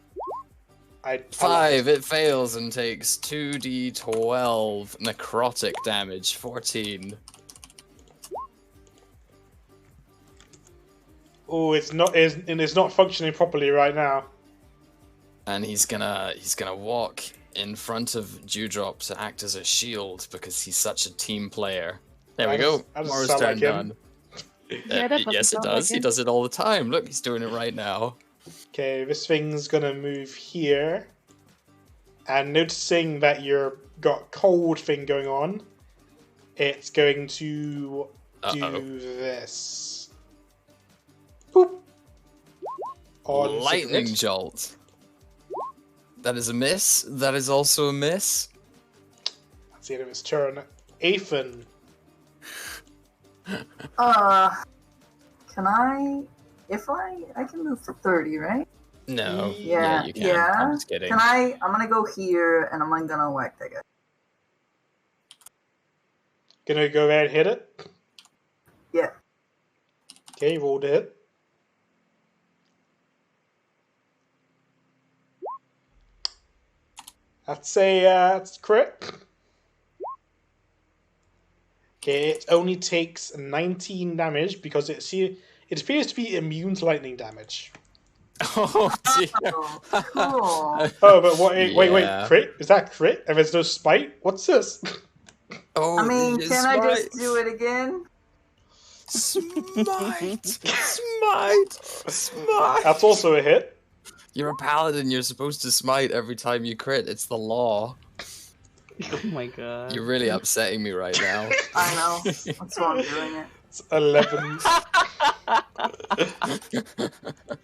I 5, it fails and takes 2d12 necrotic damage. 14. Oh, it's not functioning properly right now. And he's gonna walk in front of Dewdrop to act as a shield because he's such a team player. There we go. That doesn't Morrow's sound turn like him. done. Yeah, that doesn't Yes, it sound does. like He him. does it all the time. Look, he's doing it right now. Okay, this thing's gonna move here. And noticing that you're got cold thing going on, it's going to do this. Boop. On Lightning Sigrid. jolt. That is a miss. That is also a miss. That's the end of his turn. Aethan. Can I? If I can move to 30, right? No. Yeah, you can. I'm just kidding. Can I? I'm gonna go here, and I'm gonna whack that guy. Gonna go ahead and hit it. Yeah. Okay, roll to hit. That's crit. Okay, it only takes 19 damage because it appears to be immune to lightning damage. Oh dear. Oh, cool. Oh, but wait, Yeah. crit? Is that crit? If there's no spite, what's this? Oh, I mean, it is can I just smite. do it again? Smite! Smite! Smite! That's also a hit. You're a paladin, you're supposed to smite every time you crit. It's the law. Oh my god. You're really upsetting me right now. I know. That's why I'm doing it. It's 11.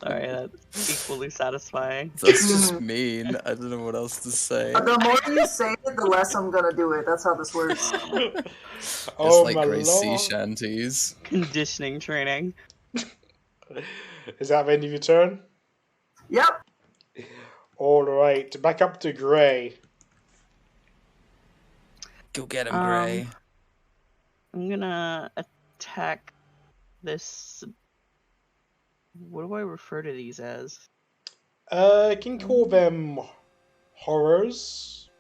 Sorry, that's equally satisfying. That's just mean. I don't know what else to say. The more you say it, the less I'm gonna do it. That's how this works. It's Oh like my Grace sea lord. shanties. Conditioning training. Is that the end of your turn? Yep. Alright, back up to Grey. Go get him, Gray. I'm gonna attack this. What do I refer to these as? I can call them horrors.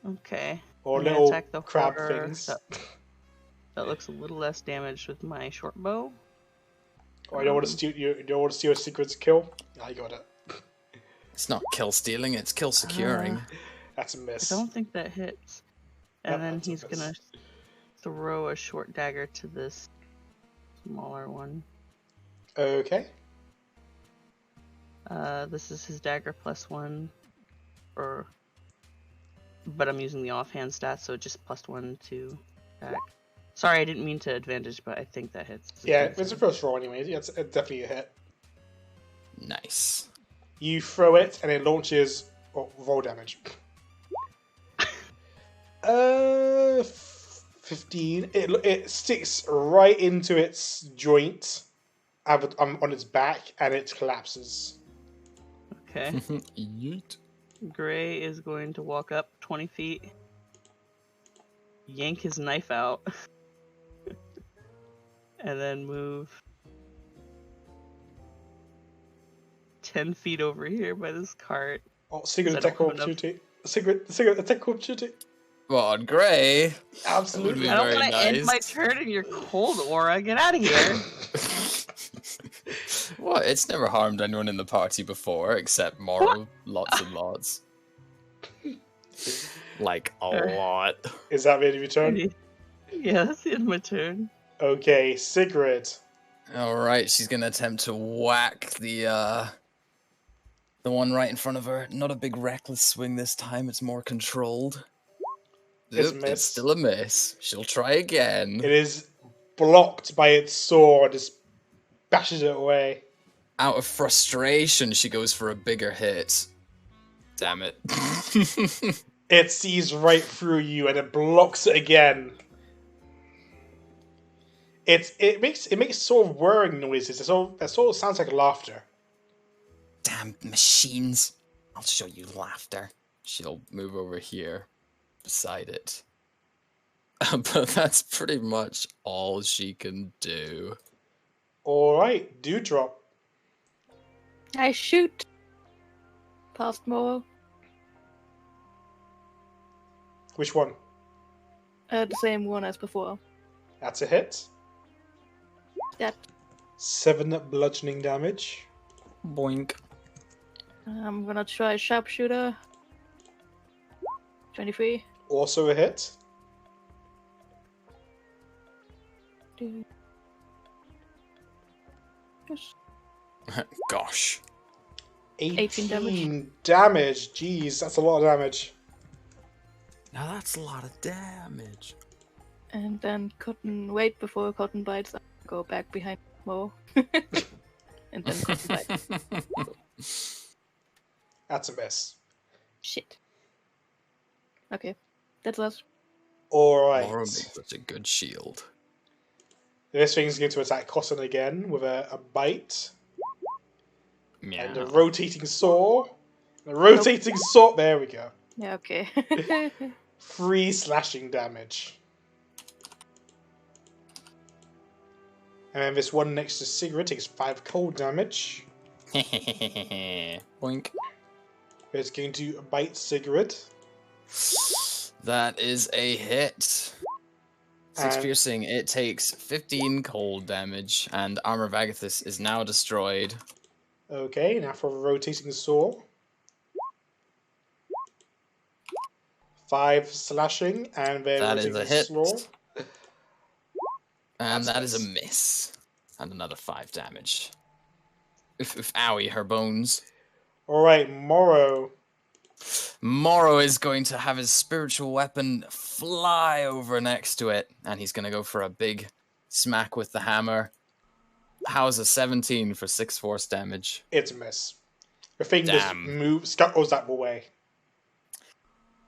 Okay. Or I'm gonna little attack the crab horror things. That looks a little less damaged with my short bow. Oh, you don't want to steal you don't want to steal a secret's kill? I got it. It's not kill stealing, it's kill securing. That's a I miss. don't think that hits. And Yep, then that's a he's miss. gonna throw a short dagger to this smaller one. Okay. This is his dagger +1, but I'm using the offhand stat, so just +1 to attack. Sorry, I didn't mean to advantage, but I think that hits. Yeah, it's a first roll anyways. Yeah, it's definitely a hit. Nice. You throw it and it launches roll damage. 15. It sticks right into its joint on its back and it collapses. Okay. Yeet. Gray is going to walk up 20 feet, yank his knife out, and then move 10 feet over here by this cart. Oh, secret I don't attack have enough- opportunity. Secret attack opportunity. Well, on Gray. Absolutely. I don't Very want to end my nice. turn in your cold aura. Get out of here. What? It's never harmed anyone in the party before, except Morrow. Lots and lots. Like, a lot. Is that the end of your turn? Yeah, that's the end of my turn. Okay, Sigrid. Alright, she's gonna attempt to whack the one right in front of her. Not a big reckless swing this time, it's more controlled. It's a Oop, miss. it's still a miss. She'll try again. It is blocked by its sword, just bashes it away. Out of frustration, she goes for a bigger hit. Damn it. It sees right through you and it blocks it again. It makes sort of whirring noises. It sort of sounds like laughter. Damn machines. I'll show you laughter. She'll move over here beside it. But that's pretty much all she can do. Alright, Dewdrop. I shoot past Moro. Which one? The same one as before. That's a hit. That 7 bludgeoning damage. Boink. I'm gonna try sharpshooter. 23. Also a hit. Yes. Gosh. 18 damage. damage. Jeez, that's a lot of damage. Now that's a lot of damage. And then Cotton wait before Cotton bites. I'll go back behind Mo. And then Cotton bites. That's a miss. Shit. Okay, that's us. Alright. Moro makes such a good shield. This thing's going to attack Cotton again with a bite. Yeah. And a rotating saw. A rotating saw. There we go. Yeah, okay. 3 slashing damage. And then this one next to Sigrid takes 5 cold damage. Boink. It's going to bite Sigrid. That is a hit. 6 And- piercing. It takes 15 cold damage, and Armor of Agathis is now destroyed. Okay, now for a rotating saw. 5 slashing, and then That is rotating a hit. saw. And That's that is a miss. And another 5 damage. Oof, owie, her bones. Alright, Morrow. Morrow is going to have his spiritual weapon fly over next to it, and he's going to go for a big smack with the hammer. How's a 17 for 6 force damage? It's a miss. The thing Damn. just scuttles that away.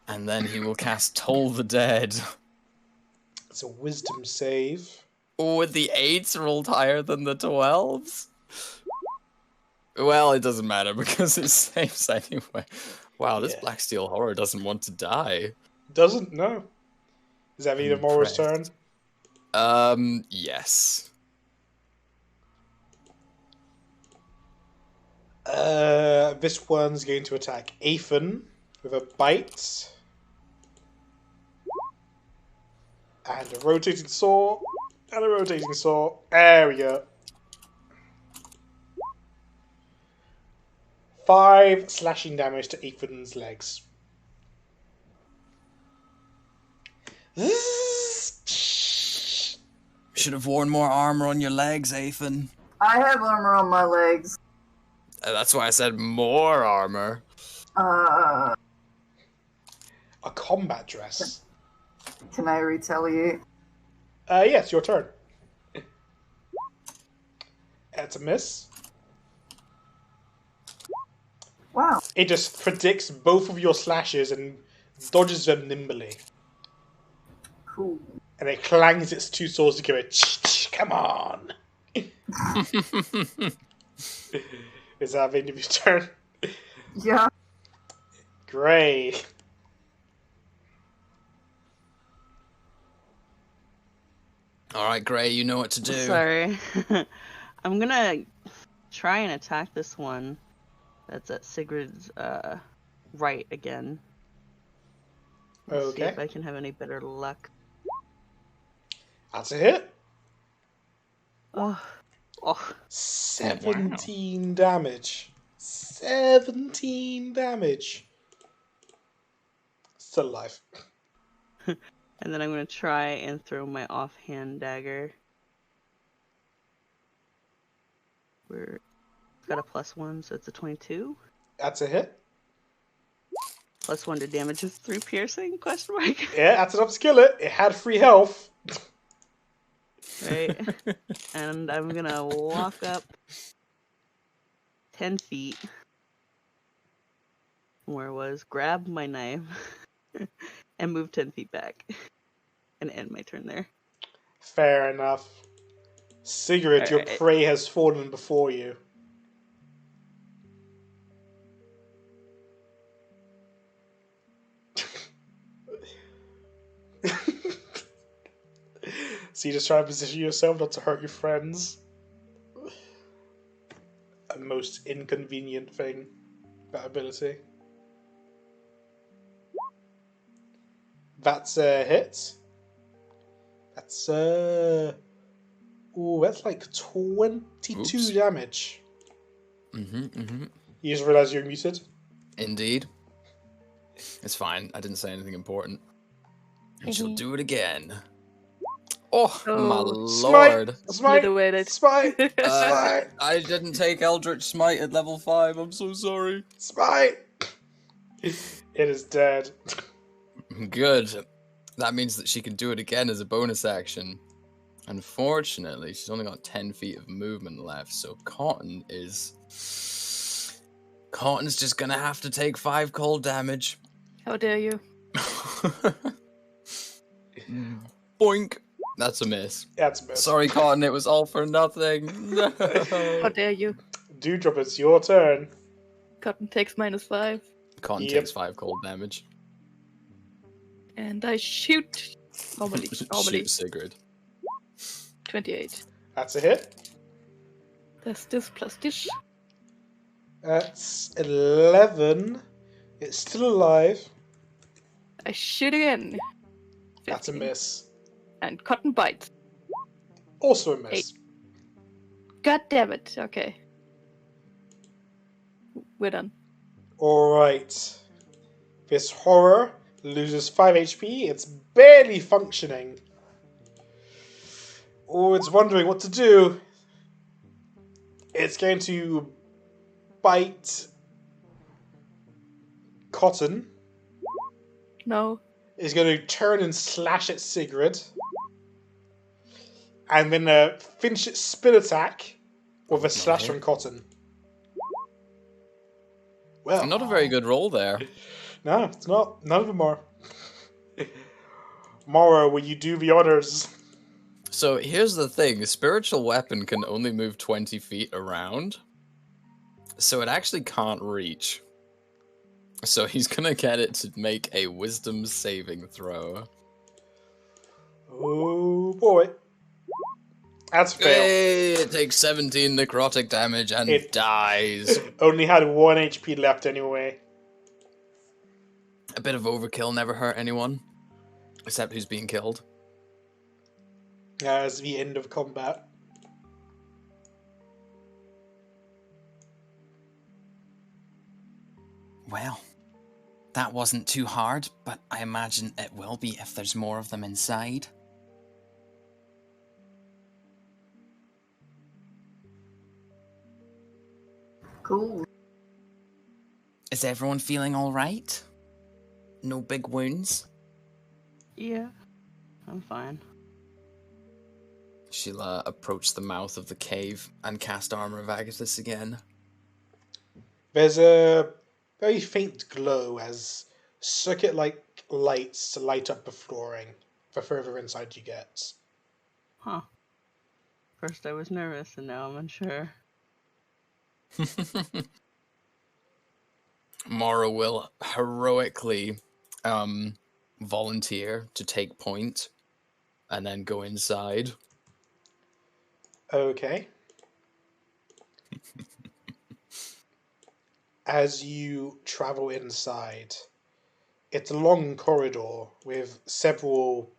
And then he will cast Toll the Dead. It's a wisdom save. Oh, with the 8s rolled higher than the 12s? Well, it doesn't matter because it saves anyway. Wow, this Yeah. Black Steel Horror doesn't want to die. Doesn't? No. Is that either Morrow's turn? Impressed. Yes. This one's going to attack Aethan with a bite. And a rotating saw. And a rotating saw. There we go. 5 slashing damage to Aethan's legs. Should have worn more armor on your legs, Aethan. I have armor on my legs. That's why I said more armor. A combat dress. Can I retaliate? Yes, your turn. That's a miss. Wow. It just predicts both of your slashes and dodges them nimbly. Cool. And it clangs its 2 swords together. Come on! Is that the end of your turn? Yeah. Gray. All right, Gray, you know what to do. Sorry. I'm gonna try and attack this one that's at Sigrid's right again. Let's see if Okay. I can have any better luck. That's a hit. Oh. 17 damage. 17 damage. Still alive. And then I'm gonna try and throw my offhand dagger. It's got a +1, so it's a 22. That's a hit. +1 to damage is 3 piercing? Question mark. Yeah, that's enough to kill it. It had 3 health. Right. And I'm gonna walk up 10 feet. Where it was, grab my knife, and move 10 feet back. And end my turn there. Fair enough. Sigrid, your Alright. prey has fallen before you. So you just try to position yourself not to hurt your friends. A most inconvenient thing. That ability. That's a hit. That's ooh, that's like 22 Oops. damage. Mm-hmm. You just realize you're muted? Indeed. It's fine. I didn't say anything important. And she'll do it again. Oh, my lord. Obliterated. Smite! Smite! I didn't take Eldritch Smite at level 5. I'm so sorry. Smite! It is dead. Good. That means that she can do it again as a bonus action. Unfortunately, she's only got 10 feet of movement left, so Cotton's just gonna have to take 5 cold damage. How dare you? Boink. That's a miss. That's a miss. Sorry, Cotton, it was all for nothing. No. How dare you? Dewdrop, it's your turn. Cotton takes -5. Cotton Yep. takes 5 cold damage. And I shoot. Normally. Shoot Sigrid. 28. That's a hit. That's this plus this. That's 11. It's still alive. I shoot again. That's a 15. miss. And Cotton bites. Also a miss. God damn it. Okay. We're done. Alright. This horror loses 5 HP. It's barely functioning. Oh, it's wondering what to do. It's going to bite Cotton. No. It's going to turn and slash at Sigrid. And then finish its spin attack with a slash from Cotton. Well, Not a very good roll there. No, it's not. None of them are. Mara, will you do the honors? So here's the thing. A spiritual weapon can only move 20 feet around. So it actually can't reach. So he's gonna get it to make a wisdom saving throw. Oh boy. That's fail. Hey, it takes 17 necrotic damage and It- dies. Only had 1 HP left anyway. A bit of overkill never hurt anyone. Except who's being killed. As the end of combat. Well, that wasn't too hard, but I imagine it will be if there's more of them inside. Cool. Is everyone feeling alright? No big wounds? Yeah, I'm fine. She'll approach the mouth of the cave and cast Armor of Agathis again. There's a very faint glow as circuit-like lights light up the flooring the further inside you get. Huh. First I was nervous, and now I'm unsure. Mara will heroically volunteer to take point and then go inside. Okay. As you travel inside, it's a long corridor with several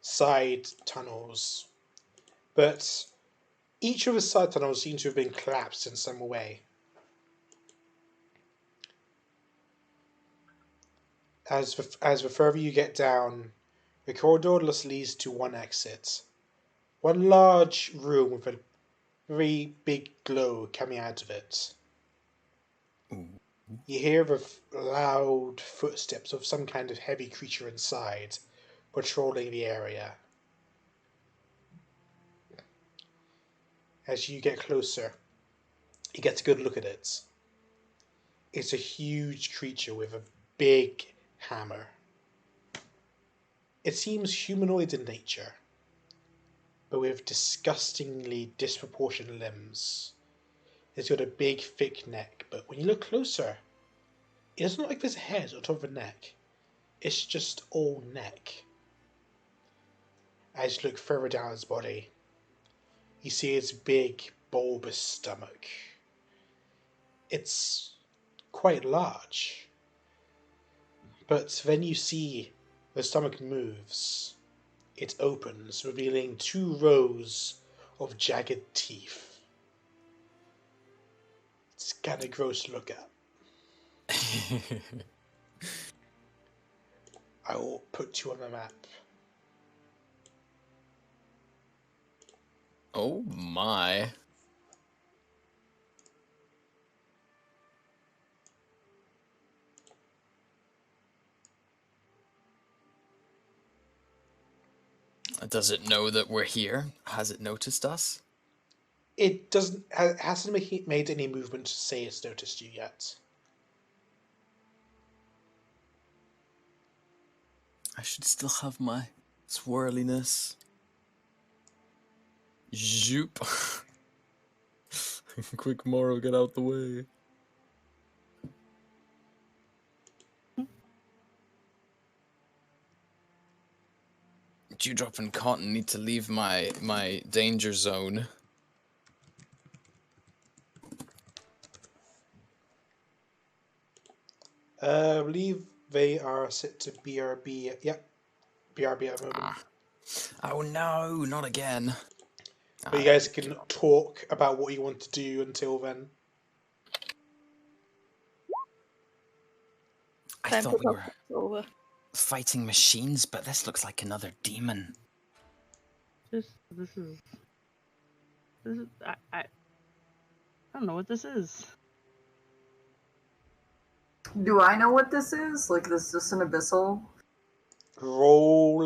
side tunnels, but each of the side tunnels seems to have been collapsed in some way. As the further you get down, the corridor just leads to one exit. One large room with a very big glow coming out of it. You hear the loud footsteps of some kind of heavy creature inside, patrolling the area. As you get closer, you get a good look at it. It's a huge creature with a big hammer. It seems humanoid in nature, but with disgustingly disproportionate limbs. It's got a big, thick neck, but when you look closer, it doesn't look like there's a head on top of the neck. It's just all neck. As you look further down its body, you see its big, bulbous stomach. It's quite large. But then you see the stomach moves. It opens, revealing 2 rows of jagged teeth. It's kind of gross to look at. I will put you on the map. Oh my. Does it know that we're here? Has it noticed us? It hasn't made any movement to say it's noticed you yet. I should still have my swirliness. Zoop. Quick, Moro, get out the way. Dewdrop and Cotton need to leave my danger zone. I believe they are set to BRB. Yep, BRB at the moment. Oh no, not again. But you guys can talk about what you want to do until then. I Time thought to we were talk over. fighting machines, but this looks like another demon. This is I don't know what this is. Do I know what this is? Like, this is just an abyssal? Roll,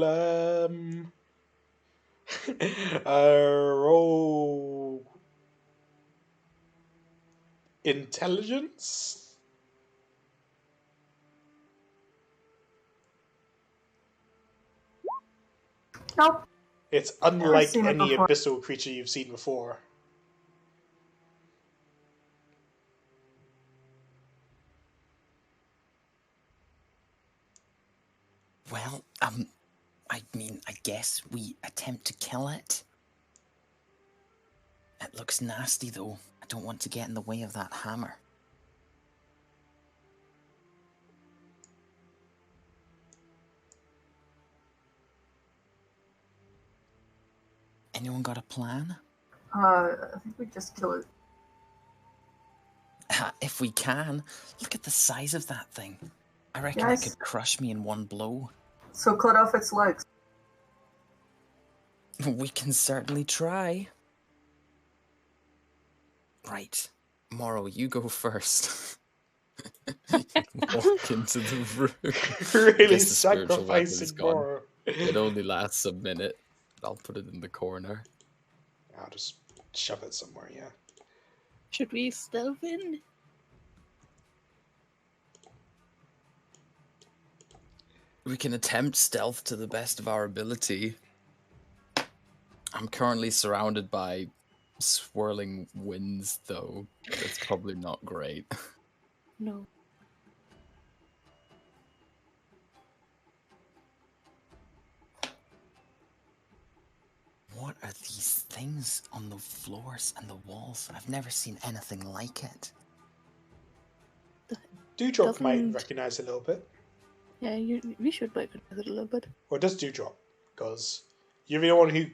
roll intelligence. Nope. It's unlike seen it any before. abyssal creature you've seen before. Well, I mean, I guess we attempt to kill it. It looks nasty, though. I don't want to get in the way of that hammer. Anyone got a plan? I think we just kill it. If we can. Look at the size of that thing. I reckon Yes. it could crush me in one blow. So cut off its legs. We can certainly try. Right. Moro, you go first. Walk into the room. Really Guess the spiritual weapon's sacrificing gone. more. It only lasts a minute. I'll put it in the corner. I'll just shove it somewhere, yeah. Should we stealth in? We can attempt stealth to the best of our ability. I'm currently surrounded by swirling winds, though. That's probably not great. No. What are these things on the floors and the walls? I've never seen anything like it. Dewdrop might Doesn't- recognize a little bit. Yeah, we should recognize it a little bit. Or does Dewdrop? Because you're the one who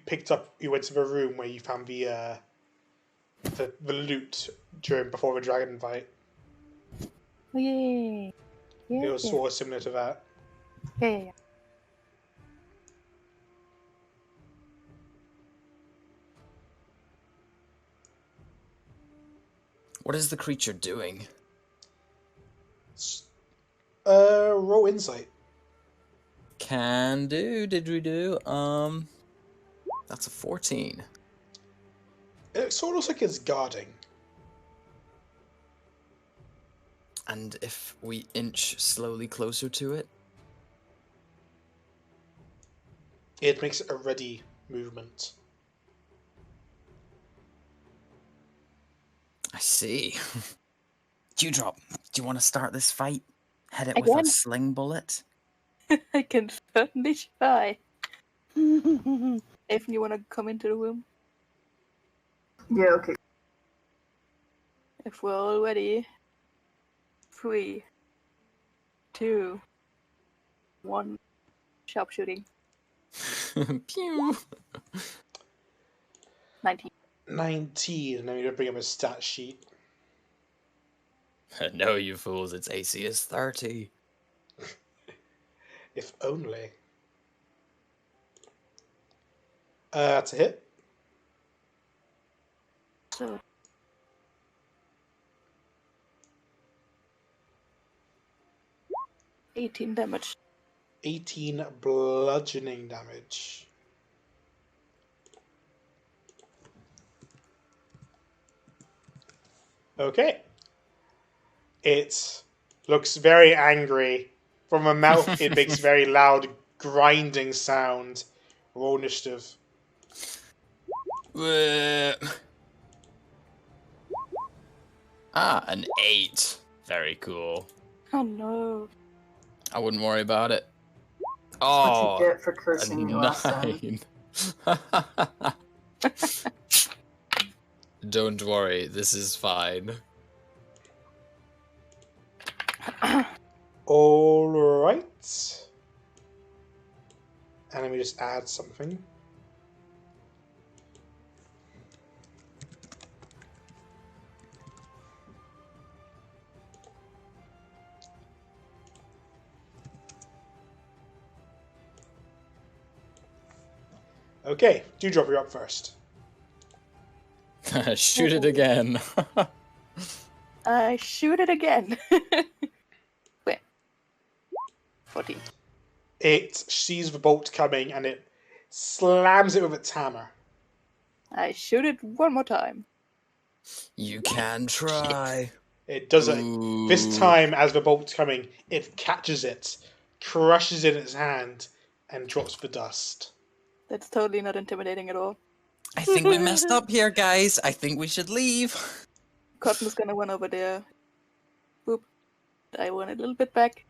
you went to the room where you found the loot before the dragon fight. Oh, yeah. It was sort of similar to that. Yeah. What is the creature doing? Roll insight. Can do. Did we do? That's a 14. It sort of looks like it's guarding. And if we inch slowly closer to it? It makes a ready movement. I see. Dewdrop, do you want to start this fight? Hit it with Again? a sling bullet? I can certainly try. If you want to come into the room, Yeah, okay. if we're all ready. 3, 2, 1. Sharpshooting. Pew! 19. 19, and I'm going to bring up a stat sheet. No, you fools, its AC is 30. If only. That's a hit. So 18 damage. 18 bludgeoning damage. Okay. It looks very angry. From a mouth, it makes very loud grinding sound. Roll initiative. An 8. Very cool. Oh no. I wouldn't worry about it. That's what you Oh, get for cursing me last time. 9. Don't worry, this is fine. Alright. And let me just add something. Okay, Dewdrop, you're up first. Shoot it again. I shoot it again. Wait. 14. It sees the bolt coming and it slams it with its hammer. I shoot it one more time. You can try. It does it. Ooh. This time, as the bolt's coming, it catches it, crushes it in its hand, and drops the dust. That's totally not intimidating at all. I think we messed up here, guys. I think we should leave. Cotton's gonna run over there. Boop. I run a little bit back.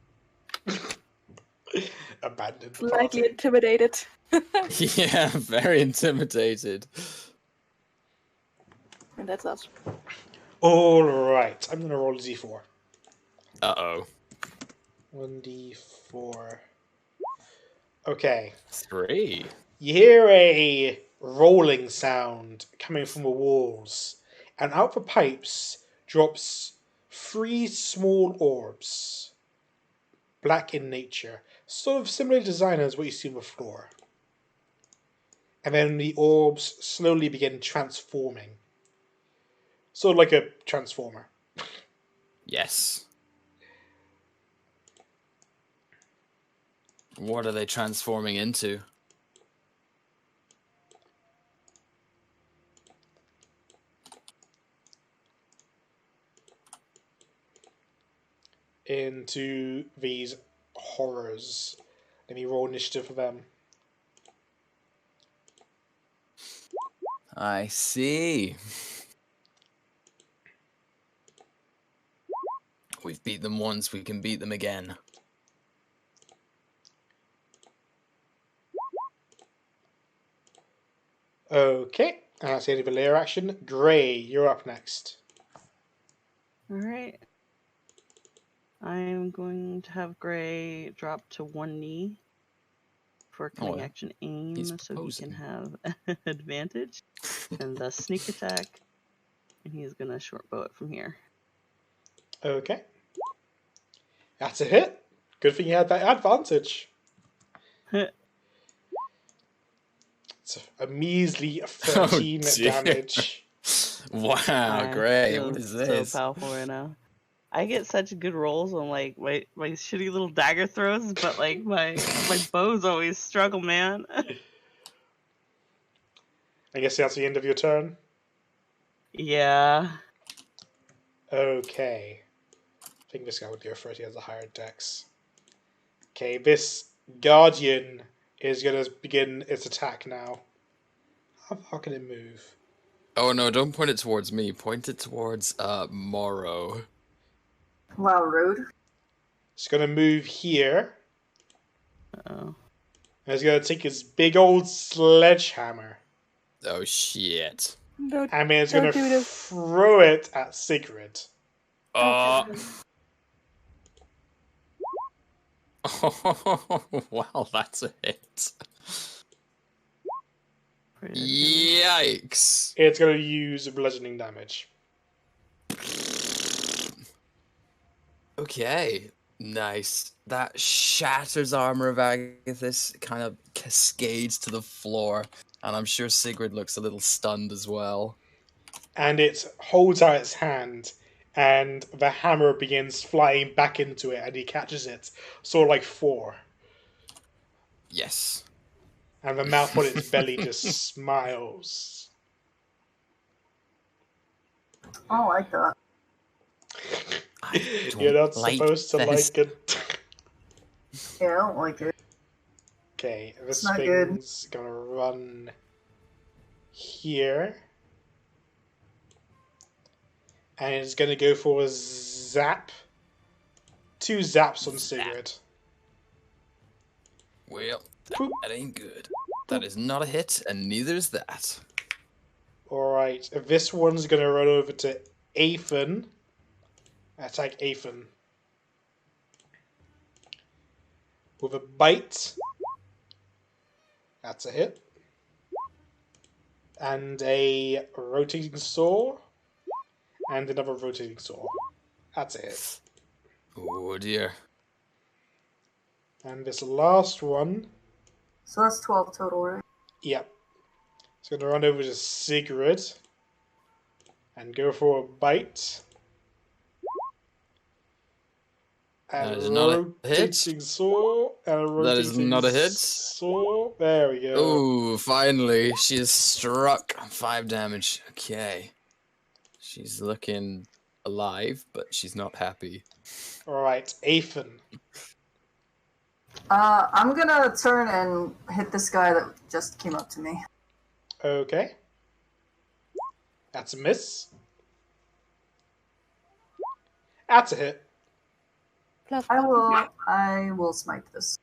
Abandoned Slightly party. intimidated. Yeah, very intimidated. And that's us. Alright, I'm going to roll a d4. Uh-oh. 1d4. Okay. 3. You hear a rolling sound coming from the walls, and out the pipes drops 3 small orbs. Black in nature. Sort of similar design as what you see on the floor. And then the orbs slowly begin transforming. Sort of like a transformer. Yes. What are they transforming into? Into these horrors. Let me roll initiative for them. I see. We've beat them once, we can beat them again. Okay, and that's the end of the layer action. Gray, you're up next. Alright. I'm going to have Gray drop to one knee for cutting yeah. action aim He's so he can proposing. have advantage. And the sneak attack. And he's going to short bow it from here. Okay. That's a hit. Good thing you had that advantage. It's a measly 13 dear. damage. Wow, I Gray, feel what is this? so powerful right now. I get such good rolls on like my shitty little dagger throws, but like my bows always struggle, man. I guess that's the end of your turn. Yeah. Okay. I think this guy would go first. He has a higher dex. Okay, this Guardian is going to begin its attack now. How far can it move? Oh no, don't point it towards me. Point it towards Morrow. Wow, rude. It's going to move here. Oh. And it's going to take his big old sledgehammer. Oh shit. No, And then it's going Don't do to this. throw it at Sigrid. Oh. Oh, wow, that's a hit. Yikes. It's going to use bludgeoning damage. Okay, nice. That shatters armor of Agathis, kind of cascades to the floor, and I'm sure Sigrid looks a little stunned as well. And it holds out its hand, and the hammer begins flying back into it, and he catches it, sort of like Thor. Yes. And the mouth on its belly just smiles. I don't like that. I You're not don't like supposed to this. like it. Yeah, I don't like it. Okay, this It's not good. thing's gonna run here. And it's gonna go for a zap. 2 zaps on Sigrid. Well, Boop. that ain't good. That is not a hit, and neither is that. Alright, this one's gonna run over to Aethan. Attack Aethan. With a bite. That's a hit. And a rotating saw. And another rotating saw. That's a hit. Oh dear. And this last one, So that's 12 total, right? yep. It's going to run over to Sigrid and go for a bite. And That is not a hit. rotating saw. And a rotating That is not a hit. saw. There we go. Oh, finally, she is struck. 5 damage. Okay. She's looking alive, but she's not happy. Alright, Aethan. I'm gonna turn and hit this guy that just came up to me. Okay. That's a miss. That's a hit. Plus, I will smite this.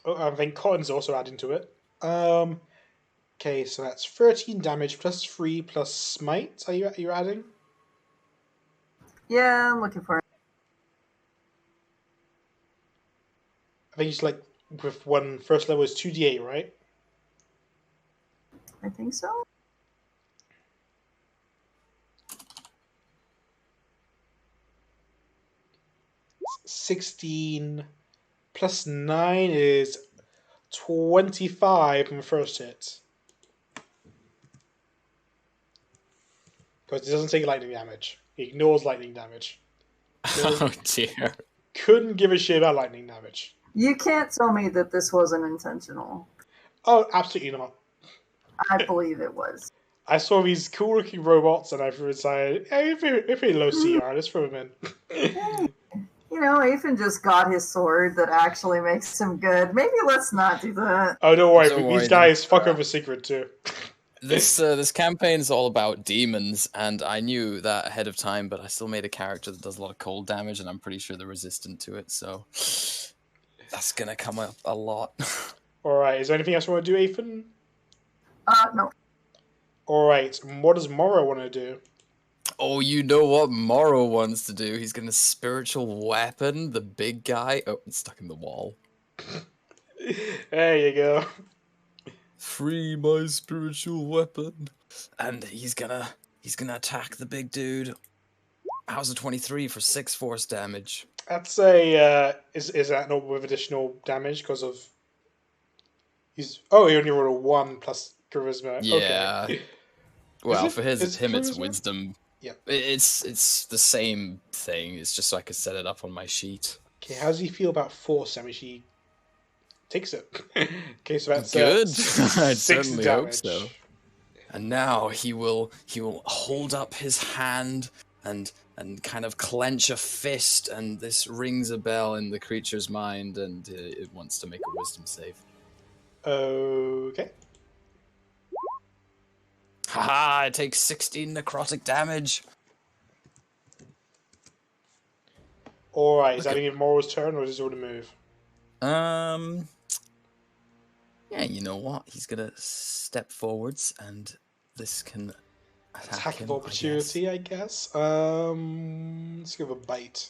Oh, I think Cotton's also adding to it. Okay, so that's 13 damage plus 3 plus smite. Are you adding? Yeah, I'm looking for it. I think it's like with one first level is 2d8, right? I think so. It's 16 plus 9 is 25 on the first hit. Because it doesn't take lightning damage. It ignores lightning damage. Oh dear. Couldn't give a shit about lightning damage. You can't tell me that this wasn't intentional. Oh, absolutely not. I believe it was. I saw these cool looking robots and I decided, hey, if they low CR, let's throw them in. You know, Aethan just got his sword that actually makes him good. Maybe let's not do that. Oh, don't worry, Don't but worry, these guys fuck over Secret too. This campaign is all about demons, and I knew that ahead of time, but I still made a character that does a lot of cold damage, and I'm pretty sure they're resistant to it, so that's gonna come up a lot. Alright, is there anything else you want to do, Aethan? No. Alright, and what does Morrow want to do? Oh, you know what Morrow wants to do? He's gonna spiritual weapon the big guy. Oh, it's stuck in the wall. There you go. Free my spiritual weapon. And he's gonna attack the big dude. How's a 23 for 6 force damage? That's a is that not with additional damage because of he only rolled a 1 plus charisma. Yeah. Okay. Well, Is for it him it's charisma? wisdom. Yeah. It's the same thing. It's just so I could set it up on my sheet. Okay, how does he feel about force damage? He takes it. Okay, so that's Good. I'd 6 certainly hope damage. so. And now he will hold up his hand and kind of clench a fist, and this rings a bell in the creature's mind, and it wants to make a wisdom save. Okay. Haha! It takes 16 necrotic damage. Alright, is that even Morrow's turn or does he want to move? Yeah, you know what? He's gonna step forwards, and this can attack him, Of opportunity, I guess. Let's give a bite.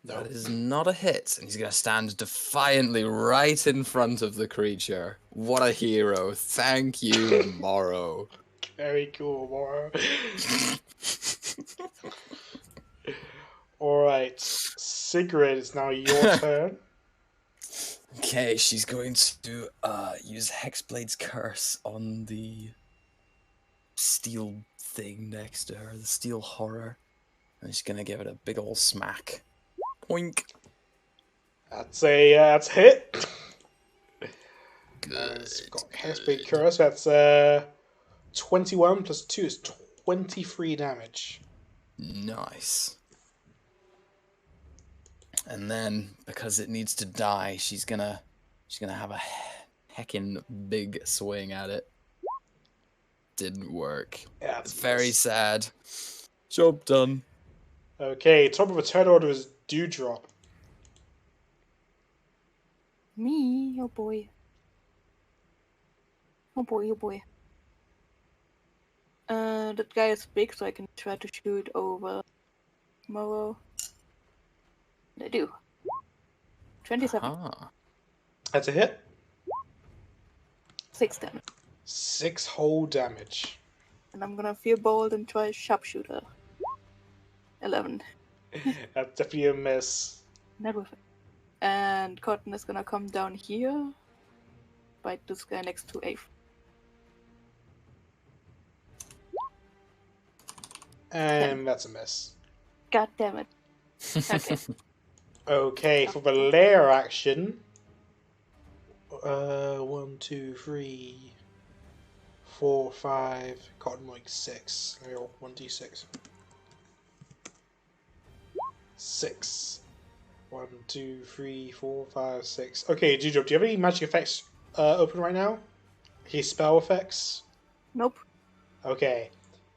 No. That is not a hit, and he's gonna stand defiantly right in front of the creature. What a hero! Thank you, Morrow. Very cool, Morrow. Alright, Sigrid, it's now your turn. Okay, she's going to use Hexblade's Curse on the steel thing next to her, the steel horror. And she's gonna give it a big ol' smack. Oink. That's a hit. Good. It's got Hexblade Curse. That's 21 plus 2 is 23 damage. Nice. And then, because it needs to die, she's gonna have a heckin' big swing at it. Didn't work. Yeah, it's Very sad. Job done. Okay, top of a turn order is Dewdrop. Me, oh boy. Oh boy, oh boy. That guy is big, so I can try to shoot over Morrow. I do. 27. Ah. That's a hit. 6 damage. 6 whole damage. And I'm gonna feel bold and try sharpshooter. 11. That's definitely a miss. Not worth it. And Cotton is gonna come down here. Bite this guy next to Ave. And that's a miss. God damn it. Okay. Okay, for the lair action. 1, 2, 3, 4, 5. Cotton like 6. Let me roll 1d6. 6. 1, 2, 3, 4, 5, 6. Okay, Dewdrop, do you have any magic effects open right now? Any spell effects? Nope. Okay.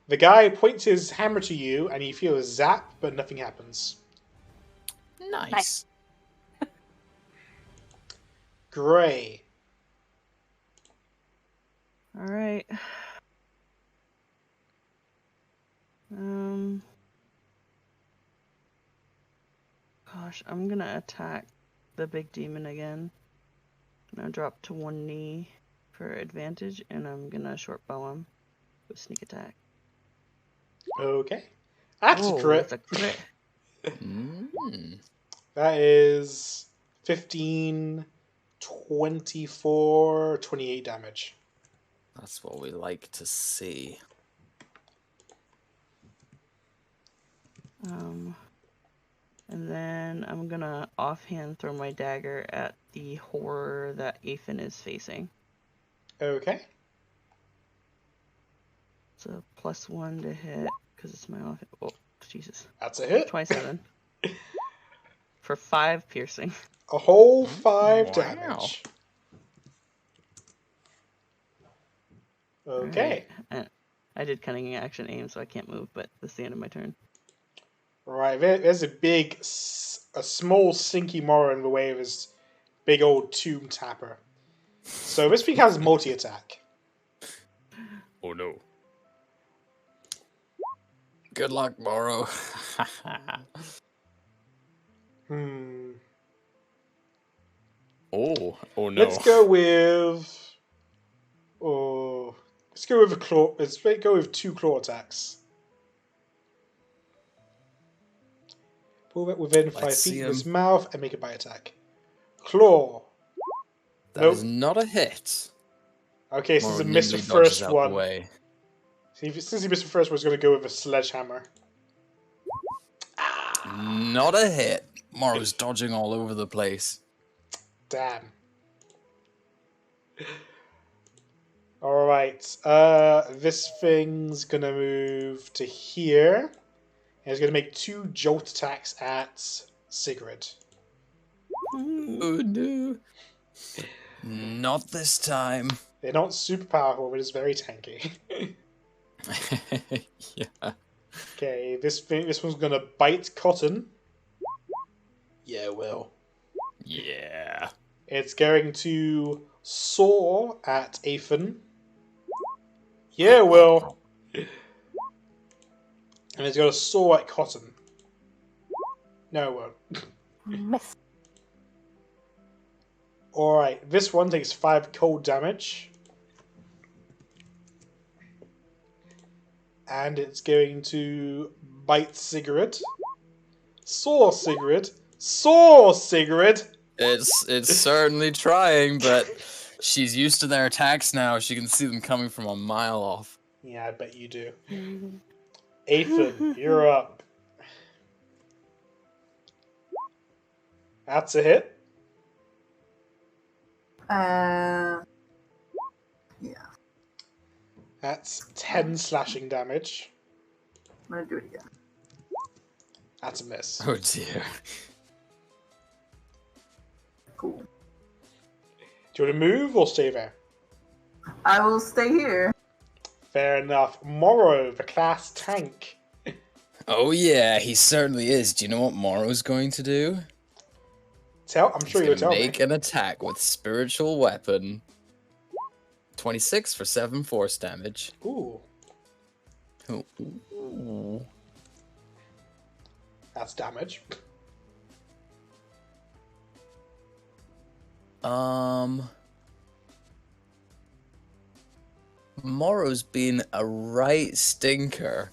The guy points his hammer to you, and you feel a zap, but nothing happens. Nice. Gray. Alright. Gosh, I'm gonna attack the big demon again. I'm gonna drop to one knee for advantage, and I'm gonna short bow him with sneak attack. Okay. That's a crit. That's a crit. That is 15, 24, 28 damage. That's what we like to see. And then I'm gonna offhand throw my dagger at the horror that Athan is facing. Okay. So +1 to hit, because it's my offhand. Oh, Jesus. That's a hit. 27. For 5 piercing. A whole 5 Wow. damage. Okay. Right. And I did cunning action aim, so I can't move, but that's the end of my turn. Right, there's a small sinky Morrow in the way of his big old tomb tapper. So this becomes multi-attack. Oh no. Good luck, Morrow. Oh no. Let's go with. Oh, let's go with a claw. Let's go with 2 claw attacks. Pull it within 5 Let's feet see of his him. mouth and make a bite attack. Claw. That Nope. is not a hit. Okay, since Morrow he missed the nimbly dodges first out the one. way. Since he missed the first one, he's going to go with a sledgehammer. Not a hit. Morrow's dodging all over the place. Damn. Alright. This thing's going to move to here. And it's going to make 2 jolt attacks at Sigrid. Oh no. Not this time. They're not super powerful, but it's very tanky. Yeah. Okay, this one's going to bite Cotton. Yeah, it will. Yeah. It's going to saw at Athan. Yeah, it will. And it's got a saw at Cotton. No, it won't. Miss. Alright, this one takes 5 cold damage. And it's going to bite Sigrid. Saw Sigrid. Saw Sigrid! It's certainly trying, but she's used to their attacks now. She can see them coming from a mile off. Yeah, I bet you do. Athan, you're up. That's a hit. Yeah. That's 10 slashing damage. I'm gonna do it again. That's a miss. Oh dear. Cool. Do you want to move or stay there? I will stay here. Fair enough. Morrow, the class tank. Oh yeah, he certainly is. Do you know what Morrow's going to do? I'm sure He's you'll gonna tell make me. an attack with spiritual weapon. 26 for 7 force damage. Ooh, Ooh. that's damage. Morrow's been a right stinker.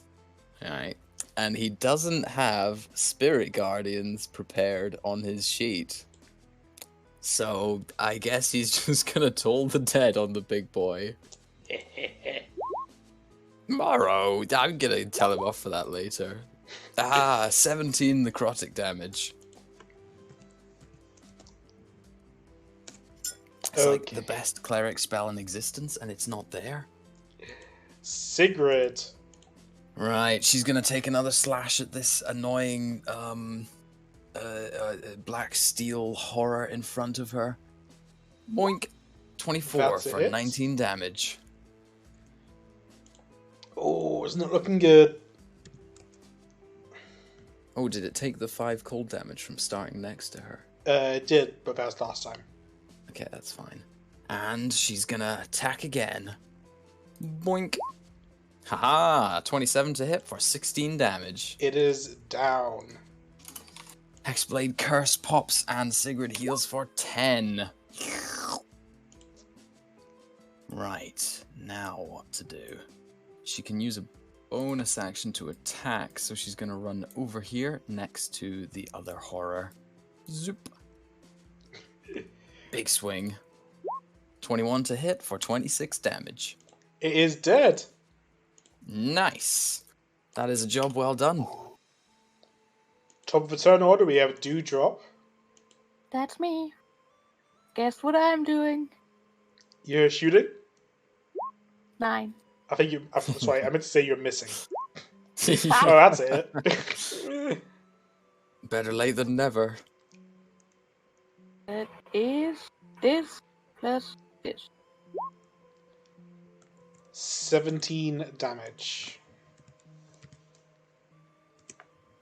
Alright. And he doesn't have Spirit Guardians prepared on his sheet. So I guess he's just gonna toll the dead on the big boy. Morrow, I'm gonna tell him off for that later. 17 necrotic damage. It's like the best cleric spell in existence, and it's not there. Sigrid. Right, she's gonna take another slash at this annoying black steel horror in front of her. Boink. 24 That's for it. 19 damage. Oh, it's not looking good. Oh, did it take the 5 cold damage from starting next to her? It did, but that was last time. Okay, that's fine. And she's gonna attack again. Boink. Haha, 27 to hit for 16 damage. It is down. Hexblade Curse pops and Sigrid heals for 10. Right, now what to do? She can use a bonus action to attack, so she's gonna run over here next to the other horror. Zoop. Big swing. 21 to hit for 26 damage. It is dead. Nice. That is a job well done. Top of the turn order, we have Dewdrop. That's me. Guess what I'm doing? You're shooting? 9. Sorry, I meant to say you're missing. Oh, that's it. Better late than never. It is this plus this. 17 damage.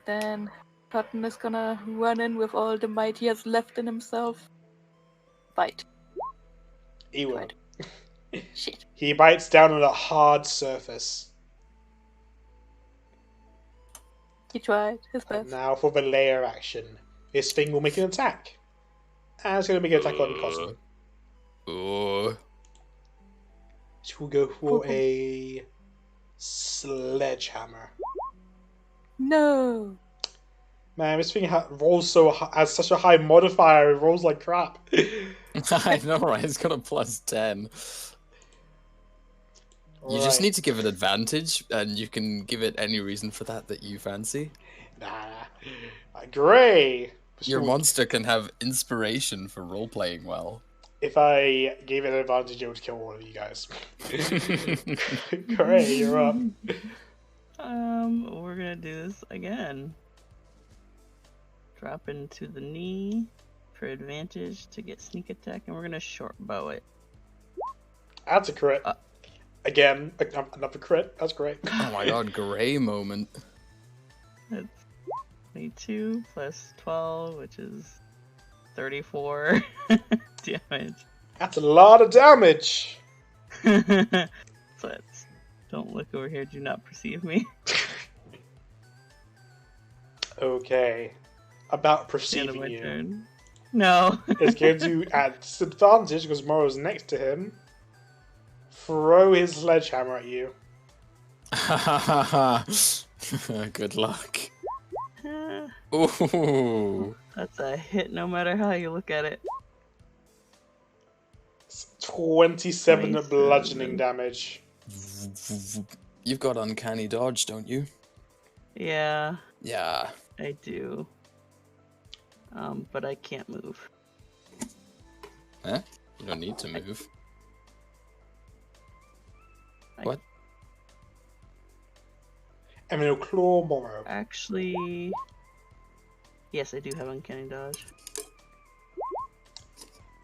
Then Cotton is gonna run in with all the might he has left in himself. Fight. He will. Right. Shit. He bites down on a hard surface. He tried his And best. now for the layer action. This thing will make an attack. And it's going to make an attack on Cotton. Which will go for a sledgehammer. No. Man, this thing rolls has such a high modifier. It rolls like crap. I know, right? It's got a +10. You just need to give it advantage, and you can give it any reason for that you fancy. Nah. Gray. Your monster can have inspiration for role-playing well. If I gave it an advantage, it would kill all of you guys. Gray, you're up. We're gonna do this again. Drop into the knee for advantage to get sneak attack, and we're gonna short bow it. That's a crit. Again, another crit. That's great. Oh my god, Gray moment. That's 22 plus 12, which is 34 damage. That's a lot of damage. But don't look over here. Do not perceive me. Okay. About End of perceiving my you. turn. No. It's going to add disadvantage because Morrow's next to him. Throw his sledgehammer at you. Good luck. Ooh. That's a hit no matter how you look at it. It's 27 Nice. bludgeoning damage. You've got uncanny dodge, don't you? Yeah, Yeah. I do. But I can't move. Huh? You don't need to move. What? And then he'll claw Morrow. Actually, yes, I do have uncanny dodge.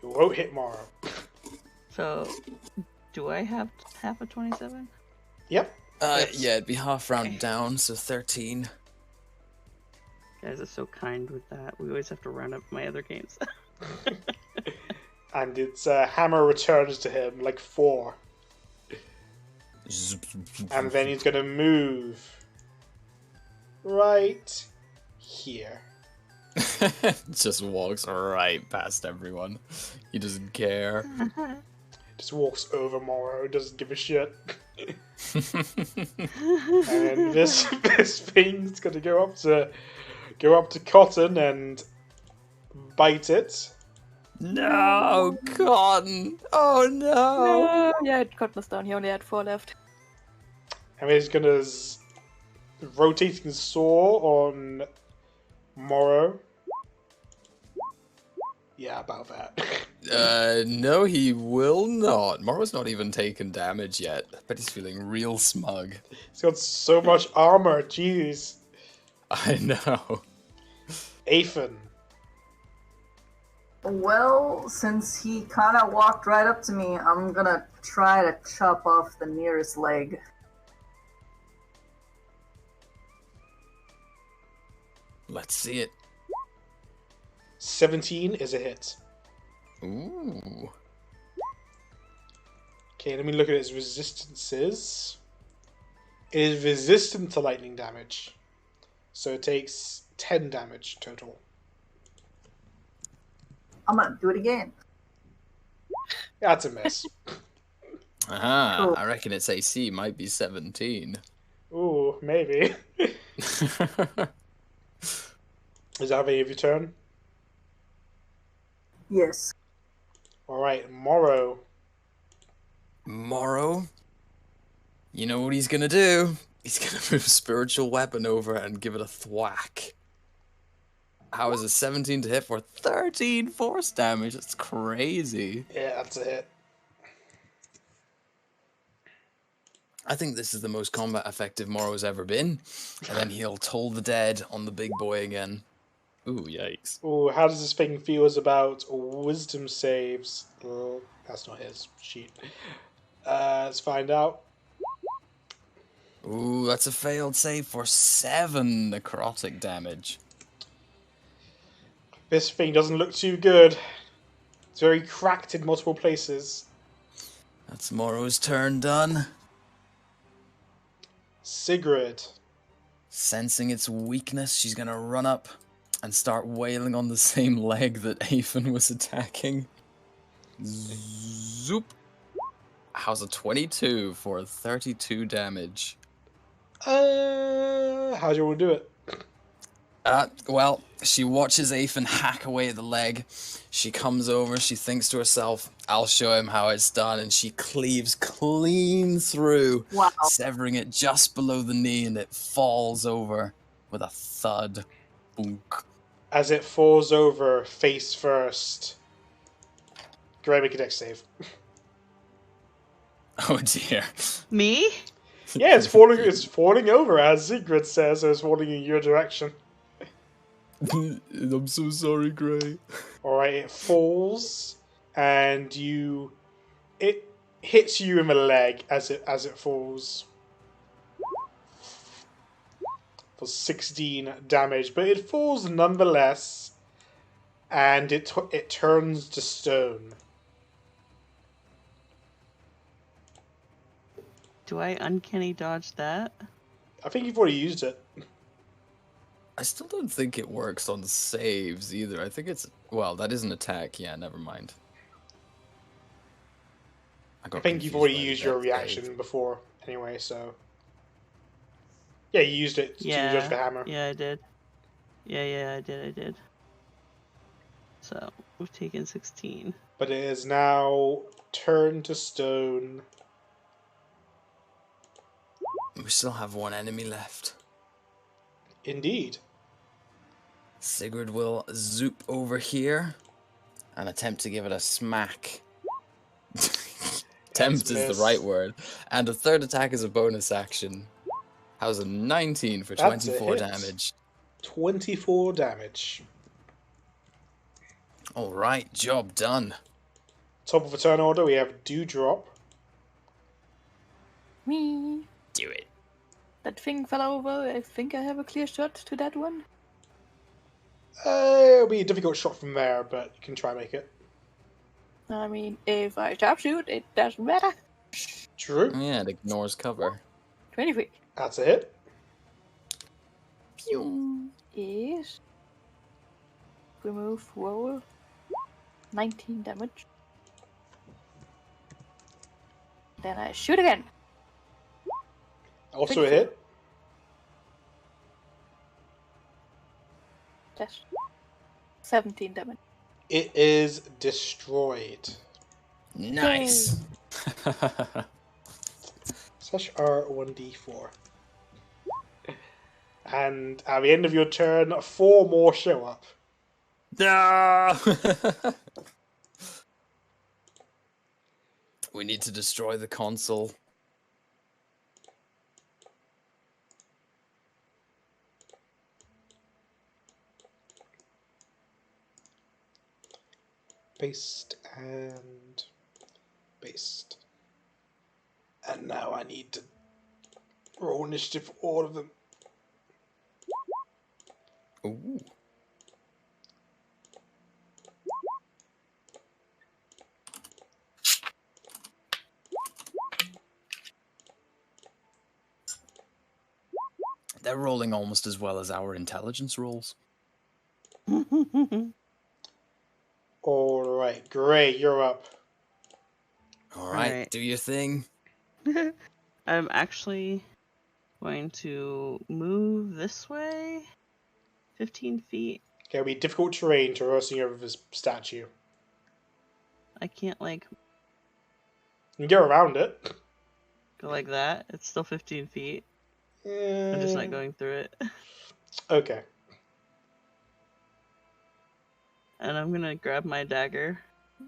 You won't hit Morrow. So, do I have half a 27? Yep. Yeah, it'd be half rounded down, so 13. You guys are so kind with that. We always have to round up my other games. And its hammer returns to him like 4. And then he's going to move right here. Just walks right past everyone. He doesn't care. Just walks over Morrow, doesn't give a shit. And this thing's going to go up to Cotton and bite it. No, Cotton! Oh no! Yeah, Cotton was down. He only had 4 left. And then he's going to rotating saw on Morrow. Yeah, about that. No, he will not. Morrow's not even taken damage yet, but he's feeling real smug. He's got so much armor, jeez. I know. Aethan. Well, since he kind of walked right up to me, I'm gonna try to chop off the nearest leg. Let's see it. 17 is a hit. Ooh. Okay, let me look at its resistances. It is resistant to lightning damage. So it takes 10 damage total. I'm gonna do it again. That's a miss. Aha, Cool. I reckon its AC might be 17. Ooh, maybe. Is that any of your turn? Yes. Alright, Morrow. Morrow? You know what he's gonna do? He's gonna move Spiritual Weapon over and give it a thwack. How is a 17 to hit for 13 force damage? That's crazy. Yeah, that's a hit. I think this is the most combat effective Morrow's ever been. And then he'll toll the dead on the big boy again. Ooh, yikes. Ooh, how does this thing feels about wisdom saves? That's not his sheet. Let's find out. Ooh, that's a failed save for 7 necrotic damage. This thing doesn't look too good. It's very cracked in multiple places. That's Morrow's turn done. Sigrid. Sensing its weakness, she's gonna run up and start wailing on the same leg that Afen was attacking. Zoop. How's a 22 for 32 damage? How do you want to do it? Well, she watches Afen hack away at the leg. She comes over, she thinks to herself, I'll show him how it's done, and she cleaves clean through, Wow. severing it just below the knee, and it falls over with a thud. Boonk. As it falls over face first. Go ahead, make a dex save. Oh dear. Me? Yeah, it's falling over, as Sigrid says, so it's falling in your direction. I'm so sorry, Gray. Alright, it falls, and it hits you in the leg as it falls. For 16 damage, but it falls nonetheless, and it turns to stone. Do I uncanny dodge that? I think you've already used it. I still don't think it works on saves either. I think it's... Well, that is an attack. Yeah, never mind. I think you've already used your reaction before, anyway, so... Yeah, you used it to judge the hammer. Yeah, I did. Yeah, I did. So, we've taken 16. But it is now turned to stone. We still have one enemy left. Indeed. Sigurd will zoop over here and attempt to give it a smack. Tempt is the right word. And the third attack is a bonus action. How's a 19 for That's 24 a hit. damage? 24 damage. Alright, job done. Top of the turn order, we have Dewdrop. Me. Do it. That thing fell over. I think I have a clear shot to that one. It'll be a difficult shot from there, but you can try and make it. I mean, if I sharpshoot, it doesn't matter. True. Yeah, it ignores cover. 23 That's a hit. is remove roll 19 damage. Then I shoot again. Also a hit. That's 17 damage. It is destroyed. Nice. Slash R1D4. And at the end of your turn, 4 more show up. No! We need to destroy the console. Based and based. And now I need to roll initiative for all of them. Ooh. They're rolling almost as well as our intelligence rolls. Alright, Gray, you're up. Alright, do your thing. I'm actually going to move this way 15 feet. Okay, it'll be difficult terrain traversing over this statue. I can't, like, You can go around it. go like that. It's still 15 feet. I'm just not going through it. Okay. And I'm gonna grab my dagger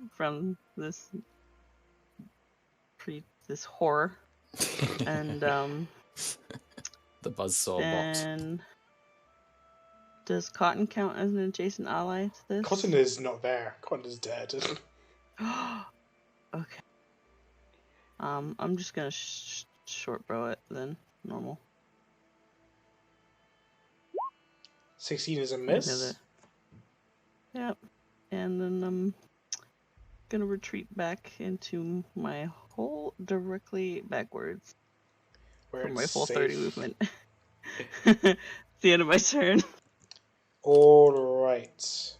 from this horror. And, The buzzsaw box. then... Does Cotton count as an adjacent ally to this? Cotton is not there. Cotton is dead. Okay. I'm just gonna short bow it then. Normal. 16 is a miss. Yep. And then I'm gonna retreat back into my pull directly backwards Where for my it's full safe. 30 movement. It's the end of my turn. All right.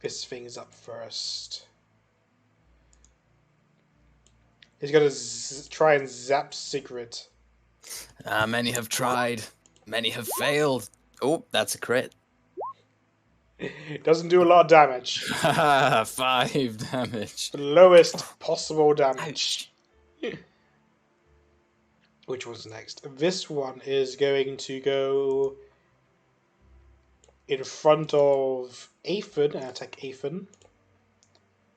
This thing's up first. He's gonna try and zap Sigrid. Many have tried. Many have failed. Oh, that's a crit. Doesn't do a lot of damage. 5 damage. The lowest possible damage. Which one's next? This one is going to go in front of Aethan and attack Aethan.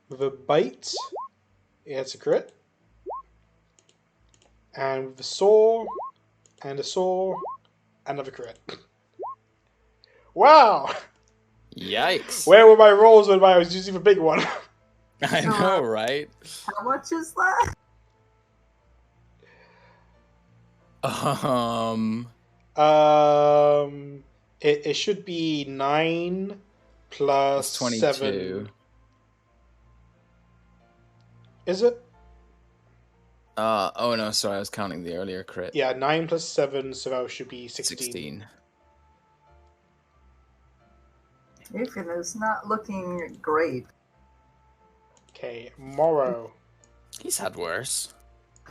With a bite. It's a crit. And with a saw. And a saw. Another crit. Wow! Yikes. Where were my rolls when I was using the big one? I know, right? How much is that? It should be 9 plus It's 22. 7. Is it? Oh no, sorry, I was counting the earlier crit. Yeah, 9 plus 7, so that should be 16. 16. Nathan is not looking great. Okay, Morrow. He's had worse.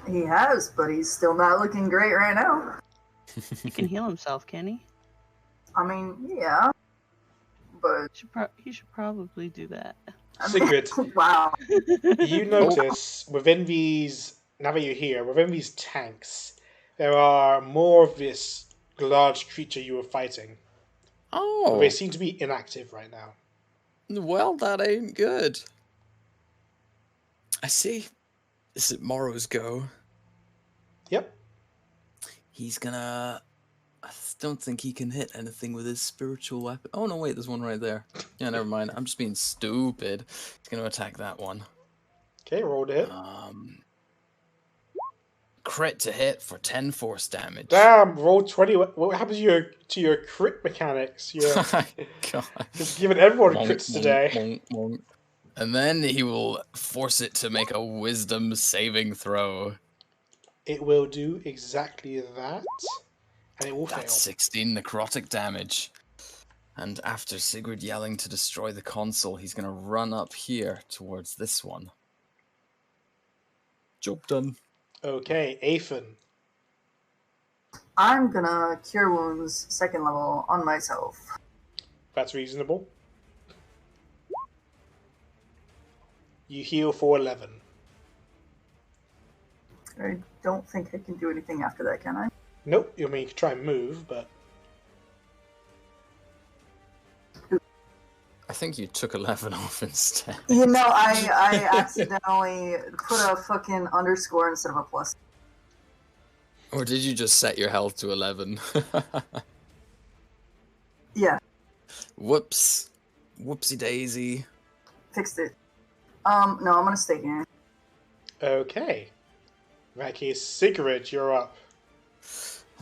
He has, but he's still not looking great right now. He can heal himself, can he? I mean, yeah. But He should probably do that. I mean, Sigrid. wow. You notice within these, now that you're here, within these tanks, there are more of this large creature you were fighting. Oh, They seem to be inactive right now. well, that ain't good. I see. Is it Morrow's go? Yep. He's gonna... I don't think he can hit anything with his spiritual weapon. Oh, no, wait, there's one right there. Yeah, never mind. I'm just being stupid. He's gonna attack that one. Okay, roll to hit. Crit to hit for 10 force damage. Damn, roll 20. What happened to your crit mechanics? You're God. just giving everyone Monk, crits monk, today. monk, monk. And then he will force it to make a wisdom saving throw. It will do exactly that. And it will That's fail. 16 necrotic damage. And after Sigurd yelling to destroy the console, he's going to run up here towards this one. Job done. Okay, Aethan. I'm gonna Cure Wounds 2nd level on myself. That's reasonable. You heal for 11. I don't think I can do anything after that, can I? Nope, you can try and move, but I think you took 11 off instead. You know, I accidentally put a fucking underscore instead of a plus. Or did you just set your health to 11? Yeah, Whoops. Whoopsie daisy. fixed it. No, I'm gonna stay here. okay. In that case, Sigrid, you're up.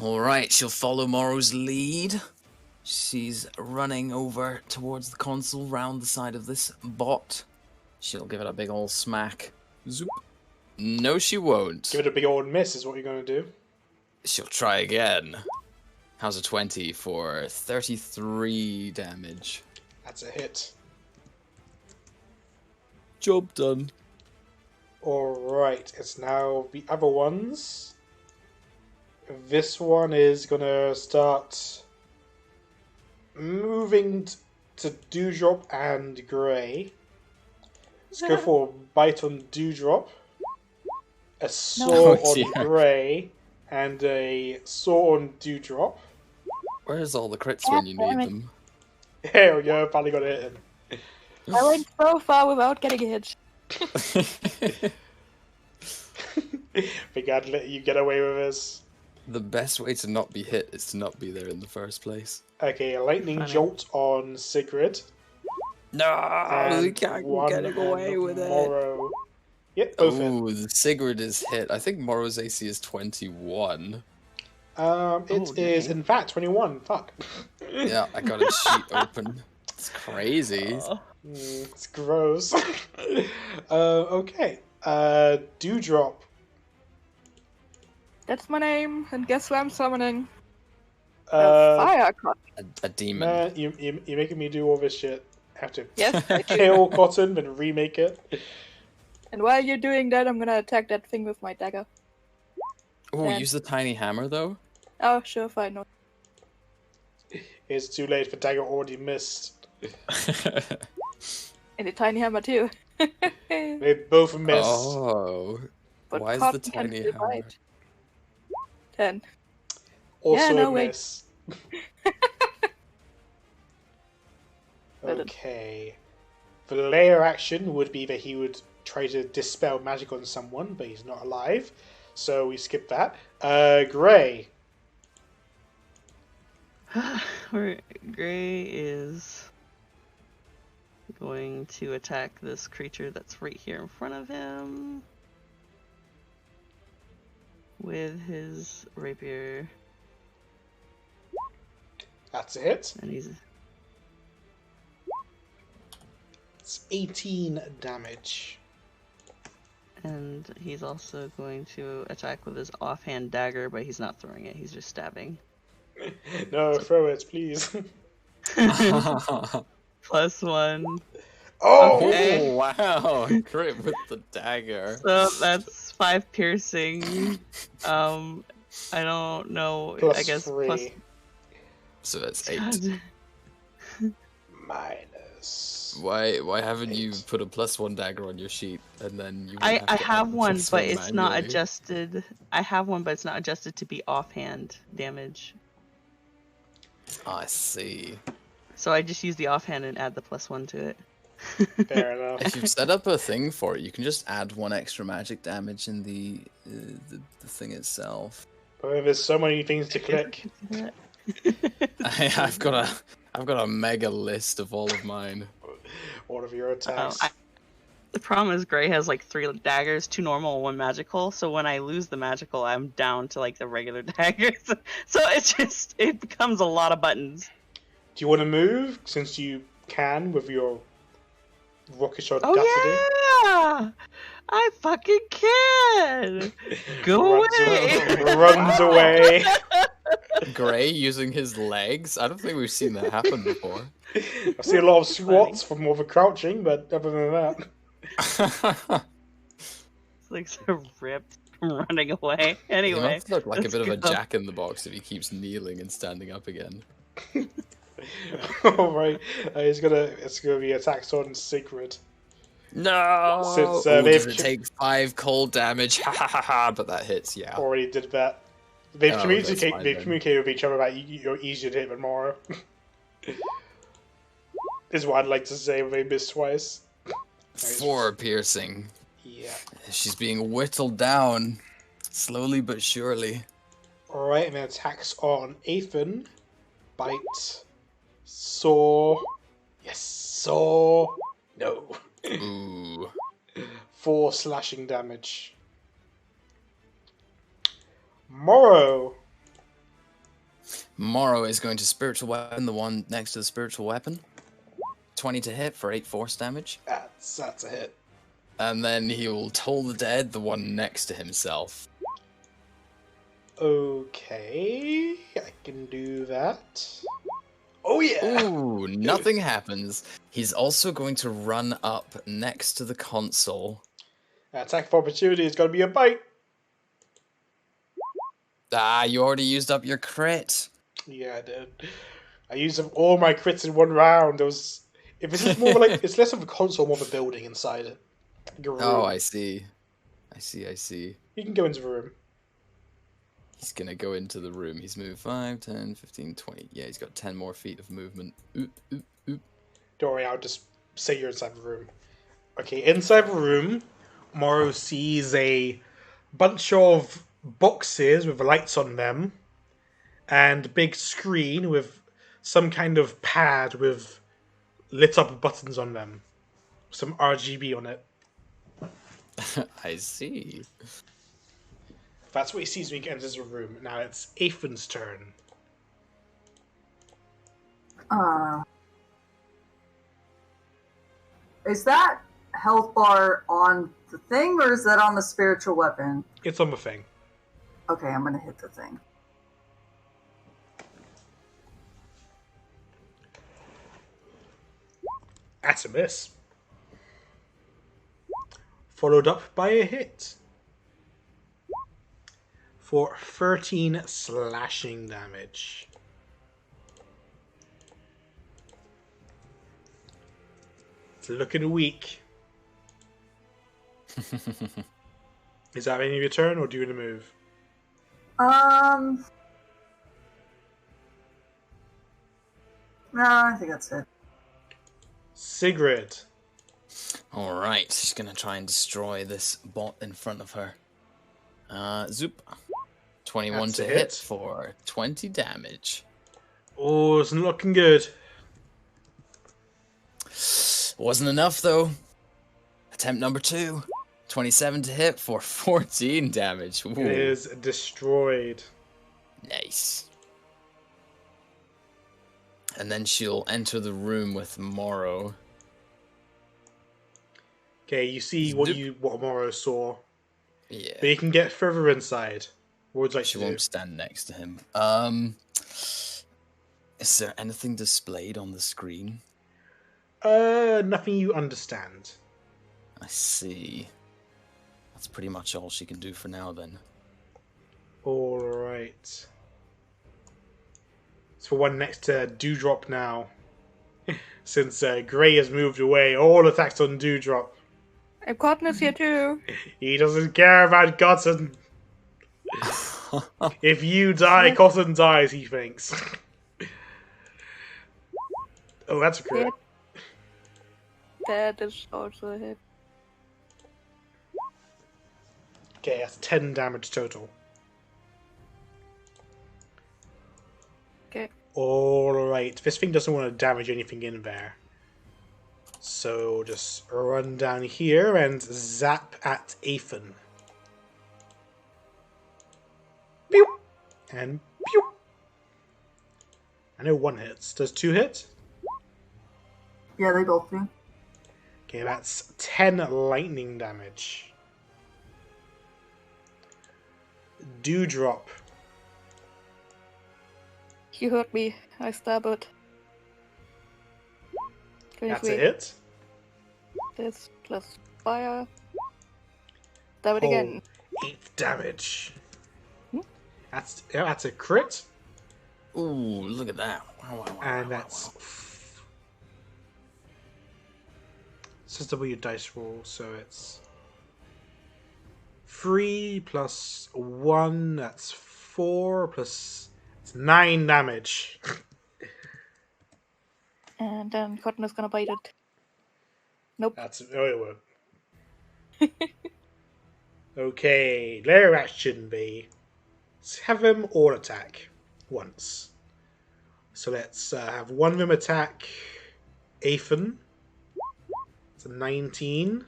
Alright, she'll follow Morrow's lead. She's running over towards the console, round the side of this bot. She'll give it a big ol' smack. Zoop. No, she won't. Give it a big old miss is what you're going to do. She'll try again. How's a 20 for 33 damage? That's a hit. Job done. Alright, it's now the other ones. This one is going to start moving to Dewdrop and Grey. Let's go for a bite on Dewdrop, a saw Oh, on dear. Grey, and a saw on Dewdrop. Where's all the crits when you need them? Hell yeah, finally got it hit I went so far without getting hit. him. Think I'd let you get away with this. The best way to not be hit is to not be there in the first place. Okay, a lightning Funny. jolt on Sigrid. No, And we can't one get away on with it. Morrow. Yep, both hit. Oh, the Sigurd is hit. I think Morrow's AC is 21. It is in fact 21. Fuck. Yeah, I got a sheet open. It's crazy. Oh. It's gross. Okay. Dewdrop. That's my name, and guess who I'm summoning? A Uh, fire cotton. A demon. man, you're making me do all this shit. I have to Yes, I do. kill Cotton and remake it. And while you're doing that, I'm gonna attack that thing with my dagger. Oh, And- use the tiny hammer though. Oh, sure, fine. No. It's too late. The dagger already missed. And a tiny hammer too. They both missed. Oh, But why is cotton the can tiny still hammer? bite. 10. Also Yeah, no, a wait. miss. Well done. Okay. The layer action would be that he would try to dispel magic on someone, but he's not alive. So we skip that. Gray. Gray is going to attack this creature that's right here in front of him with his rapier, That's a hit. and he's It's 18 damage. also going to attack with his offhand dagger, but he's not throwing it; he's just stabbing. No, throw it, please. +1. Oh! Okay. Oh wow! Crit with the dagger. So that's 5 piercing. I don't know. Plus I guess 3. plus. So that's 8. God. Minus. Why haven't you 8. put a +1 dagger on your sheet and then you? I wouldn't to have add one, +1 but it's not manually? adjusted. I have one, but it's not adjusted to be offhand damage. I see. So I just use the offhand and add the +1 to it. Fair enough. If you've set up a thing for it, you can just add 1 extra magic damage in the thing itself. But there's so many things to click. I've got a mega list of all of mine. All of your attacks. The problem is Gray has like 3 daggers, 2 normal, 1 magical. So when I lose the magical, I'm down to like the regular daggers. So it becomes a lot of buttons. Do you want to move since you can with your rockish audacity? Oh yeah, I fucking can. Go away. Runs away. Gray using his legs. I don't think we've seen that happen before. I see a lot of squats from more of a crouching, but other than that. It's like so ripped from running away. He Anyway, must look like a let's bit of a go. jack in the box if he keeps kneeling and standing up again. Alright, it's gonna be attacks on Sacred. No! Since, Oh, they've does it take 5 cold damage? Ha ha ha ha! But that hits, yeah. Already did that. They've Oh, that's fine they've then. communicated with each other about you're easier to hit than Mara. Is what I'd like to say when they missed twice. 4 piercing. Yeah. She's being whittled down, slowly but surely. Alright, and then attacks on Ethan. Bite. Saw. Yes, saw. No. Ooh. 4 slashing damage. Morrow. Morrow is going to spiritual weapon the one next to the spiritual weapon. 20 to hit for 8 force damage. That's a hit. And then he will toll the dead, the one next to himself. Okay, I can do that. Oh yeah! Ooh, nothing happens. He's also going to run up next to the console. Attack of opportunity is going to be a bite. Ah, you already used up your crit. Yeah, I did. I used up all my crits in one round. If this is more like it's less of a console, more of a building inside it. Like a room. Oh, I see. I see. You can go into the room. He's gonna go into the room. He's moved 5, 10, 15, 20. Yeah, he's got 10 more feet of movement. Oop, oop, oop. Don't worry, I'll just say you're inside the room. Okay, inside the room, Morrow sees a bunch of boxes with lights on them, and a big screen with some kind of pad with lit up buttons on them. Some RGB on it. I see. That's what he sees when he enters the room. Now it's Ethan's turn. Is that health bar on the thing, or is that on the spiritual weapon? It's on the thing. Okay, I'm gonna hit the thing. That's a miss. Followed up by a hit. For 13 slashing damage. It's looking weak. Is that any of your turn, or do you want to move? No, I think that's it. Sigrid. Alright, she's gonna try and destroy this bot in front of her. Zoop. 21 That's to a hit hit. for 20 damage. Oh, it's not looking good. Wasn't enough though. Attempt number 2. 27 to hit for 14 damage. Ooh, It is destroyed. nice. And then she'll enter the room with Morrow. Okay, you see what Zoop. what Amoro saw, Yeah. but you can get further inside. What would you like She to do? won't stand next to him. Is there anything displayed on the screen? Nothing you understand. I see. That's pretty much all she can do for now then. All right. It's for one next to Dewdrop now. Since Grey has moved away, all attacks on Dewdrop. And Cotton is here too. He doesn't care about Cotton. If you die, Cotton dies, he thinks. Oh, that's a crit. Hit. That is also a hit. Okay, that's 10 damage total. Okay. Alright, this thing doesn't want to damage anything in there. So just run down here and zap at Ethan. Pew! And pew! I know one hits. Does 2 hit? Yeah, they both do. Okay, that's 10 lightning damage. Dewdrop. You hurt me. I stab it. That's a 23. hit. This plus fire. Stab it again. 8 damage. Hmm? That's a crit. Ooh, look at that. Wow, And that's... Let's just double your dice roll, so it's 3 plus 1, that's 4, plus... It's 9 damage. And then Cotton is gonna bite it. Nope. That's... Oh, it won't. Okay, their action be... Let's have them all attack once. So let's have one of them attack Ethan. It's a 19.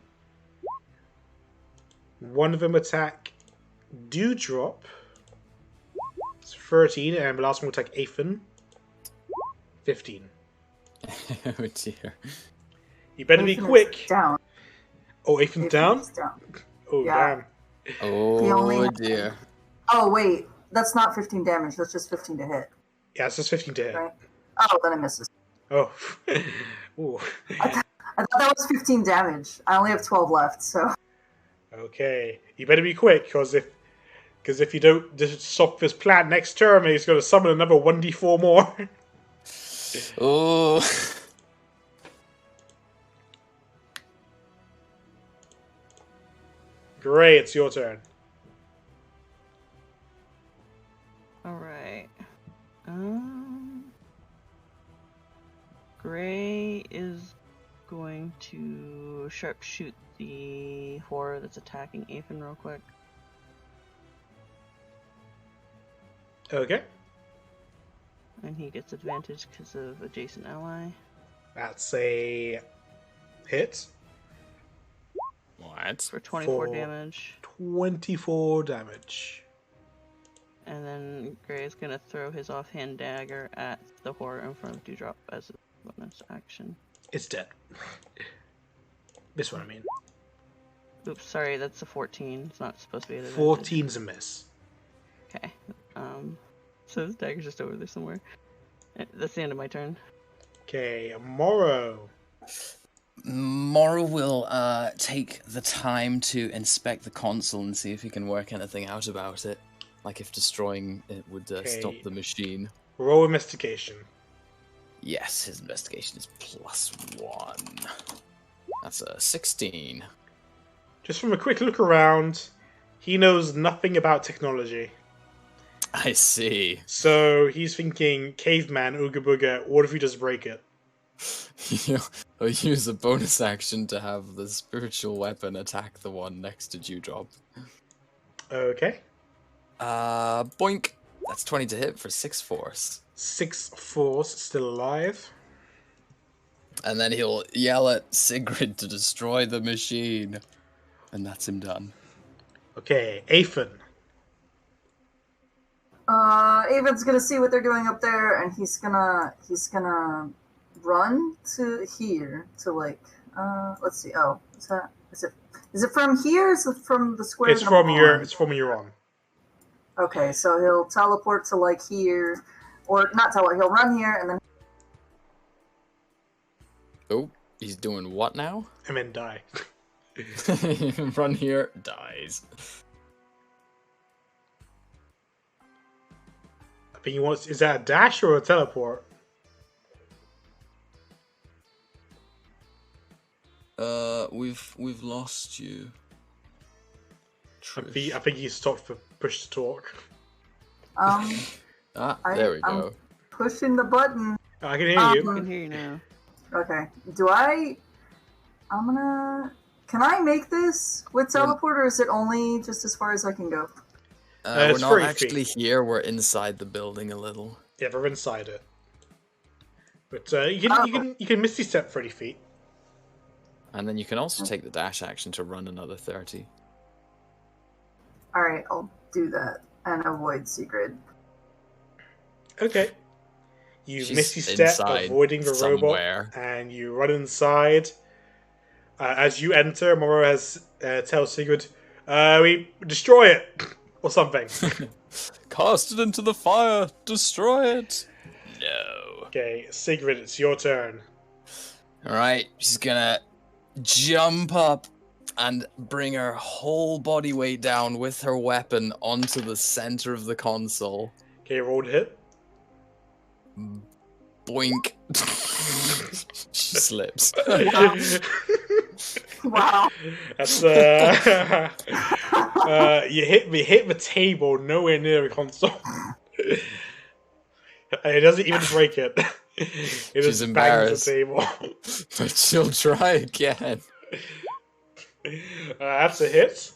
One of them attack Dewdrop. It's 13. And the last one will attack Ethan. 15. Oh dear. You better be Ethan is quick. Down. Oh, Ethan's down? Is down. Oh, Yeah. damn. He only Oh had- dear. Oh, wait. That's not 15 damage. That's just 15 to hit. Yeah, it's just 15 to hit. Right? Oh, then it misses. Oh. Ooh. I thought that was 15 damage. I only have 12 left, so... Okay. You better be quick, because if you don't just stop this plan next turn, he's going to summon another 1d4 more. Oh. Great, it's your turn. Alright. Gray is going to sharpshoot the horror that's attacking Ethan real quick. Okay. And he gets advantage because of adjacent ally. That's a hit. What? For 24 For- damage. 24 damage. And then Gray is going to throw his offhand dagger at the horror in front of Dewdrop as a bonus action. It's dead. This one, I mean. Oops, sorry, that's a 14. It's not supposed to be an advantage. 14's a miss. Okay. So this dagger's just over there somewhere. That's the end of my turn. Okay, Morrow. Morrow will take the time to inspect the console and see if he can work anything out about it. Like if destroying it would stop Okay. the machine. Roll investigation. Yes, his investigation is +1. That's a 16. Just from a quick look around, he knows nothing about technology. I see. So he's thinking, caveman, ooga booga, what if we just break it? I'll use a bonus action to have the spiritual weapon attack the one next to Dewdrop. Okay. Boink. That's 20 to hit for 6 force. 6 force, still alive. And then he'll yell at Sigrid to destroy the machine. And that's him done. Okay, Aethan. Avon's gonna see what they're doing up there, and he's gonna run to here to like let's see. Oh, is it from here? Or is it from the square? It's from you're on. Okay, so he'll teleport to like here, or not teleport. He'll run here and then. Oh, he's doing what now? And then die. Run here, dies. I think he wants. Is that a dash or a teleport? We've lost you. I think he stopped for push to talk. There we go. Pushing the button. I can hear I you. can hear you now. Okay. Can I make this with teleport, or is it only just as far as I can go? We're it's not 30 actually feet. here. We're inside the building a little. Yeah, we're inside it. But you can misty step 30 feet. And then you can also take the dash action to run another 30. Alright, I'll do that and avoid Sigrid. Okay. You She's misty step, inside avoiding the somewhere. robot, and you run inside. As you enter, Morrow has tells Sigurd, we destroy it or something. Cast it into the fire. Destroy it. No. Okay, Sigrid, it's your turn. All right, she's gonna jump up and bring her whole body weight down with her weapon onto the center of the console. Okay, roll to hit. Boink. She slips. Wow. That's you hit the table nowhere near the console. It doesn't even break it. It She's just bangs embarrassed. the table. But she'll try again. That's a hit.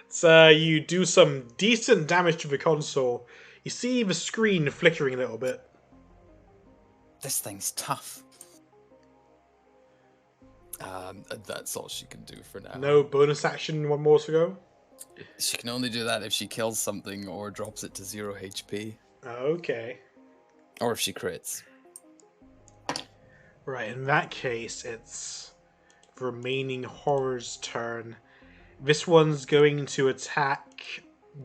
So you do some decent damage to the console. You see the screen flickering a little bit. This thing's tough. That's all she can do for now. No bonus action, one more to go. She can only do that if she kills something or drops it to 0 HP. Okay. Or if she crits. Right, in that case, it's the remaining horror's turn. This one's going to attack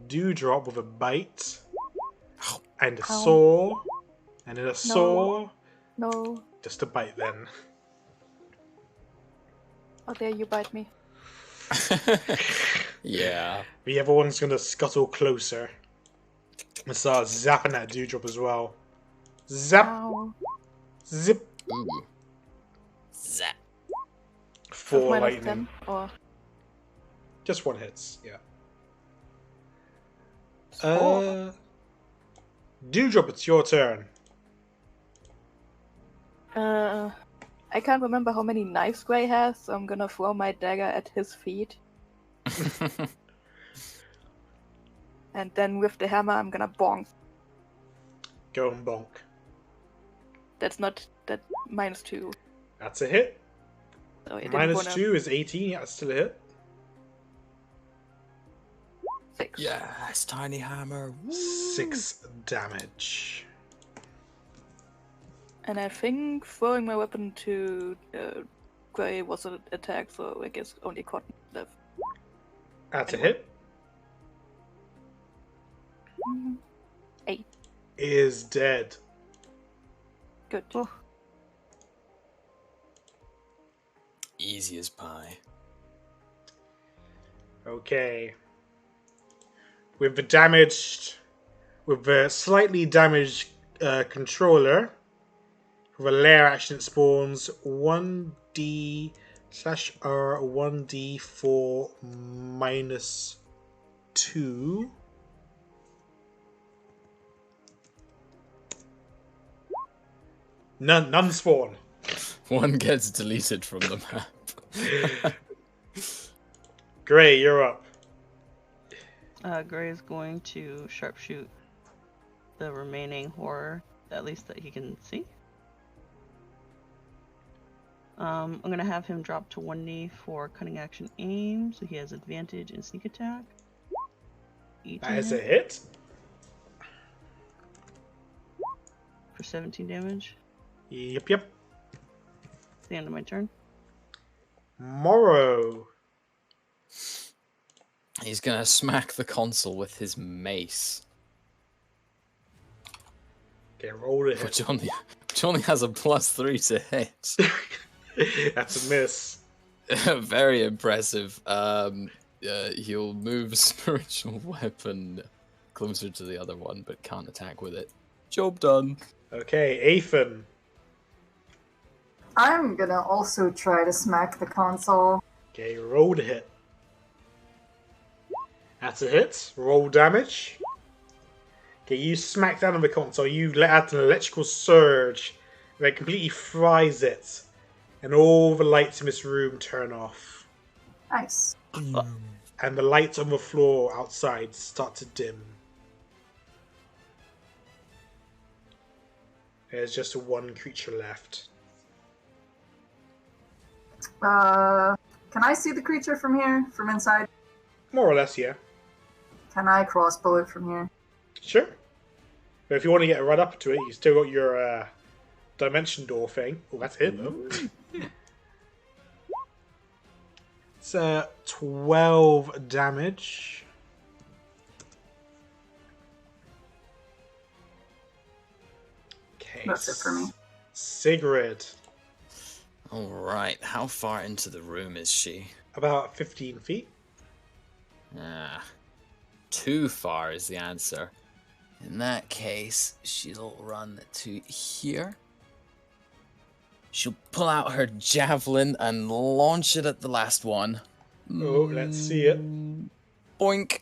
Dewdrop with a bite. And a saw. And then a saw. No. Just a bite then. How dare you bite me? Yeah. The other one's going to scuttle closer. And start zapping at Dewdrop as well. Zap! Ow. Zip! Ooh. Zap. 4 Minus lightning. 10, or Just one hits, yeah. 4. Dewdrop, it's your turn. I can't remember how many knives Gray has, so I'm gonna throw my dagger at his feet. And then with the hammer, I'm gonna bonk. Go and bonk. That's not that -2. That's a hit. So it -2 is 18, yeah, that's still a hit. 6. Yes, tiny hammer. Woo. 6 damage. And I think throwing my weapon to Gray was an attack, so I guess only Cotton left. That's a hit. 8. Is dead. Good. Oh, Easy as pie. Okay. With the slightly damaged controller, with a layer action, it spawns 1d/r 1d4 minus 2. None spawn. One gets deleted from the map. Gray, you're up. Gray is going to sharpshoot the remaining horror, at least that he can see. I'm gonna have him drop to 1 knee for cutting action aim, so he has advantage in sneak attack. That is a hit. For 17 damage. Yep. It's the end of my turn. Morrow. He's gonna smack the console with his mace, Okay, roll it. which only has a +3 to hit. That's a miss. Very impressive. He'll move spiritual weapon closer to the other one, but can't attack with it. Job done. Okay, Ethan. I'm gonna also try to smack the console. Okay, roll to hit. That's a hit. Roll damage. Okay, you smack down on the console. You let out an electrical surge that completely fries it, and all the lights in this room turn off. Nice. And the lights on the floor outside start to dim. There's just one creature left. Can I see the creature from here, from inside? More or less, yeah. Can I crossbow it from here? Sure. But if you want to get right up to it, you still got your dimension door thing. Oh, that's it, though. It's 12 damage. Okay. That's it for me. Sigrid. Alright, how far into the room is she? About 15 feet. Too far is the answer. In that case, she'll run to here. She'll pull out her javelin and launch it at the last one. Oh, let's see it. Boink!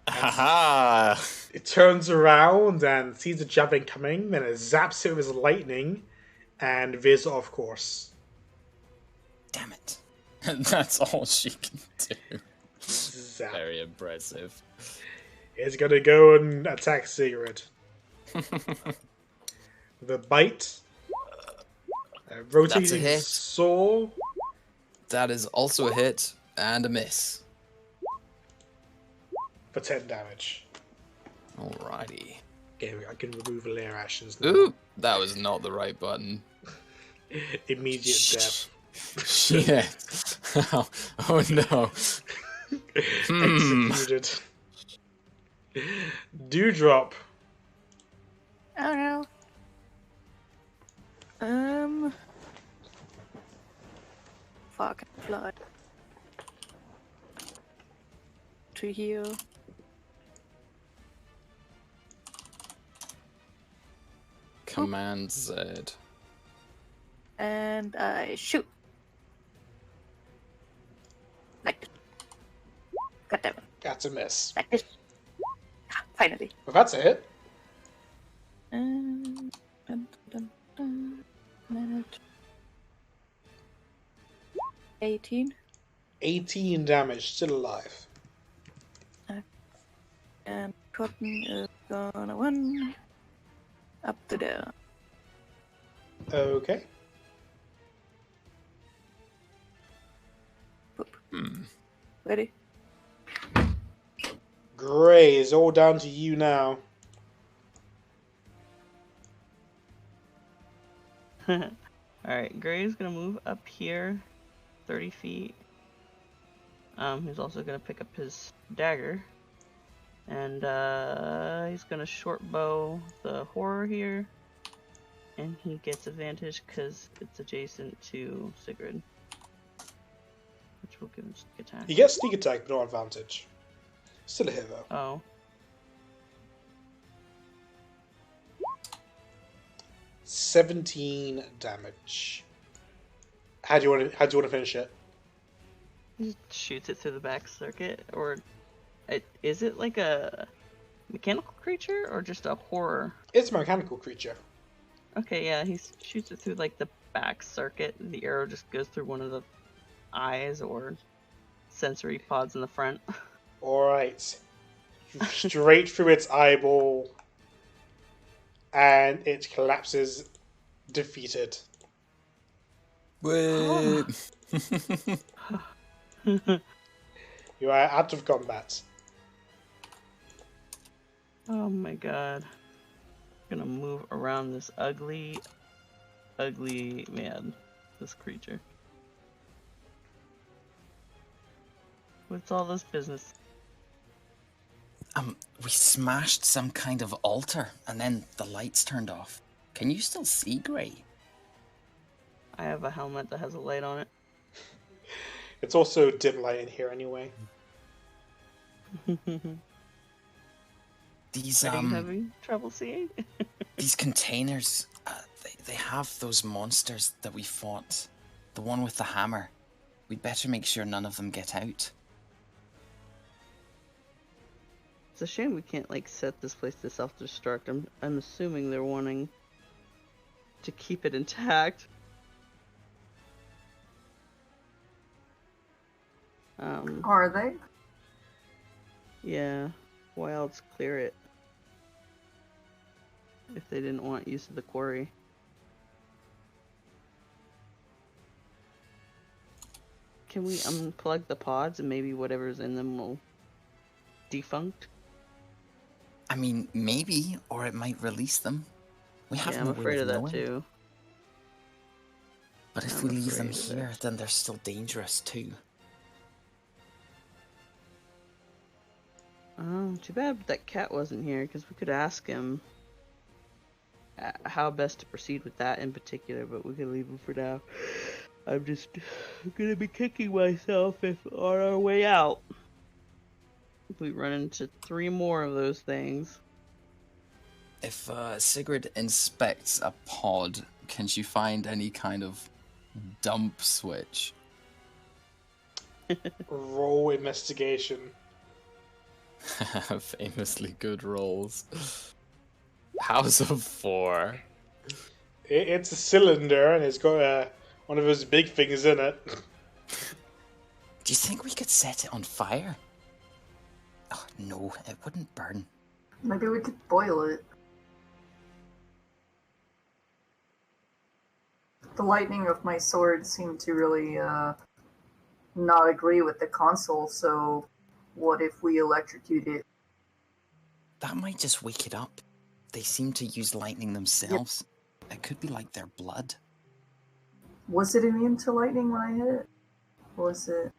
Haha! It turns around and sees the javelin coming, then it zaps it with lightning, and veers off course. Damn it. That's all she can do. Zap. Very impressive. It's gonna go and attack Sigrid. The bite. Rotating hit. saw. That is also a hit and a miss. For 10 damage. Alrighty. Okay, I can remove layer actions now. Ooh, that was not the right button. Immediate death. Shit. Oh no. Executed. Dewdrop. Oh no. Fucking flood. To heal. Command Z. And I shoot. Like this. God damn it. That's a miss. Like this. Ah, finally. Well, that's a hit. Dun, dun, dun. Minute. 18. 18 damage, still alive. And Cotton is gonna run up to there. Okay. Ready? Gray is all down to you now. Alright, Gray's gonna move up here 30 feet. He's also gonna pick up his dagger. And he's gonna short bow the horror here. And he gets advantage because it's adjacent to Sigrid. Which will give him sneak attack. He gets sneak attack, but no advantage. Still a hit though. Oh. 17 damage. How do you want to finish it? He shoots it through the back circuit, or is it like a mechanical creature or just a horror? It's a mechanical creature. Okay, yeah, he shoots it through like the back circuit. The arrow just goes through one of the eyes or sensory pods in the front. Alright. Straight through its eyeball. And it collapses, defeated. Wait. You are out of combat. Oh my god. I'm gonna move around this ugly man. This creature. What's all this business? We smashed some kind of altar, and then the lights turned off. Can you still see, Gray? I have a helmet that has a light on it. It's also dim light in here anyway. These Are you having trouble seeing? these containers, they have those monsters that we fought. The one with the hammer. We'd better make sure none of them get out. It's a shame we can't like set this place to self-destruct. I'm assuming they're wanting to keep it intact. Are they? Yeah. Why else clear it? If they didn't want use of the quarry. Can we unplug the pods and maybe whatever's in them will defunct? I mean, maybe, or it might release them. We have Yeah, no I'm way afraid of that knowing. too. But if I'm we leave them afraid of here, that. then they're still dangerous too. Oh, too bad that cat wasn't here, because we could ask him how best to proceed with that in particular, but we can leave him for now. I'm just gonna be kicking myself if on our way out if we run into 3 more of those things. If Sigrid inspects a pod, can she find any kind of dump switch? Roll investigation. Famously good rolls. House of 4. It's a cylinder and it's got one of those big things in it. Do you think we could set it on fire? Oh, no, it wouldn't burn. Maybe we could boil it. The lightning of my sword seemed to really not agree with the console, so what if we electrocute it? That might just wake it up. They seem to use lightning themselves. It could be like their blood. Was it immune to lightning when I hit it? Was it?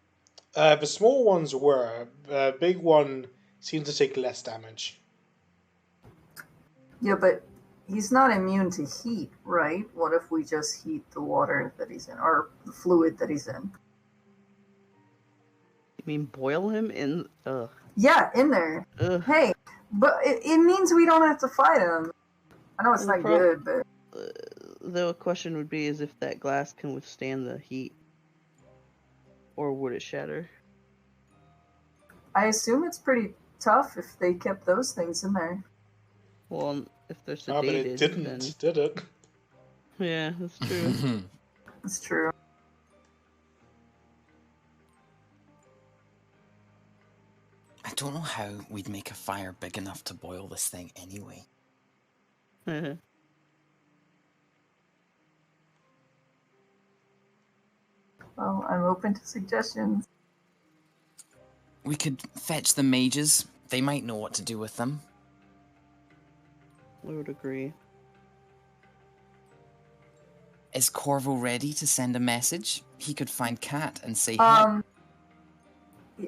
The small ones were. The big one seemed to take less damage. Yeah, but he's not immune to heat, right? What if we just heat the water that he's in, or the fluid that he's in? You mean boil him in? Ugh. Yeah, in there. Ugh. Hey, but it means we don't have to fight him. I know it's not good, but... The question would be is if that glass can withstand the heat. Or would it shatter? I assume it's pretty tough if they kept those things in there. Well, if they're sedated, But it didn't, then... did it? Yeah, that's true. It's true. I don't know how we'd make a fire big enough to boil this thing anyway. Well, I'm open to suggestions. We could fetch the mages. They might know what to do with them. I would agree. Is Corvo ready to send a message? He could find Cat and say help.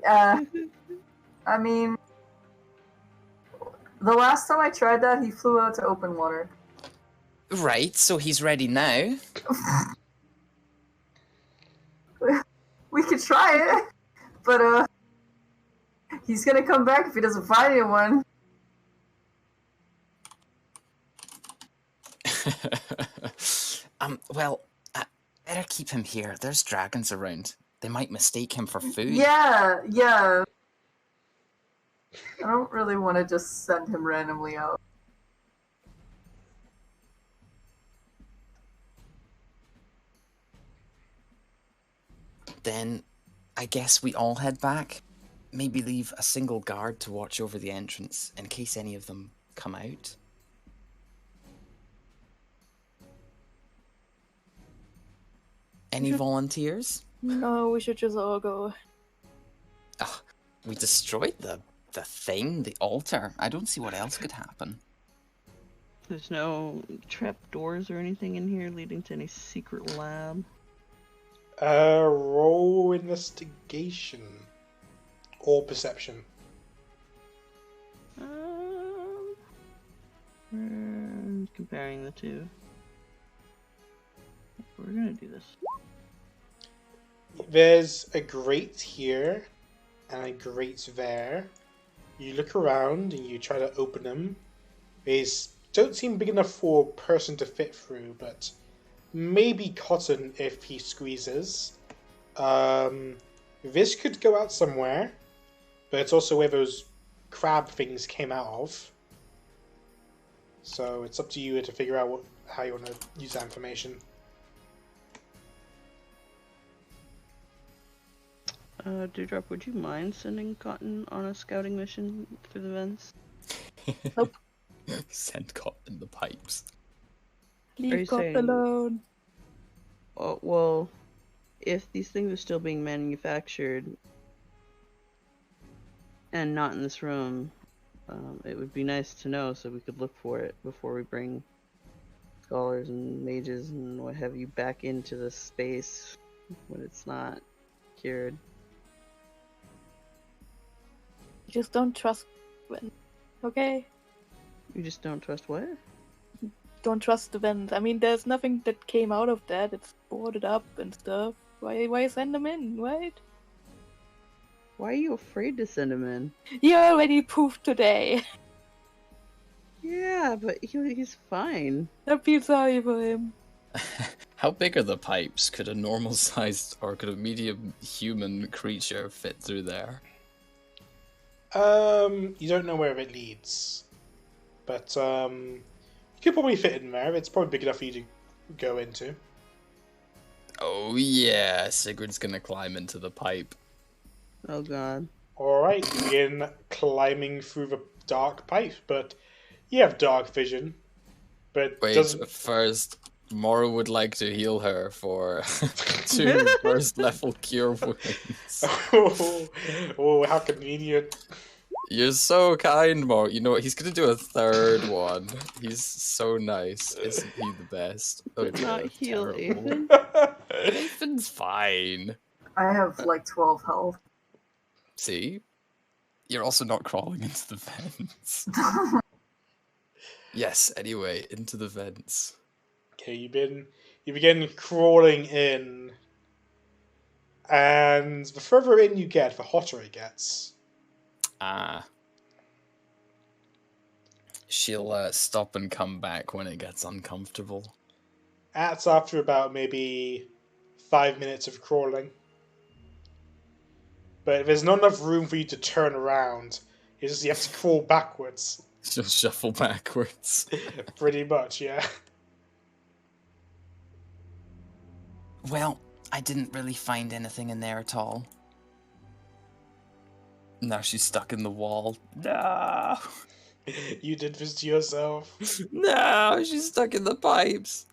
I mean, the last time I tried that, he flew out to open water. Right, so he's ready now. We could try it, but he's gonna come back if he doesn't find anyone. Well, better keep him here. There's dragons around. They might mistake him for food. Yeah. I don't really want to just send him randomly out. Then, I guess we all head back. Maybe leave a single guard to watch over the entrance in case any of them come out. Any volunteers? No, we should just all go. Ugh, we destroyed the thing, the altar. I don't see what else could happen. There's no trap doors or anything in here leading to any secret lab. Roll investigation or perception. Comparing the two. We're gonna do this. There's a grate here and a grate there. You look around and you try to open them. They don't seem big enough for a person to fit through, but maybe Cotton if he squeezes. This could go out somewhere, but it's also where those crab things came out of. So it's up to you to figure out how you want to use that information. Dewdrop, would you mind sending Cotton on a scouting mission through the vents? Nope. Send Cotton the pipes. Leave Cop alone. Oh, well, if these things are still being manufactured and not in this room, it would be nice to know so we could look for it before we bring scholars and mages and what have you back into the space when it's not cured. You just don't trust Gwen. Okay? You just don't trust what? Don't trust the vent. I mean, there's nothing that came out of that. It's boarded up and stuff. Why send them in, right? Why are you afraid to send him in? You already proved today. Yeah, but he's fine. I feel sorry for him. How big are the pipes? Could a normal-sized or could a medium human creature fit through there? You don't know where it leads, but you could probably fit in there. It's probably big enough for you to go into. Oh yeah, Sigurd's gonna climb into the pipe. Oh god. Alright, you begin climbing through the dark pipe, but you have dark vision. But Wait, doesn't... first, Mora would like to heal her for 2 first level cure wounds. Oh, how convenient. You're so kind, Mora. You know what? He's gonna do a 3rd one. He's so nice. Isn't he the best? Oh, Not heal Ethan. Ethan's fine. I have like 12 health. See? You're also not crawling into the vents. Yes, anyway, into the vents. Okay, you begin crawling in, and the further in you get, the hotter it gets. She'll stop and come back when it gets uncomfortable. That's after about maybe 5 minutes of crawling. But there's not enough room for you to turn around. You have to crawl backwards. She'll shuffle backwards. Pretty much, yeah. Well, I didn't really find anything in there at all. Now she's stuck in the wall. No! You did this to yourself. No, she's stuck in the pipes.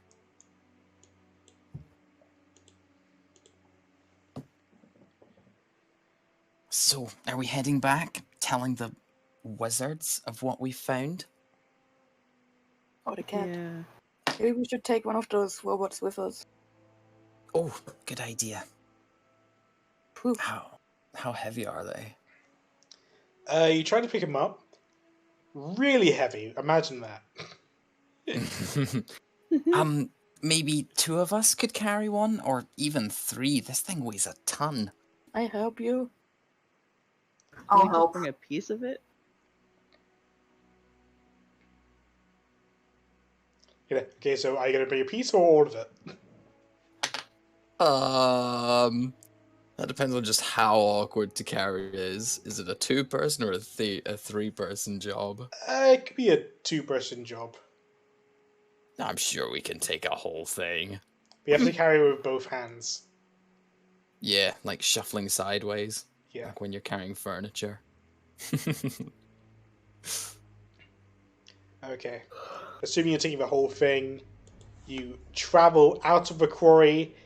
So, are we heading back, telling the wizards of what we found? Or the cat. Yeah. Maybe we should take one of those robots with us. Oh, good idea. Whew. How heavy are they? You try to pick him up. Really heavy. Imagine that. Maybe 2 of us could carry one, or even 3. This thing weighs a ton. I help you. Can I'll we just help. bring a piece of it? Yeah. Okay, so are you going to bring a piece or all of it? That depends on just how awkward to carry it is. Is it a 2-person or a 3-person job? It could be a 2-person job. I'm sure we can take a whole thing. We have to carry it with both hands. Yeah, like shuffling sideways. Yeah. Like when you're carrying furniture. Okay. Assuming you're taking the whole thing, you travel out of the quarry,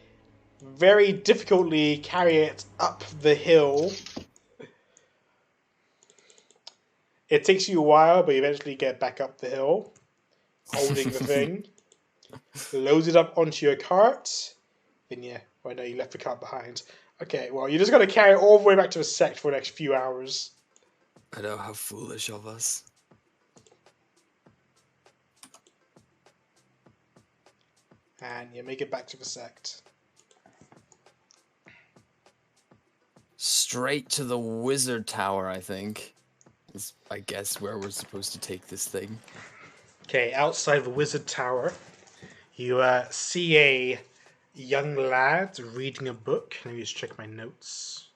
very difficultly carry it up the hill. It takes you a while, but you eventually get back up the hill, holding the thing. Load it up onto your cart. Then yeah, well, no, you left the cart behind. Okay, well, you're just going to carry it all the way back to the sect for the next few hours. I know, how foolish of us. And you make it back to the sect. Straight to the wizard tower, I think. Is, I guess, where we're supposed to take this thing. Okay, outside the wizard tower, you see a young lad reading a book. Let me just check my notes.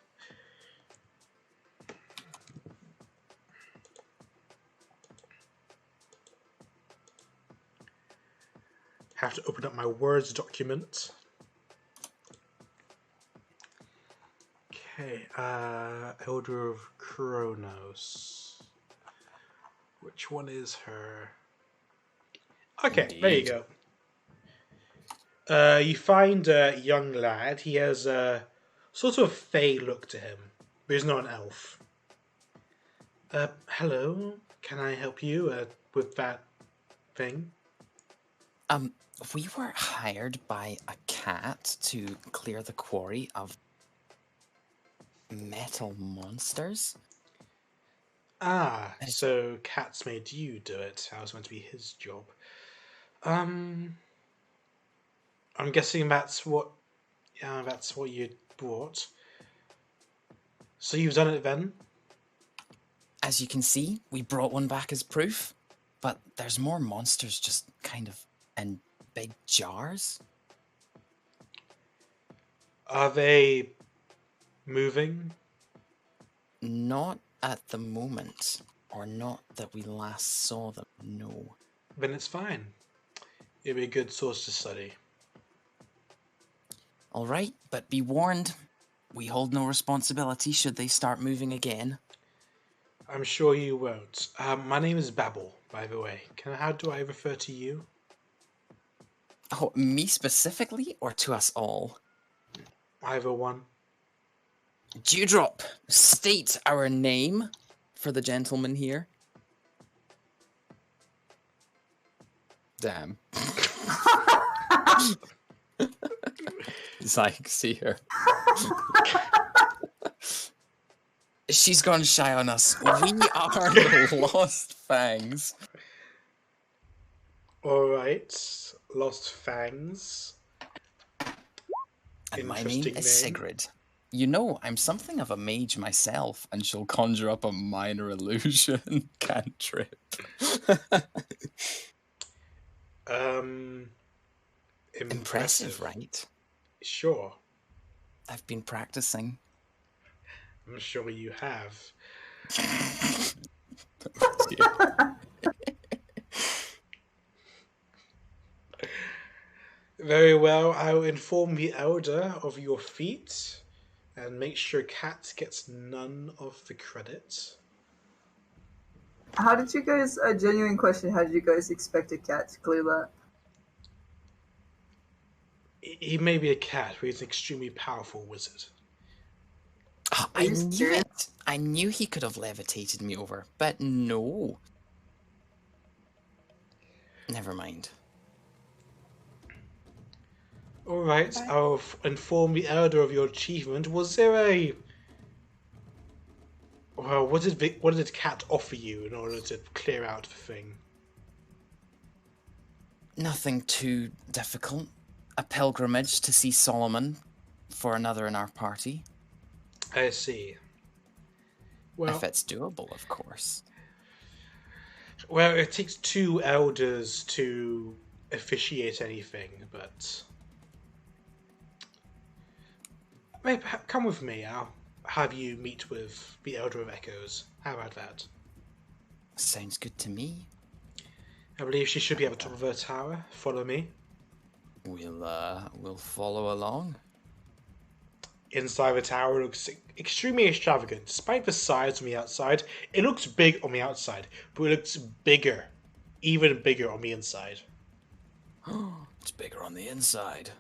Have to open up my Words document. Okay, Elder of Kronos. Which one is her? Okay, Indeed. there you go. You find a young lad. He has a sort of fey look to him, but he's not an elf. Hello, can I help you with that thing? We were hired by a cat to clear the quarry of metal monsters. Ah, so Cat's made you do it. That was meant to be his job. I'm guessing that's what you brought. So you've done it then? As you can see, we brought one back as proof, but there's more monsters just kind of in big jars. Are they moving? Not at the moment, or not that we last saw them, no. Then it's fine. It'd be a good source to study. Alright, but be warned, we hold no responsibility should they start moving again. I'm sure you won't. My name is Babel, by the way. How do I refer to you? Oh, me specifically, or to us all? Either one. Dewdrop, state our name for the gentleman here. Damn. It's like, see her. She's gone shy on us. We are the Lost Fangs. Alright. Lost Fangs. And my name Interesting is name. Sigrid. You know, I'm something of a mage myself, and she'll conjure up a minor illusion cantrip. Impressive, right? Sure. I've been practicing. I'm sure you have. Very well, I'll inform the elder of your feat and make sure Cat gets none of the credit. How did you guys, a genuine question, how did you guys expect a cat to clear that? He may be a cat, but he's an extremely powerful wizard. Oh, Are I you knew serious? it. I knew he could have levitated me over, but no. Never mind. Alright, Bye. I'll inform the Elder of your achievement. Was there a... Well, what did Cat offer you in order to clear out the thing? Nothing too difficult. A pilgrimage to see Solomon for another in our party. I see. Well, If it's doable, of course. well, it takes 2 elders to officiate anything, but... Maybe, come with me, I'll have you meet with the Elder of Echoes. How about that? Sounds good to me. I believe she should be at the top of her tower. Follow me. We'll follow along. Inside the tower looks extremely extravagant. Despite the size on the outside, it looks big on the outside, but it looks bigger, even bigger on the inside. It's bigger on the inside.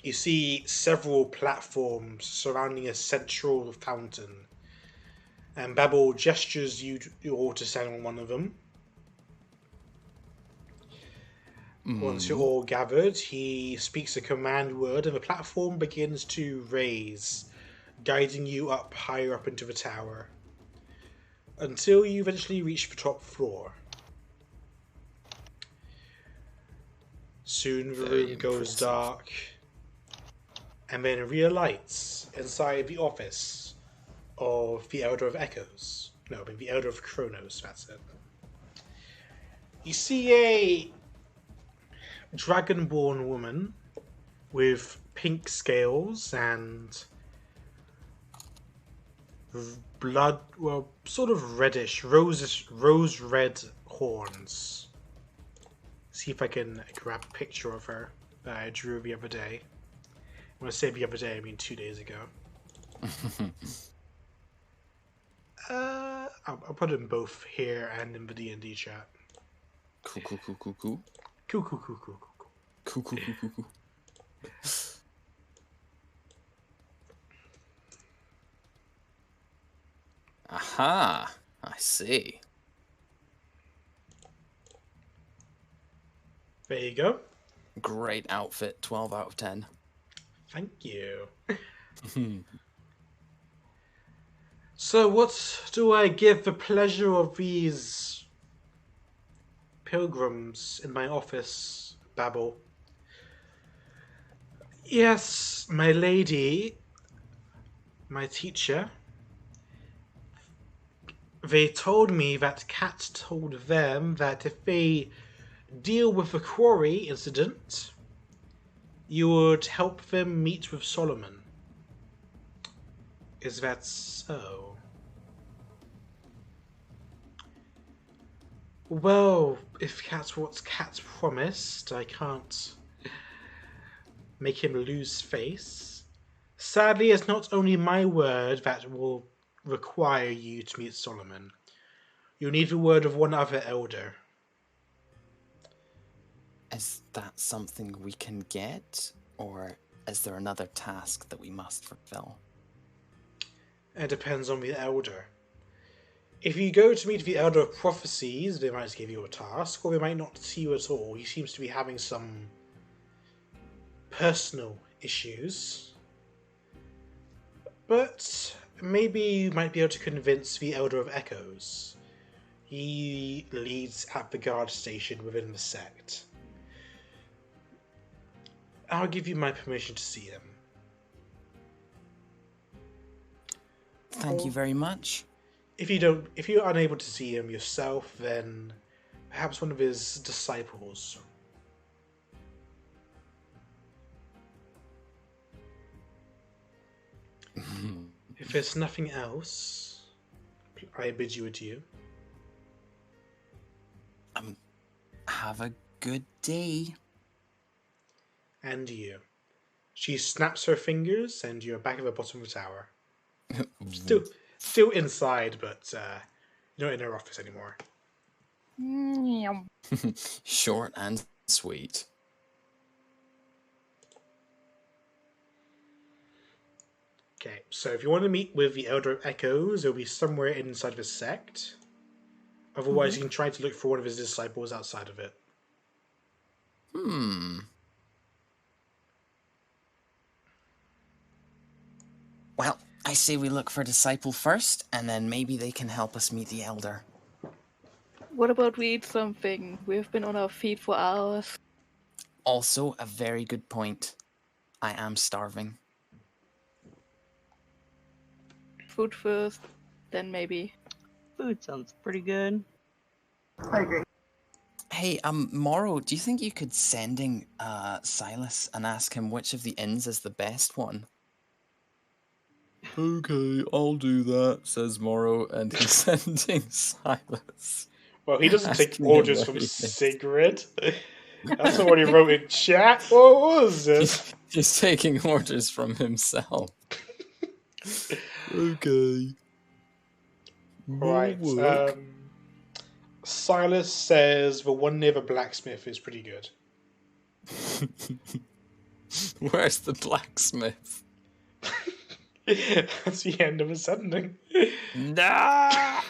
You see several platforms surrounding a central fountain, and Babel gestures you all to stand on one of them. Once you're all gathered, he speaks a command word, and the platform begins to raise, guiding you up higher up into the tower, until you eventually reach the top floor. Soon the Very room goes impressive. dark, and then relights inside the office of the Elder of Echoes. No, I mean the Elder of Chronos, that's it. You see a dragonborn woman with pink scales and blood, well, sort of reddish, rose red horns. See if I can grab a picture of her that I drew the other day. When I say the other day, I mean 2 days ago. I'll put them both here and in the D&D chat. Cool. Cool, cool, cool, cool, cool. Cool. Aha! I see. There you go. Great outfit, 12 out of 10. Thank you. So what do I give the pleasure of these pilgrims in my office, Babel? Yes, my lady, my teacher. They told me that Cat told them that if they deal with the quarry incident, you would help them meet with Solomon. Is that so? Well, if that's what Cat promised, I can't make him lose face. Sadly, it's not only my word that will require you to meet Solomon. You'll need the word of one other elder. Is that something we can get? Or is there another task that we must fulfill? It depends on the elder. If you go to meet the Elder of Prophecies, they might give you a task, or they might not see you at all. He seems to be having some personal issues. But maybe you might be able to convince the Elder of Echoes. He leads at the guard station within the sect. I'll give you my permission to see him. Thank you very much. If you're unable to see him yourself, then perhaps one of his disciples. If there's nothing else, I bid you adieu. Have a good day. And you. She snaps her fingers, and you're back at the bottom of the tower. Still inside, but you're not in her office anymore. Short and sweet. Okay, so if you want to meet with the Elder of Echoes, it'll be somewhere inside the sect. Otherwise, you can try to look for one of his disciples outside of it. Well, I say we look for Disciple first, and then maybe they can help us meet the Elder. What about we eat something? We've been on our feet for hours. Also, a very good point. I am starving. Food first, then maybe. Food sounds pretty good. I agree. Hey, Morrow, do you think you could sending Silas and ask him which of the inns is the best one? Okay, I'll do that, says Morrow, and he's sending Silas. Well, he doesn't take Asking him orders where from he is. Sigrid. That's not what he wrote in chat. What was this? He's taking orders from himself. Okay. Right. Work. Silas says the one near the blacksmith is pretty good. Where's the blacksmith? That's the end of the sending. No!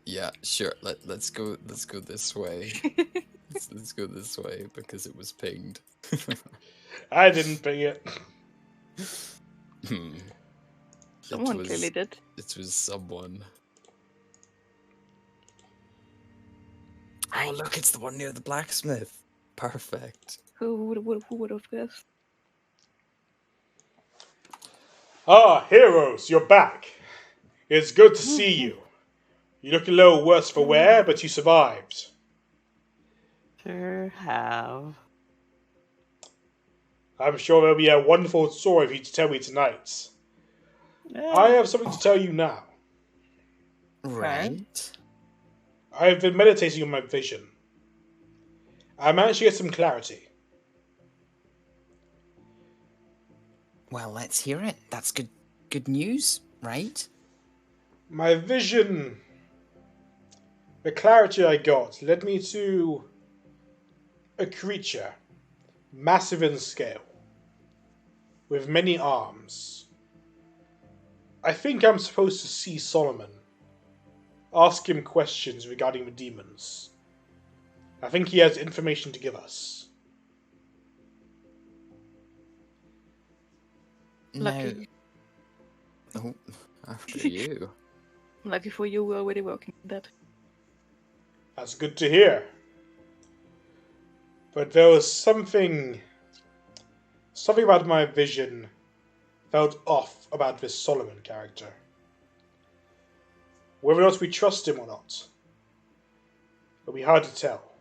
Yeah, sure. Let's go this way. let's go this way because it was pinged. I didn't ping it. Someone clearly did. It was someone. Oh, look, it's the one near the blacksmith. Perfect. Who would have guessed? Ah, heroes, you're back. It's good to see you. You look a little worse for wear, but you survived. Sure have. I'm sure there'll be a wonderful story for you to tell me tonight. I have something to tell you now. Right. I've been meditating on my vision. I managed to get some clarity. Well, let's hear it. That's good news, right? My vision, the clarity I got, led me to a creature, massive in scale, with many arms. I think I'm supposed to see Solomon, ask him questions regarding the demons. I think he has information to give us. Lucky. No. Oh, after you. Lucky for you, we're already working on that. That's good to hear. But there was something about my vision felt off about this Solomon character. Whether or not we trust him or not, it'll be hard to tell.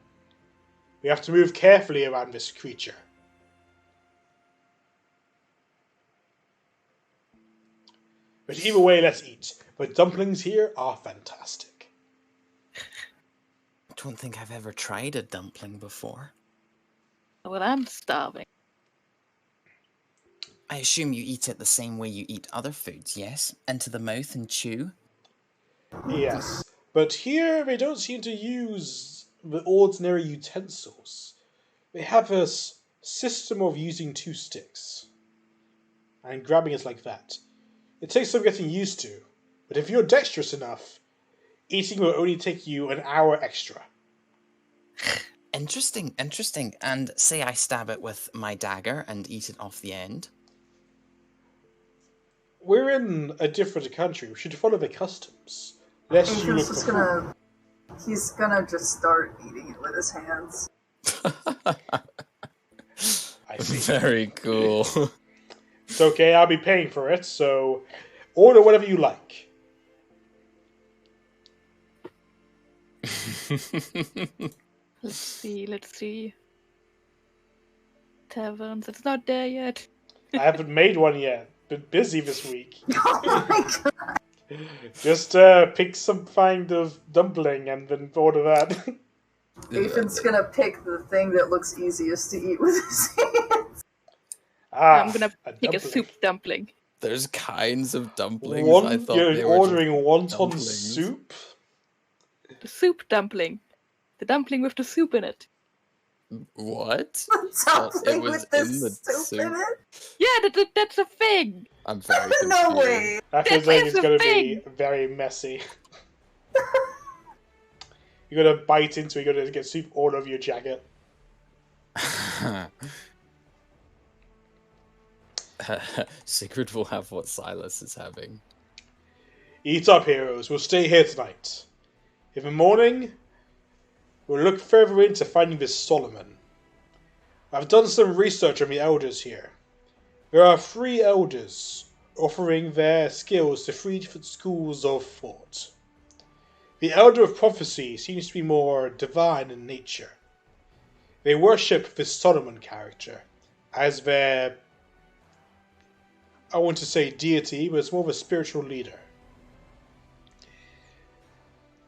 We have to move carefully around this creature. But either way, let's eat. The dumplings here are fantastic. I don't think I've ever tried a dumpling before. Well, I'm starving. I assume you eat it the same way you eat other foods, yes? Into the mouth and chew? Yes, but here they don't seem to use the ordinary utensils. They have a system of using two sticks and grabbing it like that. It takes some getting used to, but if you're dexterous enough, eating will only take you an hour extra. Interesting. And say I stab it with my dagger and eat it off the end? We're in a different country. We should follow the customs. Lest you look He's for he's gonna just start eating it with his hands. I see. Very cool. It's okay, I'll be paying for it, so order whatever you like. Let's see. Taverns, it's not there yet. I haven't made one yet. Been busy this week. Oh my god! Just pick some kind of dumpling and then order that. Ethan's gonna pick the thing that looks easiest to eat with his hands. I'm gonna pick dumpling. a soup dumpling. There's kinds of dumplings. I thought they You're were ordering just wonton dumplings. soup? The soup dumpling. The dumpling with the soup in it. What? Dumpling was with the in the soup in soup. it? Yeah, that's a thing. I'm very confused. No way! That feels That like is it's a going to thing. be very messy. You're going to bite into it, you're going to get soup all over your jacket. Sigrid will have what Silas is having. Eat up, heroes. We'll stay here tonight. In the morning, we'll look further into finding this Solomon. I've done some research on the elders here. There are 3 elders offering their skills to 3 different schools of thought. The Elder of Prophecy seems to be more divine in nature. They worship this Solomon character as their, I want to say deity, but it's more of a spiritual leader.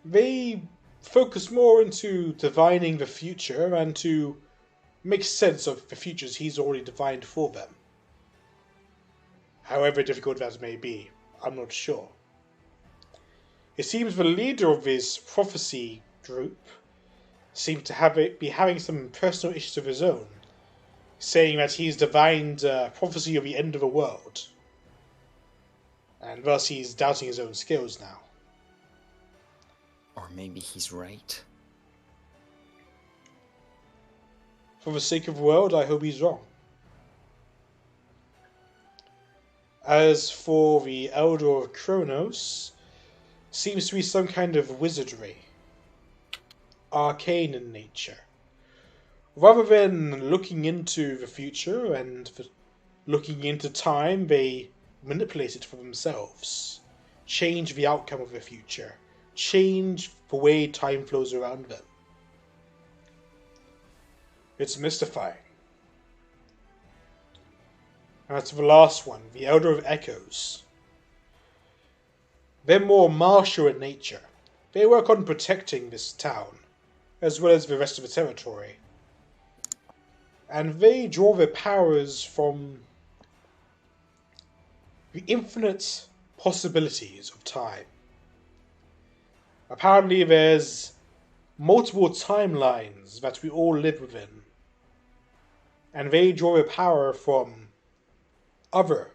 They focus more into divining the future and to make sense of the futures he's already divined for them. However difficult that may be, I'm not sure. It seems the leader of this prophecy group seemed to be having some personal issues of his own, saying that he's divined prophecy of the end of the world, and thus he's doubting his own skills now. Or maybe he's right. For the sake of the world, I hope he's wrong. As for the Elder of Kronos, seems to be some kind of wizardry, arcane in nature. Rather than looking into the future and looking into time, they manipulate it for themselves, change the outcome of the future, change the way time flows around them. It's mystifying. And that's the last one, the Elder of Echoes. They're more martial in nature. They work on protecting this town, as well as the rest of the territory. And they draw their powers from the infinite possibilities of time. Apparently there's multiple timelines that we all live within. And they draw their power from other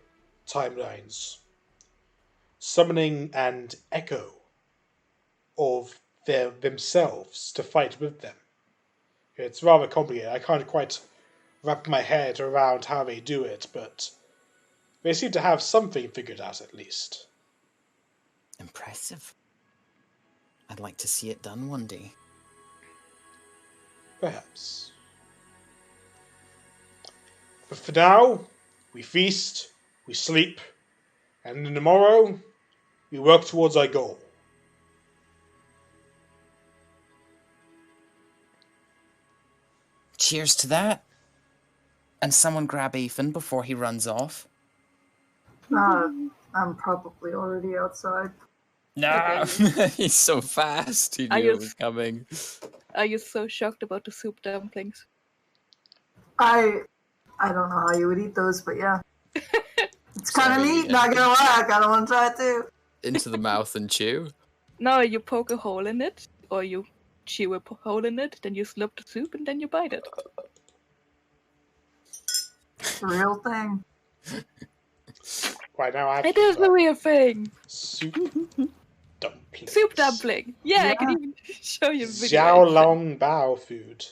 timelines, summoning an echo of themselves to fight with them. It's rather complicated. I can't quite wrap my head around how they do it, but they seem to have something figured out at least. Impressive. I'd like to see it done one day. Perhaps. But for now, we feast, we sleep, and in the morrow, we work towards our goal. Cheers to that. And someone grab Ethan before he runs off. I'm probably already outside. No, he's so fast. He knew it was coming. Are you so shocked about the soup dumplings? I don't know how you would eat those, but yeah. It's kind of neat, not gonna lie. I kind of want to try it too. Into the mouth and chew? No, you poke a hole in it, or you chew a hole in it, then you slurp the soup, and then you bite it. It's a real thing. Right now, It is a real thing. Soup dumpling. Soup dumpling. Yeah, I can even show you a video. Xiao Long Bao food.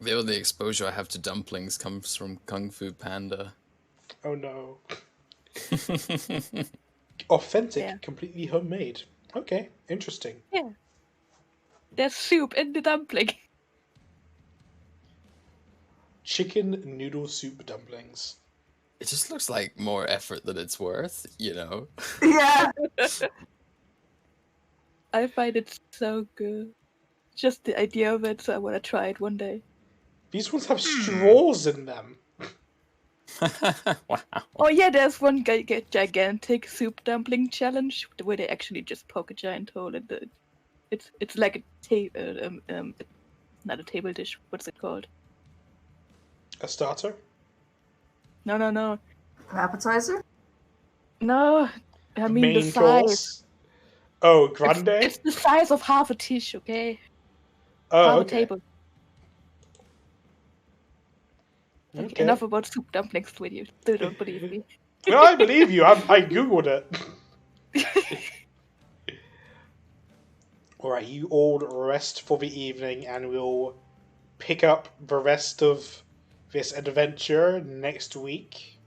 The only exposure I have to dumplings comes from Kung Fu Panda. Oh no. Authentic, completely homemade. Okay, interesting. Yeah. There's soup in the dumpling. Chicken noodle soup dumplings. It just looks like more effort than it's worth, you know? Yeah. I find it so good. Just the idea of it, so I want to try it one day. These ones have straws in them. Wow. Oh yeah, there's one gigantic soup dumpling challenge where they actually just poke a giant hole in the. It's like a not a table dish. What's it called? A starter? No. An appetizer? No, I mean Main the size. course? Oh, grande? It's the size of half a dish, okay? Oh, half okay. a table. Okay, enough about soup dumplings with you. Still don't believe me. No, I believe you. I googled it. Alright, you all rest for the evening and we'll pick up the rest of this adventure next week.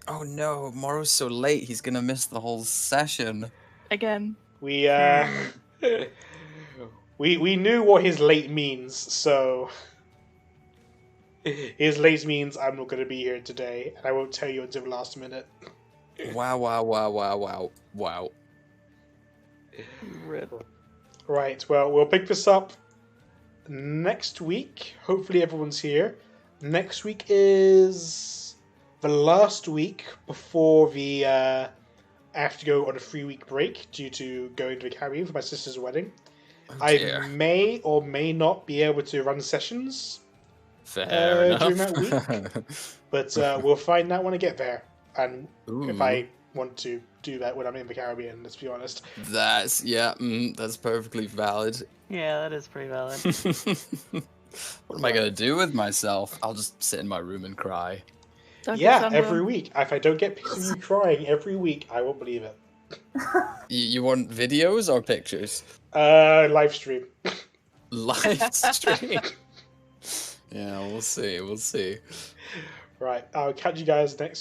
Oh no, Morrow's so late, he's gonna miss the whole session. Again. We we knew what his late means, so his late means I'm not going to be here today, and I won't tell you until the last minute. Wow. Rip. Right, well, we'll pick this up next week. Hopefully everyone's here. Next week is the last week before the I have to go on a 3-week break due to going to the Caribbean for my sister's wedding. Oh, dear. I may or may not be able to run sessions Fair enough. during that week, but we'll find out when I get there, and if I want to do that when I'm in the Caribbean. Let's be honest. That's that's perfectly valid. Yeah, that is pretty valid. What am I gonna do with myself? I'll just sit in my room and cry. Don't get Yeah, sunburned. every week. If I don't get pictures of you crying every week, I won't believe it. You want videos or pictures? Live stream. Live stream. Yeah, we'll see. Right, I'll catch you guys next